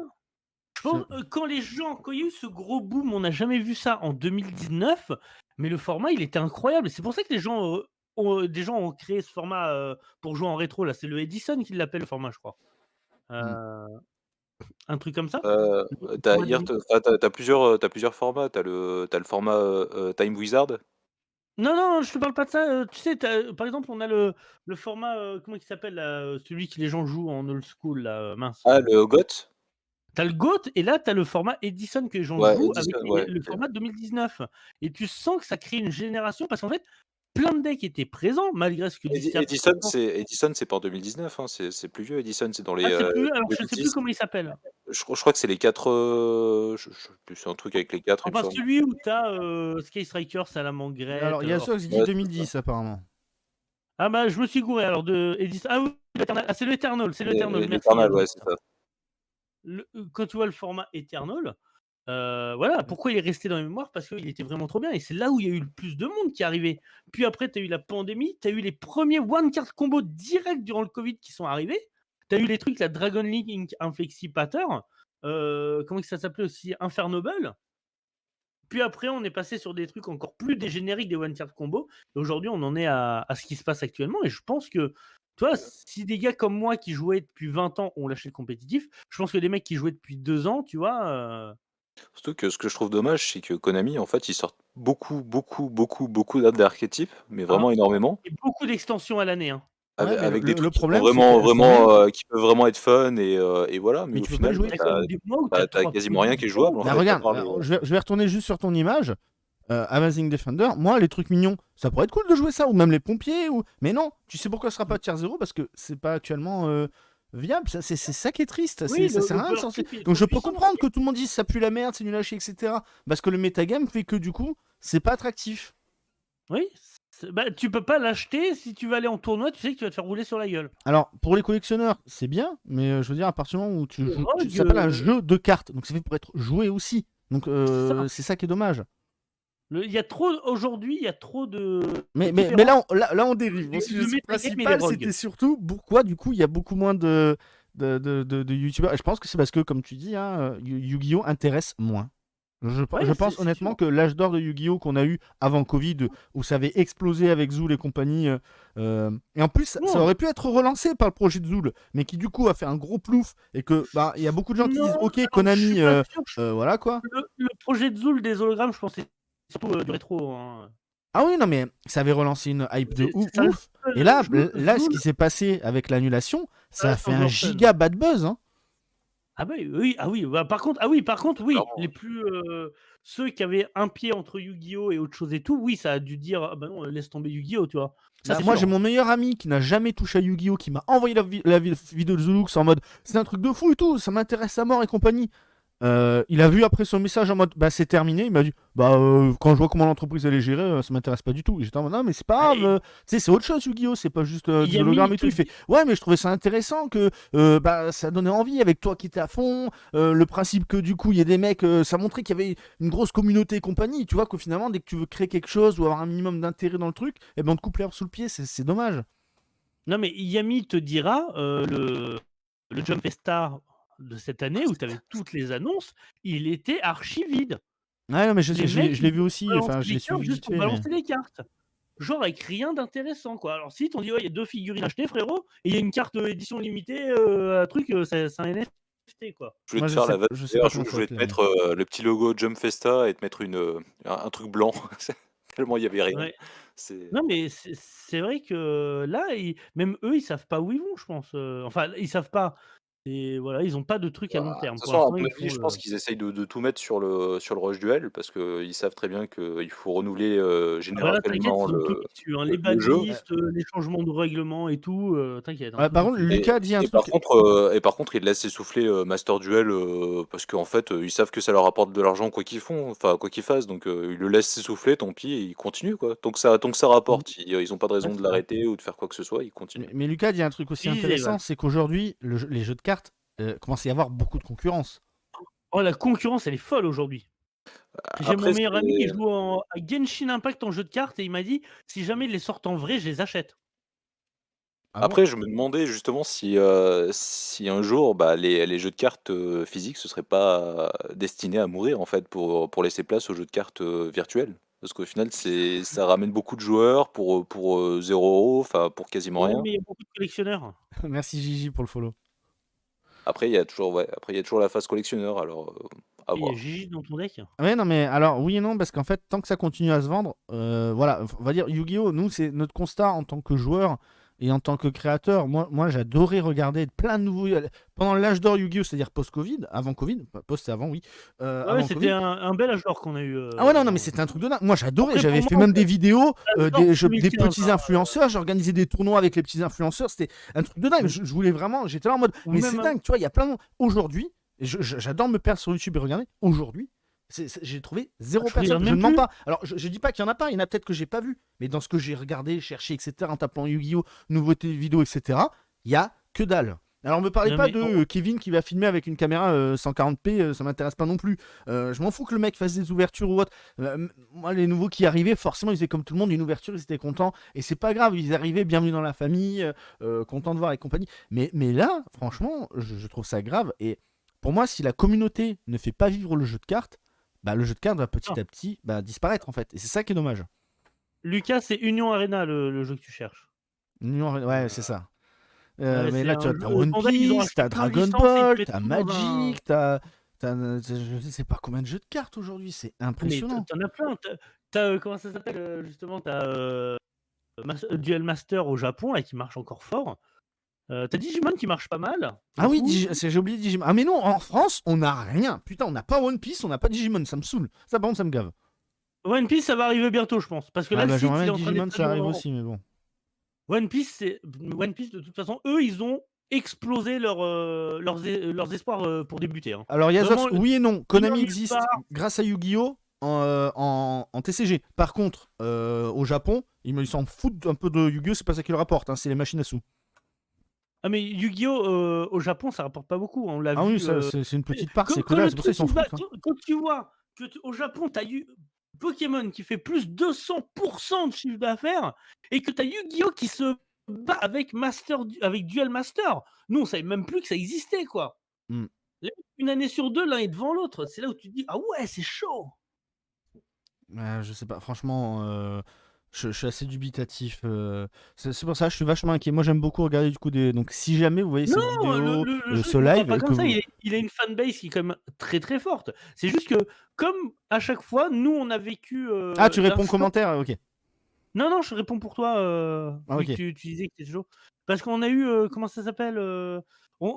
[SPEAKER 2] Je pense,
[SPEAKER 1] C'est-
[SPEAKER 2] quand il y a eu ce gros boom, on n'a jamais vu ça en 2019, mais le format, il était incroyable et c'est pour ça que des gens ont créé ce format, pour jouer en rétro là. C'est le Edison qui l'appelle le format, je crois.
[SPEAKER 1] Hmm.
[SPEAKER 2] Heu, un truc comme ça?
[SPEAKER 3] Heu,
[SPEAKER 2] Le
[SPEAKER 3] tu as
[SPEAKER 2] format
[SPEAKER 3] hier
[SPEAKER 2] d'Edison.
[SPEAKER 3] te enfin, tu plusieurs formats. Tu as le format, Time Wizard.
[SPEAKER 2] Non, non, je te parle pas de ça, tu sais, par exemple, on a le format, comment il s'appelle là, celui que les gens jouent en old school là, mince,
[SPEAKER 3] Ah, le GOT?
[SPEAKER 2] tu le GOAT et là, tu as le format Edison que les gens
[SPEAKER 3] Ouais,
[SPEAKER 2] jouent avec
[SPEAKER 3] Edison, ouais,
[SPEAKER 2] le
[SPEAKER 3] OK.
[SPEAKER 2] format 2019 et tu sens que ça crée une génération parce qu'en fait, plein de decks étaient présents malgré ce que disent certains gens.
[SPEAKER 3] Edison, c'est pas en 2019, hein, c'est plus vieux Edison, c'est dans
[SPEAKER 2] Ah,
[SPEAKER 3] les,
[SPEAKER 2] c'est plus alors je sais plus
[SPEAKER 3] 2010.
[SPEAKER 2] comment il s'appelle.
[SPEAKER 3] je crois que c'est les 4. Je sais plus, c'est un truc avec les 4, il me
[SPEAKER 2] Enfin,
[SPEAKER 3] semble.
[SPEAKER 2] celui où t'as Sky Striker,
[SPEAKER 1] Alors,
[SPEAKER 2] Salamangrette.
[SPEAKER 1] il y a ceux qui disent
[SPEAKER 3] Ouais, c'est ça.
[SPEAKER 1] 2010 apparemment.
[SPEAKER 2] Ah bah, je me suis gouré alors ah oui, l'Eternal. Ah, c'est l'Eternal, merci
[SPEAKER 3] L'Eternal, ouais, c'est
[SPEAKER 2] Yannick.
[SPEAKER 3] ça.
[SPEAKER 2] Quand tu vois le format Eternal, voilà, pourquoi il est resté dans les mémoires? Parce qu'il était vraiment trop bien et c'est là où il y a eu le plus de monde qui est arrivé. Puis après, tu as eu la pandémie, tu as eu les premiers one card combo direct durant le Covid qui sont arrivés. Tu as eu les trucs, la Dragon Link Inflexi Patter, comment ça s'appelait aussi? Infernoble. Puis après, on est passé sur des trucs encore plus dégénériques des one card combo. Et aujourd'hui, on en est à ce qui se passe actuellement. Et je pense que, tu vois, si des gars comme moi qui jouaient depuis 20 ans ont lâché le compétitif, je pense que des mecs qui jouaient depuis 2 ans, tu vois,
[SPEAKER 3] Surtout que ce que je trouve dommage, c'est que Konami, en fait, ils sortent beaucoup, beaucoup, beaucoup, beaucoup d'archétypes, mais
[SPEAKER 2] hein,
[SPEAKER 3] vraiment énormément,
[SPEAKER 2] et beaucoup d'extensions à l'année. Hein.
[SPEAKER 1] Ouais, mais
[SPEAKER 3] avec des
[SPEAKER 1] le
[SPEAKER 3] trucs qui sont
[SPEAKER 1] problème, c'est
[SPEAKER 3] vraiment,
[SPEAKER 1] qu'elles font rien.
[SPEAKER 3] vraiment, qui peuvent vraiment être fun et voilà, mais
[SPEAKER 1] Mais
[SPEAKER 3] au
[SPEAKER 1] tu peux pas
[SPEAKER 3] final,
[SPEAKER 1] jouer.
[SPEAKER 2] T'as quand même des mois où t'as
[SPEAKER 3] tu
[SPEAKER 2] 3
[SPEAKER 3] quasiment rien
[SPEAKER 2] produits
[SPEAKER 3] qui est
[SPEAKER 2] différents.
[SPEAKER 3] jouable, en
[SPEAKER 1] Bah
[SPEAKER 3] fait, à
[SPEAKER 1] regarde,
[SPEAKER 3] part le
[SPEAKER 1] je vais retourner juste sur ton image. Amazing Defender, moi, les trucs mignons, ça pourrait être cool de jouer ça, ou même les pompiers, mais non, tu sais pourquoi ce sera pas tier 0 parce que c'est pas actuellement viable, c'est ça qui est triste,
[SPEAKER 2] Oui,
[SPEAKER 1] ça sert
[SPEAKER 2] le
[SPEAKER 1] à rien de
[SPEAKER 2] power
[SPEAKER 1] sortir.
[SPEAKER 2] clip, il est
[SPEAKER 1] Donc
[SPEAKER 2] trop
[SPEAKER 1] je peux
[SPEAKER 2] puissant.
[SPEAKER 1] comprendre que tout le monde dise ça pue la merde, c'est nul à chier, etc. Parce que le metagame fait que du coup, c'est pas attractif.
[SPEAKER 2] Oui, bah, tu peux pas l'acheter si tu vas aller en tournoi, tu sais que tu vas te faire rouler sur la gueule.
[SPEAKER 1] Alors, pour les collectionneurs, c'est bien, mais je veux dire, à partir du moment où tu joues,
[SPEAKER 2] Rogue,
[SPEAKER 1] ça s'appelle un jeu de cartes, donc c'est fait pour être joué aussi. Donc
[SPEAKER 2] c'est ça.
[SPEAKER 1] c'est ça qui est dommage.
[SPEAKER 2] Il y a trop, aujourd'hui, il y a trop de
[SPEAKER 1] Mais
[SPEAKER 2] différences.
[SPEAKER 1] là, on dérive. Mon
[SPEAKER 2] Le
[SPEAKER 1] sujet
[SPEAKER 2] metagame et les
[SPEAKER 1] principal,
[SPEAKER 2] rogues.
[SPEAKER 1] c'était surtout pourquoi, du coup, il y a beaucoup moins de youtubeurs. Et je pense que c'est parce que, comme tu dis, hein, Yu-Gi-Oh! Intéresse moins.
[SPEAKER 2] Ouais,
[SPEAKER 1] Je pense
[SPEAKER 2] c'est
[SPEAKER 1] honnêtement
[SPEAKER 2] sûr.
[SPEAKER 1] que l'âge d'or de Yu-Gi-Oh! Qu'on a eu avant Covid, où ça avait explosé avec Zool et compagnie. Et en plus, ça
[SPEAKER 2] Non,
[SPEAKER 1] aurait pu être relancé par le projet de Zool, mais qui, du coup, a fait un gros plouf. Et que, bah, il y a beaucoup de gens qui
[SPEAKER 2] non,
[SPEAKER 1] disent, ok,
[SPEAKER 2] alors je suis
[SPEAKER 1] Konami,
[SPEAKER 2] pas sûr.
[SPEAKER 1] voilà quoi.
[SPEAKER 2] Le projet de Zool des hologrammes, je pense que c'est surtout du rétro. Hein.
[SPEAKER 1] Ah oui, non, mais ça avait relancé une hype de
[SPEAKER 2] C'est ça,
[SPEAKER 1] ouf. Et là, ce
[SPEAKER 2] Zool,
[SPEAKER 1] qui s'est passé avec l'annulation, ça a
[SPEAKER 2] reste
[SPEAKER 1] fait un
[SPEAKER 2] oversold.
[SPEAKER 1] giga bad buzz. Hein.
[SPEAKER 2] Ah bah oui, bah, par contre, oui,
[SPEAKER 3] clairement,
[SPEAKER 2] les
[SPEAKER 3] ouais.
[SPEAKER 2] plus ceux qui avaient un pied entre Yu-Gi-Oh et autre chose et tout, oui, ça a dû dire ah bah non, laisse tomber Yu-Gi-Oh, tu vois. Ça
[SPEAKER 1] Bah,
[SPEAKER 2] c'est
[SPEAKER 1] moi,
[SPEAKER 2] sûr.
[SPEAKER 1] j'ai mon meilleur ami qui n'a jamais touché à Yu-Gi-Oh! Qui m'a envoyé la vidéo de Zulux en mode c'est un truc de fou et tout, ça m'intéresse à mort et compagnie. Il a vu après son message en mode bah c'est terminé. Il m'a dit bah quand je vois comment l'entreprise elle est gérée, ça m'intéresse pas du tout. Et j'étais en mode non, mais c'est pas
[SPEAKER 2] Ah,
[SPEAKER 1] grave, tu sais, c'est autre chose Yu-Gi-Oh! C'est pas juste des
[SPEAKER 2] Yami,
[SPEAKER 1] hologrammes
[SPEAKER 2] il
[SPEAKER 1] et tout.
[SPEAKER 2] te
[SPEAKER 1] Il fait
[SPEAKER 2] dit
[SPEAKER 1] ouais, mais je trouvais ça intéressant que bah ça donnait envie avec toi qui étais à fond. Le principe que du coup il y ait des mecs, ça montrait qu'il y avait une grosse communauté et compagnie. Tu vois qu'au finalement, dès que tu veux créer quelque chose ou avoir un minimum d'intérêt dans le truc, et ben on te coupe l'herbe sous le pied, c'est dommage.
[SPEAKER 2] non mais Yami te dira le Jump Festa de cette année où tu avais toutes les annonces, il était archi vide.
[SPEAKER 1] Ouais, non, mais
[SPEAKER 2] Les mecs,
[SPEAKER 1] je l'ai
[SPEAKER 2] ils
[SPEAKER 1] vu aussi,
[SPEAKER 2] balançaient
[SPEAKER 1] enfin, je
[SPEAKER 2] des
[SPEAKER 1] l'ai
[SPEAKER 2] cartes
[SPEAKER 1] suivi
[SPEAKER 2] juste
[SPEAKER 1] vite
[SPEAKER 2] pour
[SPEAKER 1] fait, mais.
[SPEAKER 2] balancer des cartes. Genre avec rien d'intéressant, quoi. Alors si t'on dit: «Ouais, il y a 2 figurines achetées frérot et il y a une carte, édition limitée, un truc, c'est un NFT, quoi».
[SPEAKER 3] Je voulais
[SPEAKER 1] Moi,
[SPEAKER 3] te faire la vanne,
[SPEAKER 1] je sais pas
[SPEAKER 3] d'ailleurs,
[SPEAKER 1] comment
[SPEAKER 3] je
[SPEAKER 1] faut
[SPEAKER 3] voulais te
[SPEAKER 1] appeler.
[SPEAKER 3] mettre, le petit logo Jump Festa et te mettre un truc blanc, tellement il y avait rien.
[SPEAKER 2] Ouais.
[SPEAKER 3] C'est
[SPEAKER 2] Non, mais c'est vrai que là, même eux, ils savent pas où ils vont, je pense, enfin, ils savent pas et voilà, ils ont pas de truc à long
[SPEAKER 3] Bah, de
[SPEAKER 2] terme.
[SPEAKER 3] toute
[SPEAKER 2] Pour
[SPEAKER 3] façon, à
[SPEAKER 2] l'instant,
[SPEAKER 3] mon
[SPEAKER 2] ils
[SPEAKER 3] avis,
[SPEAKER 2] font
[SPEAKER 3] je
[SPEAKER 2] le
[SPEAKER 3] pense qu'ils essayent de tout mettre sur le Rush Duel parce qu'ils savent très bien qu'il faut renouveler,
[SPEAKER 2] ah bah là, t'inquiète,
[SPEAKER 3] générationnellement
[SPEAKER 2] ils ont tout mis dessus, hein, les
[SPEAKER 3] le jeu.
[SPEAKER 2] balistes, les changements de règlement et tout, t'inquiète, hein, tout est
[SPEAKER 1] Par contre,
[SPEAKER 2] dessus.
[SPEAKER 1] Lucas dit un
[SPEAKER 3] Et par
[SPEAKER 1] truc.
[SPEAKER 3] contre, ils laissent essouffler Master Duel parce qu'en fait, ils savent que ça leur apporte de l'argent quoi qu'ils font, enfin quoi qu'ils fassent, donc ils le laissent s'essouffler, tant pis, et ils continuent quoi. Tant que ça
[SPEAKER 2] Mmh.
[SPEAKER 3] rapporte, ils ont pas de
[SPEAKER 2] Ouais,
[SPEAKER 3] raison de
[SPEAKER 2] c'est vrai.
[SPEAKER 3] l'arrêter ou de faire quoi que ce soit, ils continuent.
[SPEAKER 1] Mais Lucas dit un truc aussi
[SPEAKER 2] Utilisez,
[SPEAKER 1] intéressant,
[SPEAKER 2] Val.
[SPEAKER 1] c'est qu'aujourd'hui, les jeux de cartes commencent à y avoir beaucoup de concurrence.
[SPEAKER 2] Oh, la concurrence, elle est folle aujourd'hui. J'ai mon
[SPEAKER 3] Après,
[SPEAKER 2] meilleur ami, il
[SPEAKER 3] c'est
[SPEAKER 2] joue à Genshin Impact en jeu de cartes et il m'a dit: «Si jamais ils les sortent en vrai, je les achète».
[SPEAKER 1] Ah bon?
[SPEAKER 3] Après, je me demandais justement si un jour, bah, les jeux de cartes, physiques, ce serait pas destiné à mourir, en fait, pour laisser place aux jeux de cartes, virtuels. Parce qu'au final, ça ramène beaucoup de joueurs pour 0 €, enfin, pour quasiment
[SPEAKER 2] Ouais,
[SPEAKER 3] rien.
[SPEAKER 2] mais il y a beaucoup de collectionneurs.
[SPEAKER 1] Merci Gigi pour le follow.
[SPEAKER 3] Après, il y a toujours ouais, après il y a toujours la phase collectionneur, alors, à
[SPEAKER 2] Et il y a
[SPEAKER 3] voir.
[SPEAKER 2] Gigi dans ton deck?
[SPEAKER 1] Ouais, non, mais alors, oui et non, parce qu'en fait, tant que ça continue à se vendre, voilà, on va dire Yu-Gi-Oh! Nous, c'est notre constat en tant que joueur et en tant que créateur. Moi j'adorais regarder plein de nouveaux. Pendant l'âge d'or Yu-Gi-Oh! C'est-à-dire post-Covid, avant Covid, post c'est avant, oui,
[SPEAKER 2] Ouais,
[SPEAKER 1] avant
[SPEAKER 2] c'était
[SPEAKER 1] Covid.
[SPEAKER 2] un bel âge d'or qu'on a eu,
[SPEAKER 1] Ah ouais, non, non, mais
[SPEAKER 2] dans
[SPEAKER 1] c'était un truc de dingue. Moi, j'adorais.
[SPEAKER 2] après pour
[SPEAKER 1] J'avais
[SPEAKER 2] moi,
[SPEAKER 1] fait même des vidéos,
[SPEAKER 2] l'âge d'or, c'est
[SPEAKER 1] des
[SPEAKER 2] 2015,
[SPEAKER 1] petits
[SPEAKER 2] hein,
[SPEAKER 1] influenceurs. J'organisais des tournois avec les petits influenceurs. C'était un truc de dingue.
[SPEAKER 2] ou
[SPEAKER 1] Je voulais vraiment. J'étais là en mode,
[SPEAKER 2] ou
[SPEAKER 1] mais
[SPEAKER 2] même
[SPEAKER 1] c'est dingue, tu vois, il y a plein de. Aujourd'hui, J'adore me perdre sur YouTube et regarder. Aujourd'hui, j'ai trouvé zéro
[SPEAKER 2] Je regarde
[SPEAKER 1] personne. Je
[SPEAKER 2] même
[SPEAKER 1] ne mens
[SPEAKER 2] plus.
[SPEAKER 1] pas. Alors, je dis pas qu'il y en a pas. Il y en a peut-être que j'ai pas vu. Mais dans ce que j'ai regardé, cherché, etc., en tapant Yu-Gi-Oh, nouveautés vidéo, etc., il y a que dalle. Alors, me parlez
[SPEAKER 2] Non,
[SPEAKER 1] pas
[SPEAKER 2] mais
[SPEAKER 1] de Kevin qui va filmer avec une caméra 140p, ça m'intéresse pas non plus. Je m'en fous que le mec fasse des ouvertures ou autre. Moi, les nouveaux qui arrivaient, forcément, ils faisaient comme tout le monde une ouverture, ils étaient contents. Et c'est pas grave, ils arrivaient, bienvenue dans la famille, contents de voir et compagnie. Mais là, franchement, je trouve ça grave. Et pour moi, si la communauté ne fait pas vivre le jeu de cartes, bah, le jeu de cartes va petit
[SPEAKER 2] non.
[SPEAKER 1] à petit disparaître en fait. Et c'est ça qui est dommage.
[SPEAKER 2] Lucas, c'est Union Arena le jeu que tu cherches.
[SPEAKER 1] Ouais, c'est ça.
[SPEAKER 2] Ouais,
[SPEAKER 1] Mais
[SPEAKER 2] c'est
[SPEAKER 1] là,
[SPEAKER 2] un
[SPEAKER 1] tu
[SPEAKER 2] jeu.
[SPEAKER 1] as One
[SPEAKER 2] Vandal, ils ont
[SPEAKER 1] Piece,
[SPEAKER 2] acheté
[SPEAKER 1] t'as
[SPEAKER 2] plein de
[SPEAKER 1] Dragon
[SPEAKER 2] licences et ils te
[SPEAKER 1] Ball,
[SPEAKER 2] mettent
[SPEAKER 1] t'as
[SPEAKER 2] tout dans un.
[SPEAKER 1] Magic, je sais pas combien de jeux de cartes aujourd'hui, c'est
[SPEAKER 2] Mais
[SPEAKER 1] impressionnant.
[SPEAKER 2] t'en as plein. T'as, comment ça s'appelle justement, t'as Duel Master au Japon là, qui marche encore fort. T'as Digimon qui marche pas mal,
[SPEAKER 1] Ah
[SPEAKER 2] du
[SPEAKER 1] oui,
[SPEAKER 2] coup.
[SPEAKER 1] j'ai oublié Digimon. Ah mais non, en France, on n'a rien. Putain, on n'a pas One Piece, on n'a pas Digimon, ça me saoule. Ça par contre, ça me gave.
[SPEAKER 2] One Piece, ça va arriver bientôt, je pense. Parce que là,
[SPEAKER 1] Ouais,
[SPEAKER 2] le
[SPEAKER 1] bah j'aimerais
[SPEAKER 2] site,
[SPEAKER 1] bien
[SPEAKER 2] il est
[SPEAKER 1] que
[SPEAKER 2] en train
[SPEAKER 1] Digimon,
[SPEAKER 2] d'être
[SPEAKER 1] ça
[SPEAKER 2] mis en
[SPEAKER 1] arrive
[SPEAKER 2] vente.
[SPEAKER 1] aussi, mais bon.
[SPEAKER 2] One Piece, de toute façon, eux, ils ont explosé leurs espoirs pour débuter. Hein.
[SPEAKER 1] Alors
[SPEAKER 2] Vraiment,
[SPEAKER 1] Yazov, oui et non.
[SPEAKER 2] 1
[SPEAKER 1] Konami
[SPEAKER 2] 000
[SPEAKER 1] existe
[SPEAKER 2] parts.
[SPEAKER 1] grâce à Yu-Gi-Oh! En TCG. Par contre, au Japon, ils s'en foutent un peu de Yu-Gi-Oh! C'est pas ça qui le rapporte, hein, c'est les machines à sous.
[SPEAKER 2] Ah, mais Yu-Gi-Oh! Au Japon, ça rapporte pas beaucoup. On l'a
[SPEAKER 1] Ah oui,
[SPEAKER 2] vu.
[SPEAKER 1] ça, c'est une petite part, c'est que
[SPEAKER 2] Quand
[SPEAKER 1] dalle,
[SPEAKER 2] le
[SPEAKER 1] c'est pour ça qu'ils
[SPEAKER 2] truc,
[SPEAKER 1] s'en foutent. Hein.
[SPEAKER 2] quand tu vois qu'au Japon, t'as eu Pokémon qui fait plus 200% de chiffre d'affaires et que t'as Yu-Gi-Oh! Qui se bat avec Duel Master. Nous, on savait même plus que ça existait, quoi.
[SPEAKER 1] Hmm.
[SPEAKER 2] Là, une année sur deux, l'un est devant l'autre. C'est là où tu te dis, ah ouais, c'est chaud.
[SPEAKER 1] Je sais pas, franchement, je suis assez dubitatif. C'est pour ça que je suis vachement inquiet. Moi, j'aime beaucoup regarder du coup des. Donc, si jamais vous voyez
[SPEAKER 2] Non,
[SPEAKER 1] cette vidéo,
[SPEAKER 2] le jeu,
[SPEAKER 1] ce
[SPEAKER 2] il ne va
[SPEAKER 1] live,
[SPEAKER 2] pas
[SPEAKER 1] et que
[SPEAKER 2] comme ça.
[SPEAKER 1] vous.
[SPEAKER 2] Il a une fanbase qui est quand même très très forte. C'est juste que, comme à chaque fois, nous, on a vécu
[SPEAKER 1] Ah, tu réponds aux
[SPEAKER 2] l'instant.
[SPEAKER 1] commentaires, ok.
[SPEAKER 2] Non, je réponds pour toi,
[SPEAKER 1] Ah,
[SPEAKER 2] vu que
[SPEAKER 1] ok.
[SPEAKER 2] tu disais que t'étais chaud. Parce qu'on a eu, comment ça s'appelle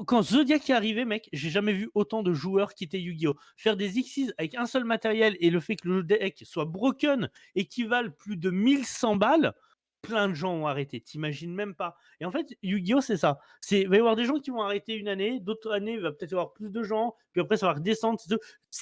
[SPEAKER 2] quand Zodiac est arrivé, mec, j'ai jamais vu autant de joueurs qui étaient Yu-Gi-Oh! Faire des Xyz avec un seul matériel et le fait que le deck soit broken équivalent plus de 1100 balles, plein de gens ont arrêté, t'imagines même pas. Et en fait, Yu-Gi-Oh! C'est ça. Il va y avoir des gens qui vont arrêter une année, d'autres années, il va peut-être y avoir plus de gens, puis après ça va redescendre.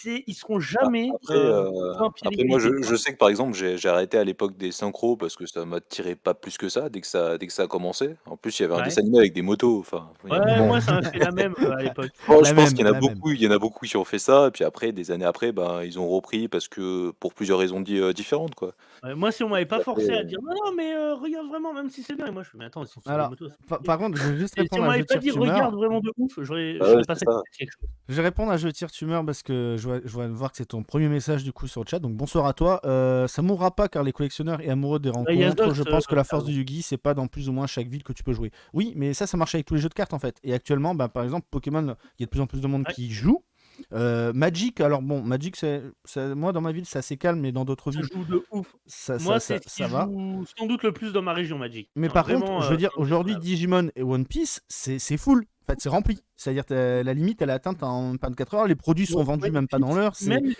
[SPEAKER 2] Ils seront jamais
[SPEAKER 3] Après,
[SPEAKER 2] sur un pied
[SPEAKER 3] après moi,
[SPEAKER 2] d'égalité, tu
[SPEAKER 3] je
[SPEAKER 2] vois.
[SPEAKER 3] sais que par exemple, j'ai arrêté à l'époque des synchros parce que ça m'attirait pas plus que ça dès que ça a commencé. En plus, il y avait un
[SPEAKER 2] Ouais.
[SPEAKER 3] dessin animé avec des motos. Enfin, il y a un
[SPEAKER 2] Ouais,
[SPEAKER 3] moment.
[SPEAKER 2] moi, ça m'a fait la même à l'époque.
[SPEAKER 3] Bon, je
[SPEAKER 1] La
[SPEAKER 3] pense
[SPEAKER 1] même,
[SPEAKER 3] qu'il y en a
[SPEAKER 1] la même.
[SPEAKER 3] beaucoup, il y en a beaucoup qui ont fait ça. Et puis après, des années après, ben, ils ont repris parce que pour plusieurs raisons différentes, quoi.
[SPEAKER 2] Ouais, moi, si on m'avait pas
[SPEAKER 3] Et après,
[SPEAKER 2] forcé à dire non, non, mais regarde vraiment, même si c'est bien. Et moi, je fais, mais attends, ils sont sur des
[SPEAKER 1] Alors,
[SPEAKER 2] motos. C'est
[SPEAKER 1] par,
[SPEAKER 2] compliqué.
[SPEAKER 1] par contre, je vais juste
[SPEAKER 2] Et si on
[SPEAKER 1] répondre à
[SPEAKER 2] m'avait
[SPEAKER 1] Jeu
[SPEAKER 2] pas
[SPEAKER 1] Tire
[SPEAKER 2] dit
[SPEAKER 1] Tumeur.
[SPEAKER 2] regarde vraiment de ouf, je
[SPEAKER 3] bah
[SPEAKER 2] serais
[SPEAKER 3] ouais, c'est
[SPEAKER 2] passé à
[SPEAKER 3] ça.
[SPEAKER 2] côté de quelque chose.
[SPEAKER 1] Je vais répondre à Jeu Tire Tumeur parce que je vois voir que c'est ton premier message du coup sur le chat. Donc bonsoir à toi. Ça mourra pas car les collectionneurs et amoureux des
[SPEAKER 2] Ouais,
[SPEAKER 1] rencontres.
[SPEAKER 2] Yazos,
[SPEAKER 1] Je pense que la
[SPEAKER 2] t'as
[SPEAKER 1] force
[SPEAKER 2] raison.
[SPEAKER 1] du Yugi, c'est pas dans plus ou moins chaque ville que tu peux jouer. Oui, mais ça marche avec tous les jeux de cartes en fait. Et actuellement, par exemple, Pokémon, il y a de plus en plus de monde
[SPEAKER 2] Ouais,
[SPEAKER 1] qui y joue. Magic, alors bon, Magic, moi dans ma ville, c'est assez calme, mais dans d'autres
[SPEAKER 2] ça
[SPEAKER 1] villes,
[SPEAKER 2] joue de ouf.
[SPEAKER 1] ça, ça,
[SPEAKER 2] Moi,
[SPEAKER 1] ça,
[SPEAKER 2] c'est ce qui
[SPEAKER 1] ça va.
[SPEAKER 2] joue sans doute le plus dans ma région, Magic.
[SPEAKER 1] Mais
[SPEAKER 2] Hein,
[SPEAKER 1] par contre,
[SPEAKER 2] vraiment,
[SPEAKER 1] je veux dire, aujourd'hui,
[SPEAKER 2] indétrônable.
[SPEAKER 1] Digimon et One Piece, c'est full. En fait, c'est rempli. C'est-à-dire, la limite, elle est atteinte en 24 heures. Les produits sont vendus
[SPEAKER 2] One
[SPEAKER 1] même pas dans
[SPEAKER 2] Piece,
[SPEAKER 1] l'heure.
[SPEAKER 2] même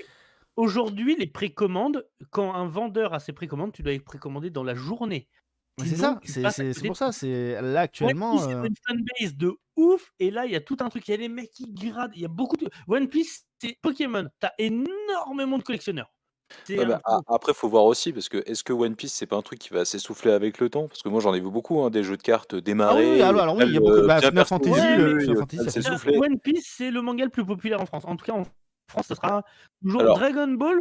[SPEAKER 2] aujourd'hui, les précommandes, quand un vendeur a ses précommandes, tu dois les précommander dans la journée.
[SPEAKER 1] C'est
[SPEAKER 2] Sinon,
[SPEAKER 1] ça,
[SPEAKER 2] tu
[SPEAKER 1] c'est
[SPEAKER 2] passes à
[SPEAKER 1] c'est- c'est
[SPEAKER 2] côté de
[SPEAKER 1] pour ça.
[SPEAKER 2] tout.
[SPEAKER 1] C'est là
[SPEAKER 2] One
[SPEAKER 1] actuellement.
[SPEAKER 2] Piece, ils ont une fanbase de ouf, et là, il y a tout un truc. Il y a des mecs qui gradent. Il y a beaucoup de. One Piece, c'est Pokémon. T'as énormément de collectionneurs. C'est
[SPEAKER 3] Ouais,
[SPEAKER 2] un
[SPEAKER 3] bah,
[SPEAKER 2] truc de.
[SPEAKER 3] après, faut voir aussi, parce que est-ce que One Piece, c'est pas un truc qui va s'essouffler avec le temps? Parce que moi, j'en ai vu beaucoup, hein, des jeux de cartes
[SPEAKER 1] Ah oui, oui,
[SPEAKER 3] démarrer, et au
[SPEAKER 1] alors oui, il
[SPEAKER 3] final,
[SPEAKER 1] y a beaucoup.
[SPEAKER 3] bien
[SPEAKER 1] Final
[SPEAKER 3] personne
[SPEAKER 1] Fantasy,
[SPEAKER 2] Ouais, mais
[SPEAKER 3] et
[SPEAKER 1] Final
[SPEAKER 3] au
[SPEAKER 1] Fantasy,
[SPEAKER 3] final,
[SPEAKER 1] ça fait souffler.
[SPEAKER 3] s'essouffler.
[SPEAKER 2] One Piece, c'est le manga le plus populaire en France. En tout cas, en France, ça sera toujours
[SPEAKER 3] Alors,
[SPEAKER 2] Dragon Ball.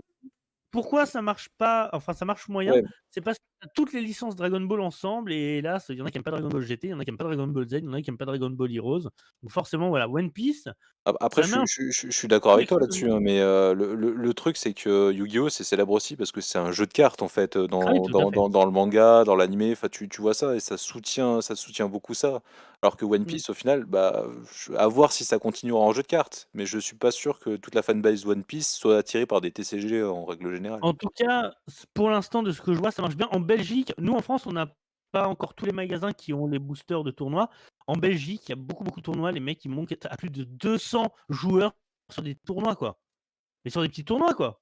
[SPEAKER 2] Pourquoi ça marche pas? Enfin, ça marche moyen.
[SPEAKER 3] ouais,
[SPEAKER 2] C'est parce que tu as toutes les licences Dragon Ball ensemble, et hélas, il y en a qui aiment pas Dragon Ball GT, il y en a qui aiment pas Dragon Ball Z, il y en a qui aiment pas Dragon Ball Heroes. Donc forcément, voilà, One Piece,
[SPEAKER 3] après,
[SPEAKER 2] ça met un
[SPEAKER 3] je suis d'accord avec toi là-dessus,
[SPEAKER 2] collectionneur.
[SPEAKER 3] hein, mais le truc, c'est que Yu-Gi-Oh! C'est célèbre aussi parce que c'est un jeu de cartes, en fait,
[SPEAKER 2] Ah oui, tout à fait.
[SPEAKER 3] dans le manga, dans l'animé. Enfin, tu vois ça et ça soutient beaucoup ça. Alors que One
[SPEAKER 2] Mmh.
[SPEAKER 3] Piece, au final, bah, à voir si ça continuera en jeu de cartes. Mais je suis pas sûr que toute la fanbase One Piece soit attirée par des TCG en règle générale.
[SPEAKER 2] En tout cas, pour l'instant, de ce que je vois, ça marche bien. En Belgique, nous, en France, on n'a pas encore tous les magasins qui ont les boosters de tournois. En Belgique, il y a beaucoup, beaucoup de tournois. Les mecs, ils montent à plus de 200 joueurs sur des tournois, quoi. Mais sur des petits tournois, quoi.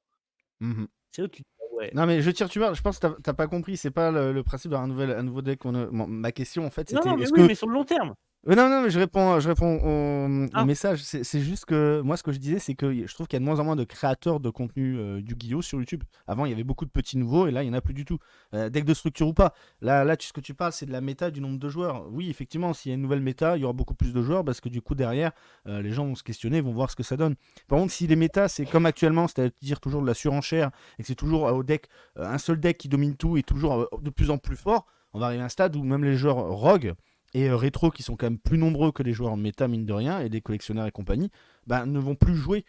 [SPEAKER 1] Mhm.
[SPEAKER 2] C'est là où tu te dis, ah ouais.
[SPEAKER 1] Non, mais Jeu Tire Tumeur, je pense que t'as pas compris. C'est pas le principe d'avoir un nouveau deck. Ma question, en fait,
[SPEAKER 2] Non,
[SPEAKER 1] c'était
[SPEAKER 2] non, mais
[SPEAKER 1] est-ce
[SPEAKER 2] oui,
[SPEAKER 1] que
[SPEAKER 2] mais sur le long terme.
[SPEAKER 1] Non, non, mais je réponds au
[SPEAKER 2] Ah,
[SPEAKER 1] message. C'est juste que moi, ce que je disais, c'est que je trouve qu'il y a de moins en moins de créateurs de contenu Yu-Gi-Oh sur YouTube. Avant, il y avait beaucoup de petits nouveaux et là, il n'y en a plus du tout. Deck de structure ou pas. Là, ce que tu parles, c'est de la méta, du nombre de joueurs. Oui, effectivement, s'il y a une nouvelle méta, il y aura beaucoup plus de joueurs parce que du coup, derrière, les gens vont se questionner, vont voir ce que ça donne. Par contre, si les méta, c'est comme actuellement, c'est-à-dire toujours de la surenchère et que c'est toujours au deck, un seul deck qui domine tout et toujours de plus en plus fort, on va arriver à un stade où même les joueurs rogue et rétro qui sont quand même plus nombreux que les joueurs méta mine de rien et des collectionneurs et compagnie, bah, ne vont plus jouer.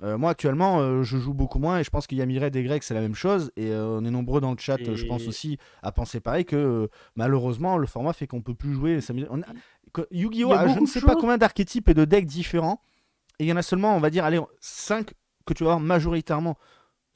[SPEAKER 1] Moi actuellement je joue beaucoup moins et je pense qu'il y a Mired et Greg c'est la même chose et on est nombreux dans le chat je pense
[SPEAKER 2] et
[SPEAKER 1] aussi à penser pareil que malheureusement le format fait qu'on peut plus jouer.
[SPEAKER 2] il
[SPEAKER 1] Yu-Gi-Oh
[SPEAKER 2] y a
[SPEAKER 1] a je ne
[SPEAKER 2] beaucoup de
[SPEAKER 1] sais pas
[SPEAKER 2] choses.
[SPEAKER 1] combien d'archétypes et de decks différents et il y en a seulement on va dire allez 5 que tu vas avoir majoritairement.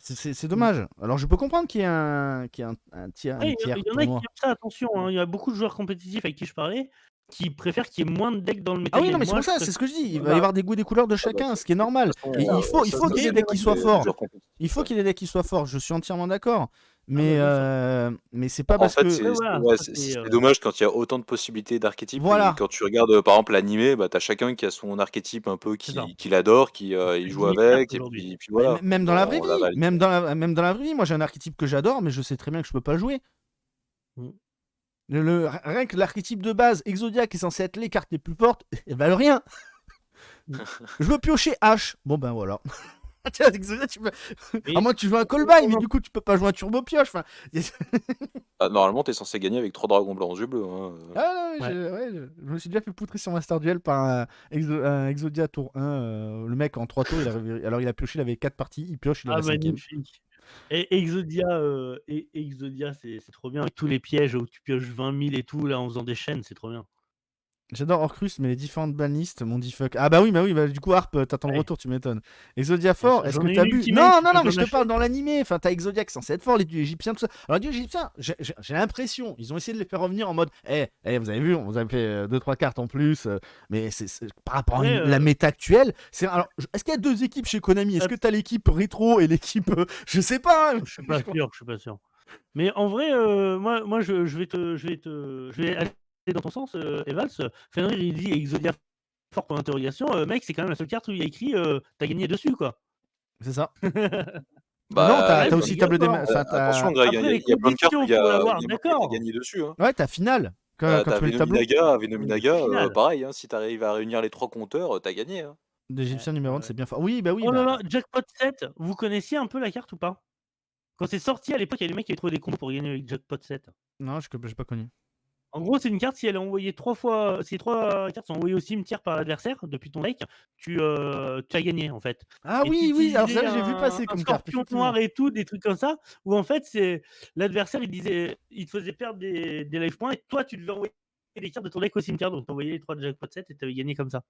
[SPEAKER 1] C'est
[SPEAKER 2] Mm.
[SPEAKER 1] dommage. Alors je peux comprendre qu'il y ait un
[SPEAKER 2] Ouais,
[SPEAKER 1] tiers
[SPEAKER 2] il y en a qui
[SPEAKER 1] tournoi.
[SPEAKER 2] aiment ça, attention, hein. Il y a beaucoup de joueurs compétitifs avec qui je parlais qui préfèrent qu'il y ait moins de decks dans le
[SPEAKER 1] Ah oui, non,
[SPEAKER 2] metagame.
[SPEAKER 1] mais c'est
[SPEAKER 2] Moi,
[SPEAKER 1] pour
[SPEAKER 2] je
[SPEAKER 1] ça, c'est
[SPEAKER 2] préfère.
[SPEAKER 1] ce que je dis. Il va y
[SPEAKER 2] Voilà.
[SPEAKER 1] avoir des goûts et des couleurs de
[SPEAKER 3] Ah bah,
[SPEAKER 1] chacun,
[SPEAKER 3] ça,
[SPEAKER 1] ce qui est
[SPEAKER 3] de toute
[SPEAKER 1] normal.
[SPEAKER 3] façon,
[SPEAKER 1] Et
[SPEAKER 3] ça,
[SPEAKER 1] il faut
[SPEAKER 3] c'est
[SPEAKER 1] qu'il y ait
[SPEAKER 2] Oui,
[SPEAKER 1] des
[SPEAKER 2] mais
[SPEAKER 1] decks qui
[SPEAKER 2] moi,
[SPEAKER 1] soient
[SPEAKER 3] des
[SPEAKER 1] forts.
[SPEAKER 3] joueurs
[SPEAKER 1] Il
[SPEAKER 3] compétitifs,
[SPEAKER 1] faut
[SPEAKER 3] ouais.
[SPEAKER 1] qu'il y ait des decks qui soient forts. Je suis entièrement d'accord.
[SPEAKER 2] Ah bah, bien sûr.
[SPEAKER 1] Mais c'est pas
[SPEAKER 3] En
[SPEAKER 1] parce
[SPEAKER 3] fait,
[SPEAKER 1] que.
[SPEAKER 2] Après, voilà,
[SPEAKER 3] ouais,
[SPEAKER 2] ça,
[SPEAKER 3] c'est dommage quand il y a autant de possibilités d'archétypes et
[SPEAKER 1] Voilà.
[SPEAKER 3] quand tu regardes, par exemple, l'animé, bah, tu as chacun qui a son archétype un peu
[SPEAKER 2] c'est ça.
[SPEAKER 3] qu'il adore, il
[SPEAKER 2] C'est
[SPEAKER 3] joue
[SPEAKER 2] 10 000 cartes
[SPEAKER 3] avec et
[SPEAKER 2] aujourd'hui.
[SPEAKER 3] puis
[SPEAKER 1] Mais
[SPEAKER 3] voilà.
[SPEAKER 1] même dans la vraie
[SPEAKER 3] Dans la
[SPEAKER 1] vie.
[SPEAKER 3] réalité.
[SPEAKER 1] Même dans la vraie vie, moi j'ai un archétype que j'adore, mais je sais très bien que je peux pas jouer.
[SPEAKER 2] Mm.
[SPEAKER 1] Rien que l'archétype de base, Exodia, qui est censé être les cartes les plus fortes, elles valent rien.
[SPEAKER 2] Mm.
[SPEAKER 1] Je veux piocher H. Bon ben voilà. Tiens, Exodia, à
[SPEAKER 2] Mais
[SPEAKER 1] moins que tu joues un Callby, mais
[SPEAKER 2] on en-
[SPEAKER 1] du coup tu peux pas jouer un Turbo Pioche. Enfin,
[SPEAKER 3] Ah, normalement, tu es censé gagner avec 3 dragons blancs aux yeux bleus, hein.
[SPEAKER 1] Ah non,
[SPEAKER 2] ouais.
[SPEAKER 1] ouais, je me suis déjà fait poutrer sur Master Duel par un Exodia tour 1. Le mec en 3 tours, alors il a pioché, il avait 4 parties, il pioche, il est à
[SPEAKER 2] Ah,
[SPEAKER 1] la 5ème.
[SPEAKER 2] magnifique. Et Exodia, c'est trop bien. Avec tous les pièges où tu pioches 20 000 et tout, là, en faisant des chaînes, c'est trop bien.
[SPEAKER 1] J'adore Orcrus, mais les différentes banlistes m'ont dit fuck. Ah bah oui, bah, du coup, Harp, t'attends le
[SPEAKER 2] Ouais,
[SPEAKER 1] retour, tu m'étonnes. Exodia
[SPEAKER 2] bien
[SPEAKER 1] fort,
[SPEAKER 2] sûr.
[SPEAKER 1] est-ce
[SPEAKER 2] J'en
[SPEAKER 1] que
[SPEAKER 2] ai une
[SPEAKER 1] t'as bu?
[SPEAKER 2] ultimate,
[SPEAKER 1] Non,
[SPEAKER 2] tu
[SPEAKER 1] non,
[SPEAKER 2] peux
[SPEAKER 1] non,
[SPEAKER 2] pas
[SPEAKER 1] mais je te parle
[SPEAKER 2] m'acheter.
[SPEAKER 1] dans l'animé. Enfin, t'as Exodia qui est censé être fort, les dieux égyptiens, tout ça. Alors, les dieux égyptiens, j'ai l'impression, ils ont essayé de les faire revenir en mode, vous avez vu, on vous a fait 2-3 cartes en plus, mais par rapport à
[SPEAKER 2] Ouais,
[SPEAKER 1] la méta actuelle, alors, est-ce qu'il y a deux équipes chez Konami? Est-ce
[SPEAKER 2] hop,
[SPEAKER 1] que t'as l'équipe rétro et l'équipe, je sais pas, hein.
[SPEAKER 2] je suis pas sûr, je suis pas sûr. Mais en vrai, moi je vais aller dans ton sens, Evals. Fenrir, il dit Exodia fort point d'interrogation. Mec, c'est quand même la seule carte où il y a écrit tu gagné dessus, quoi.
[SPEAKER 1] C'est ça. Non,
[SPEAKER 3] Bah,
[SPEAKER 1] t'as
[SPEAKER 2] Ouais,
[SPEAKER 1] t'as
[SPEAKER 2] c'est
[SPEAKER 1] aussi table des.
[SPEAKER 2] obligatoire.
[SPEAKER 1] Enfin,
[SPEAKER 3] attention,
[SPEAKER 1] t'as.
[SPEAKER 3] Greg, hein,
[SPEAKER 2] Après, les
[SPEAKER 3] il y a plein de cartes où
[SPEAKER 2] conditions
[SPEAKER 3] il y
[SPEAKER 2] pour
[SPEAKER 3] a,
[SPEAKER 2] l'avoir,
[SPEAKER 3] marqué t'as
[SPEAKER 2] d'accord.
[SPEAKER 3] gagné dessus, hein.
[SPEAKER 1] Ouais, t'as finale. Quand tu
[SPEAKER 3] T'avais
[SPEAKER 1] fais le tableau.
[SPEAKER 2] Oui, mais finale.
[SPEAKER 3] pareil, hein, si t'arrives à réunir les 3 compteurs, t'as gagné, hein.
[SPEAKER 2] Ouais,
[SPEAKER 1] D'Égyptien numéro
[SPEAKER 2] ouais,
[SPEAKER 1] 1,
[SPEAKER 2] ouais.
[SPEAKER 1] c'est bien fort. Oui, bah oui,
[SPEAKER 2] Oh là
[SPEAKER 1] bah.
[SPEAKER 2] là, Jackpot 7, vous connaissiez un peu la carte ou pas? Quand c'est sorti à l'époque, il y a des mecs qui avaient trouvé des combos pour gagner avec Jackpot 7.
[SPEAKER 1] Non, j'ai pas connu.
[SPEAKER 2] En gros, c'est une carte, si elle est envoyée 3 fois, si 3 cartes sont envoyées au cimetière par l'adversaire depuis ton deck, tu as gagné en fait.
[SPEAKER 1] Ah
[SPEAKER 2] Et tu
[SPEAKER 1] oui, oui, alors
[SPEAKER 2] utilisais
[SPEAKER 1] ça, j'ai vu passer
[SPEAKER 2] un
[SPEAKER 1] comme carte,
[SPEAKER 2] scorpion
[SPEAKER 1] effectivement.
[SPEAKER 2] noir et tout, des trucs comme ça, où en fait, c'est l'adversaire, il te faisait perdre des life points et toi, tu devais envoyer des cartes de ton deck au cimetière, donc tu envoyais les 3 de Jackpot 7 et tu avais gagné comme ça.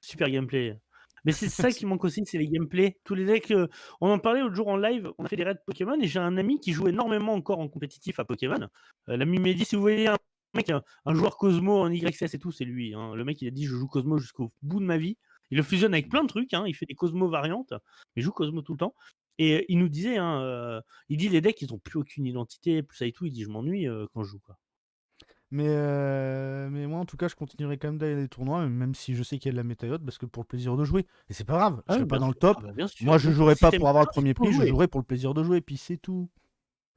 [SPEAKER 2] Super gameplay. Mais c'est ça qui manque aussi, c'est les gameplays. Tous les decks, on en parlait l'autre jour en live, on a fait des raids Pokémon et j'ai un ami qui joue énormément encore en compétitif à Pokémon. L'ami Mehdi, si vous voyez un mec, un joueur Cosmo en YXS et tout, c'est lui, hein. Le mec, il a dit je joue Cosmo jusqu'au bout de ma vie. Il le fusionne avec plein de trucs, hein. Il fait des Cosmo variantes, mais il joue Cosmo tout le temps. Et il nous disait, hein, il dit les decks, ils ont plus aucune identité, plus ça et tout. Il dit je m'ennuie quand je joue, quoi.
[SPEAKER 1] Mais moi, en tout cas, je continuerai quand même d'aller à des tournois, même si je sais qu'il y a de la méta haute, parce que pour le plaisir de jouer. Et c'est pas grave, je
[SPEAKER 2] Ah
[SPEAKER 1] serai
[SPEAKER 2] oui,
[SPEAKER 1] pas
[SPEAKER 2] bien
[SPEAKER 1] dans le
[SPEAKER 2] sûr.
[SPEAKER 1] top.
[SPEAKER 2] Ah bah, bien sûr,
[SPEAKER 1] Moi, je
[SPEAKER 2] bien sûr.
[SPEAKER 1] jouerai
[SPEAKER 2] Si
[SPEAKER 1] pas
[SPEAKER 2] t'aimes
[SPEAKER 1] pour avoir le
[SPEAKER 2] bien, il
[SPEAKER 1] premier
[SPEAKER 2] faut
[SPEAKER 1] prix, je
[SPEAKER 2] jouer.
[SPEAKER 1] jouerai pour le plaisir de jouer, puis c'est tout.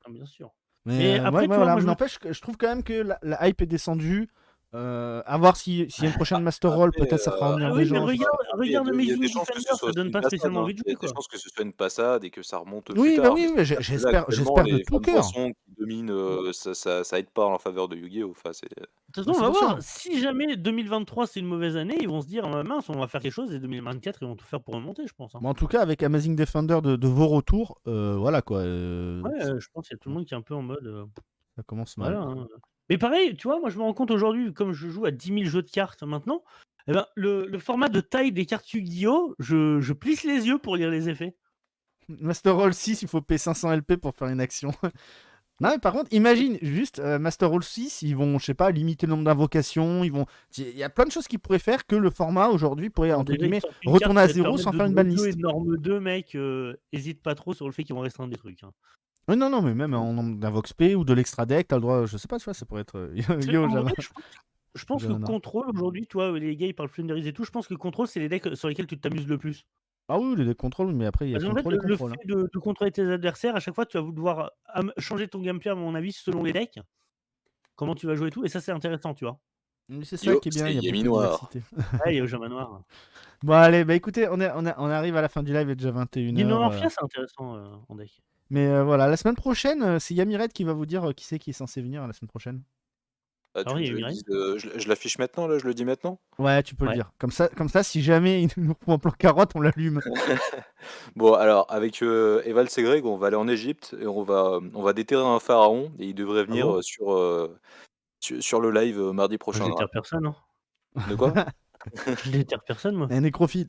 [SPEAKER 2] Ah, bien sûr.
[SPEAKER 1] Mais
[SPEAKER 2] Mais après, tu vois,
[SPEAKER 1] voilà,
[SPEAKER 2] moi,
[SPEAKER 1] mais
[SPEAKER 2] je me
[SPEAKER 1] n'empêche que je trouve quand même que la hype est descendue. À voir s'il y a une prochaine Master Roll,
[SPEAKER 3] Après,
[SPEAKER 1] peut-être ça fera revenir
[SPEAKER 2] ah
[SPEAKER 1] des
[SPEAKER 2] oui, mais
[SPEAKER 1] gens.
[SPEAKER 3] après,
[SPEAKER 2] regarde
[SPEAKER 3] il y a des
[SPEAKER 2] Amazing
[SPEAKER 3] chances que
[SPEAKER 2] Defender,
[SPEAKER 3] ce soit
[SPEAKER 2] ça
[SPEAKER 3] aussi
[SPEAKER 2] donne
[SPEAKER 3] une
[SPEAKER 2] pas
[SPEAKER 3] passade,
[SPEAKER 2] spécialement
[SPEAKER 3] hein.
[SPEAKER 2] envie de
[SPEAKER 3] Il y a
[SPEAKER 2] jouer,
[SPEAKER 3] des
[SPEAKER 2] quoi.
[SPEAKER 3] chances que ce soit une passade et que ça remonte plus
[SPEAKER 1] Oui, bah
[SPEAKER 3] tard.
[SPEAKER 1] oui,
[SPEAKER 3] Mais
[SPEAKER 1] oui,
[SPEAKER 3] c'est-à-dire que là, actuellement,
[SPEAKER 1] j'espère de
[SPEAKER 3] les
[SPEAKER 1] tout
[SPEAKER 3] fans
[SPEAKER 1] cœur.
[SPEAKER 3] poissons qui dominent, ça aide pas en faveur de Yu-Gi-Oh! Enfin, c'est
[SPEAKER 2] De toute
[SPEAKER 1] Mais
[SPEAKER 2] façon, on
[SPEAKER 1] c'est
[SPEAKER 2] va
[SPEAKER 1] pour
[SPEAKER 2] voir.
[SPEAKER 1] ça.
[SPEAKER 2] Si jamais 2023 c'est une mauvaise année, ils vont se dire mince, on va faire quelque chose et 2024 ils vont tout faire pour remonter, je pense, hein.
[SPEAKER 1] Mais en tout cas, avec Amazing Defender de vos retours, voilà quoi.
[SPEAKER 2] Ouais, je pense qu'il y a tout le monde qui est un peu en mode
[SPEAKER 1] Ça commence mal.
[SPEAKER 2] voilà, hein. Mais pareil, tu vois, moi je me rends compte aujourd'hui, comme je joue à 10 000 jeux de cartes maintenant, eh ben, le format de taille des cartes Yu-Gi-Oh! Je plisse les yeux pour lire les effets.
[SPEAKER 1] Master Roll 6, il faut payer 500 LP pour faire une action. Non, mais par contre, imagine juste Master Roll 6, ils vont, je sais pas, limiter le nombre d'invocations. Il y a plein de choses qu'ils pourraient faire que le format aujourd'hui pourrait,
[SPEAKER 2] Alors
[SPEAKER 1] entre
[SPEAKER 2] déjà, ils te
[SPEAKER 1] guillemets,
[SPEAKER 2] sortent une carte
[SPEAKER 1] retourner
[SPEAKER 2] qui
[SPEAKER 1] à
[SPEAKER 2] va te
[SPEAKER 1] zéro
[SPEAKER 2] permettre
[SPEAKER 1] sans
[SPEAKER 2] de
[SPEAKER 1] faire une
[SPEAKER 2] draw 2 et
[SPEAKER 1] banlist.
[SPEAKER 2] de norme 2, mec. Hésite pas trop sur le fait qu'ils vont restreindre des trucs, hein.
[SPEAKER 1] Oui, non, mais même en nombre d'invox P ou de l'extra deck, t'as le droit, je sais pas, tu vois, ça pourrait être.
[SPEAKER 2] Tu sais,
[SPEAKER 1] Yo,
[SPEAKER 2] en
[SPEAKER 1] jamais.
[SPEAKER 2] vrai, je pense Je pense que
[SPEAKER 1] Jamanor.
[SPEAKER 2] Control aujourd'hui, toi, les gars, ils parlent Flunderies et tout, je pense que Control, c'est les decks sur lesquels tu t'amuses le plus.
[SPEAKER 1] Ah oui, les contrôles, mais après, il y a
[SPEAKER 2] Parce qu'en fait,
[SPEAKER 1] contrôle et
[SPEAKER 2] le
[SPEAKER 1] contrôle.
[SPEAKER 2] fait de contrôler tes adversaires, à chaque fois, tu vas devoir changer ton gameplay, à mon avis, selon les decks, comment tu vas jouer et tout, et ça, c'est intéressant, tu vois.
[SPEAKER 1] Mais c'est ça
[SPEAKER 3] Yo,
[SPEAKER 1] qui est bien,
[SPEAKER 3] c'est
[SPEAKER 1] il y a
[SPEAKER 3] Yami
[SPEAKER 1] beaucoup de
[SPEAKER 3] Noir.
[SPEAKER 1] diversité.
[SPEAKER 2] Ouais, il y a Jama Noir.
[SPEAKER 1] Bon, allez, bah écoutez, on arrive à la fin du live, il est déjà 21h.
[SPEAKER 2] Dino c'est intéressant en deck.
[SPEAKER 1] Mais voilà, la semaine prochaine, c'est Yamired qui va vous dire qui c'est qui est censé venir la semaine prochaine.
[SPEAKER 3] Ah,
[SPEAKER 2] Alors,
[SPEAKER 3] tu
[SPEAKER 2] il y
[SPEAKER 3] veux
[SPEAKER 2] a
[SPEAKER 3] que je
[SPEAKER 2] Mireille.
[SPEAKER 3] dise, je l'affiche maintenant, là, je le dis maintenant?
[SPEAKER 1] Ouais, tu peux le
[SPEAKER 2] Ouais.
[SPEAKER 1] dire. Comme ça, si jamais il nous prend en plan carotte, on l'allume.
[SPEAKER 3] Bon, alors, avec Eval Segreg, on va aller en Égypte et on va déterrer un pharaon et il devrait
[SPEAKER 2] Ah
[SPEAKER 3] venir
[SPEAKER 2] bon
[SPEAKER 3] sur le live mardi
[SPEAKER 2] Je
[SPEAKER 3] prochain.
[SPEAKER 2] déterre personne, hein.
[SPEAKER 3] De quoi?
[SPEAKER 2] Je déterre personne, moi.
[SPEAKER 1] Un nécrophile.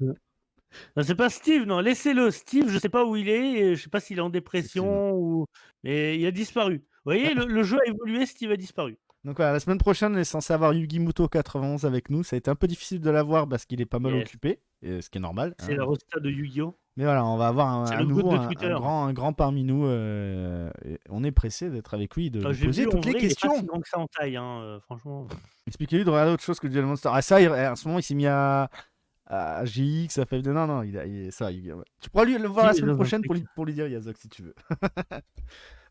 [SPEAKER 2] Non, c'est pas Steve, non, laissez-le. Steve, je sais pas où il est, et je sais pas s'il est en
[SPEAKER 1] Effectivement.
[SPEAKER 2] dépression ou. Mais il a disparu. Vous voyez, le jeu a évolué, Steve a disparu.
[SPEAKER 1] Donc voilà, la semaine prochaine, on est censé avoir Yugi-Muto 91 avec nous. Ça a été un peu difficile de l'avoir parce qu'il est pas mal
[SPEAKER 2] Yes.
[SPEAKER 1] occupé, ce qui est normal.
[SPEAKER 2] C'est
[SPEAKER 1] hein.
[SPEAKER 2] la rosta de Yu-Gi-Oh!
[SPEAKER 1] Mais voilà, on va avoir
[SPEAKER 2] C'est
[SPEAKER 1] à
[SPEAKER 2] le goût
[SPEAKER 1] nouveau
[SPEAKER 2] de
[SPEAKER 1] un
[SPEAKER 2] Twitter.
[SPEAKER 1] grand parmi nous. Et on est pressé d'être avec lui, de lui
[SPEAKER 2] J'ai
[SPEAKER 1] poser
[SPEAKER 2] vu en
[SPEAKER 1] toutes les
[SPEAKER 2] vrai, il est pas
[SPEAKER 1] questions.
[SPEAKER 2] si grand que ça en taille, hein, franchement.
[SPEAKER 1] Expliquez-lui de regarder autre chose que Duel Monster. Ah, ça, en ce moment, il s'est mis à GX, à FF2. Non, ça, ouais. Tu pourras lui le voir
[SPEAKER 2] Si,
[SPEAKER 1] la
[SPEAKER 2] il est
[SPEAKER 1] semaine
[SPEAKER 2] dans un
[SPEAKER 1] prochaine
[SPEAKER 2] truc.
[SPEAKER 1] pour lui dire Yazok si tu veux.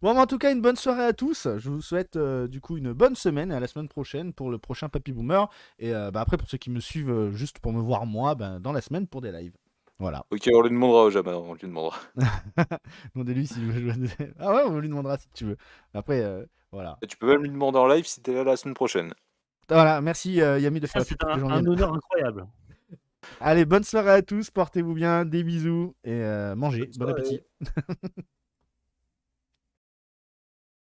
[SPEAKER 1] Bon, mais en tout cas, une bonne soirée à tous. Je vous souhaite du coup une bonne semaine et à la semaine prochaine pour le prochain Papy Boomer. Et après, pour ceux qui me suivent juste pour me voir moi, dans la semaine pour des lives. Voilà.
[SPEAKER 3] Ok, on lui demandera au Jama, on lui demandera.
[SPEAKER 1] Demandez-lui s'il veut jouer. Ah ouais, on lui demandera si tu veux. Après, voilà.
[SPEAKER 3] Et tu peux même lui demander en live si t'es là la semaine prochaine.
[SPEAKER 1] Voilà, merci Yami de faire
[SPEAKER 2] Ça,
[SPEAKER 1] la
[SPEAKER 2] c'est
[SPEAKER 1] pub pour que les gens
[SPEAKER 2] un
[SPEAKER 1] viennent.
[SPEAKER 2] honneur incroyable.
[SPEAKER 1] Allez, bonne soirée à tous, portez-vous bien, des bisous et mangez,
[SPEAKER 3] Bonne
[SPEAKER 1] bon
[SPEAKER 3] soirée.
[SPEAKER 1] appétit.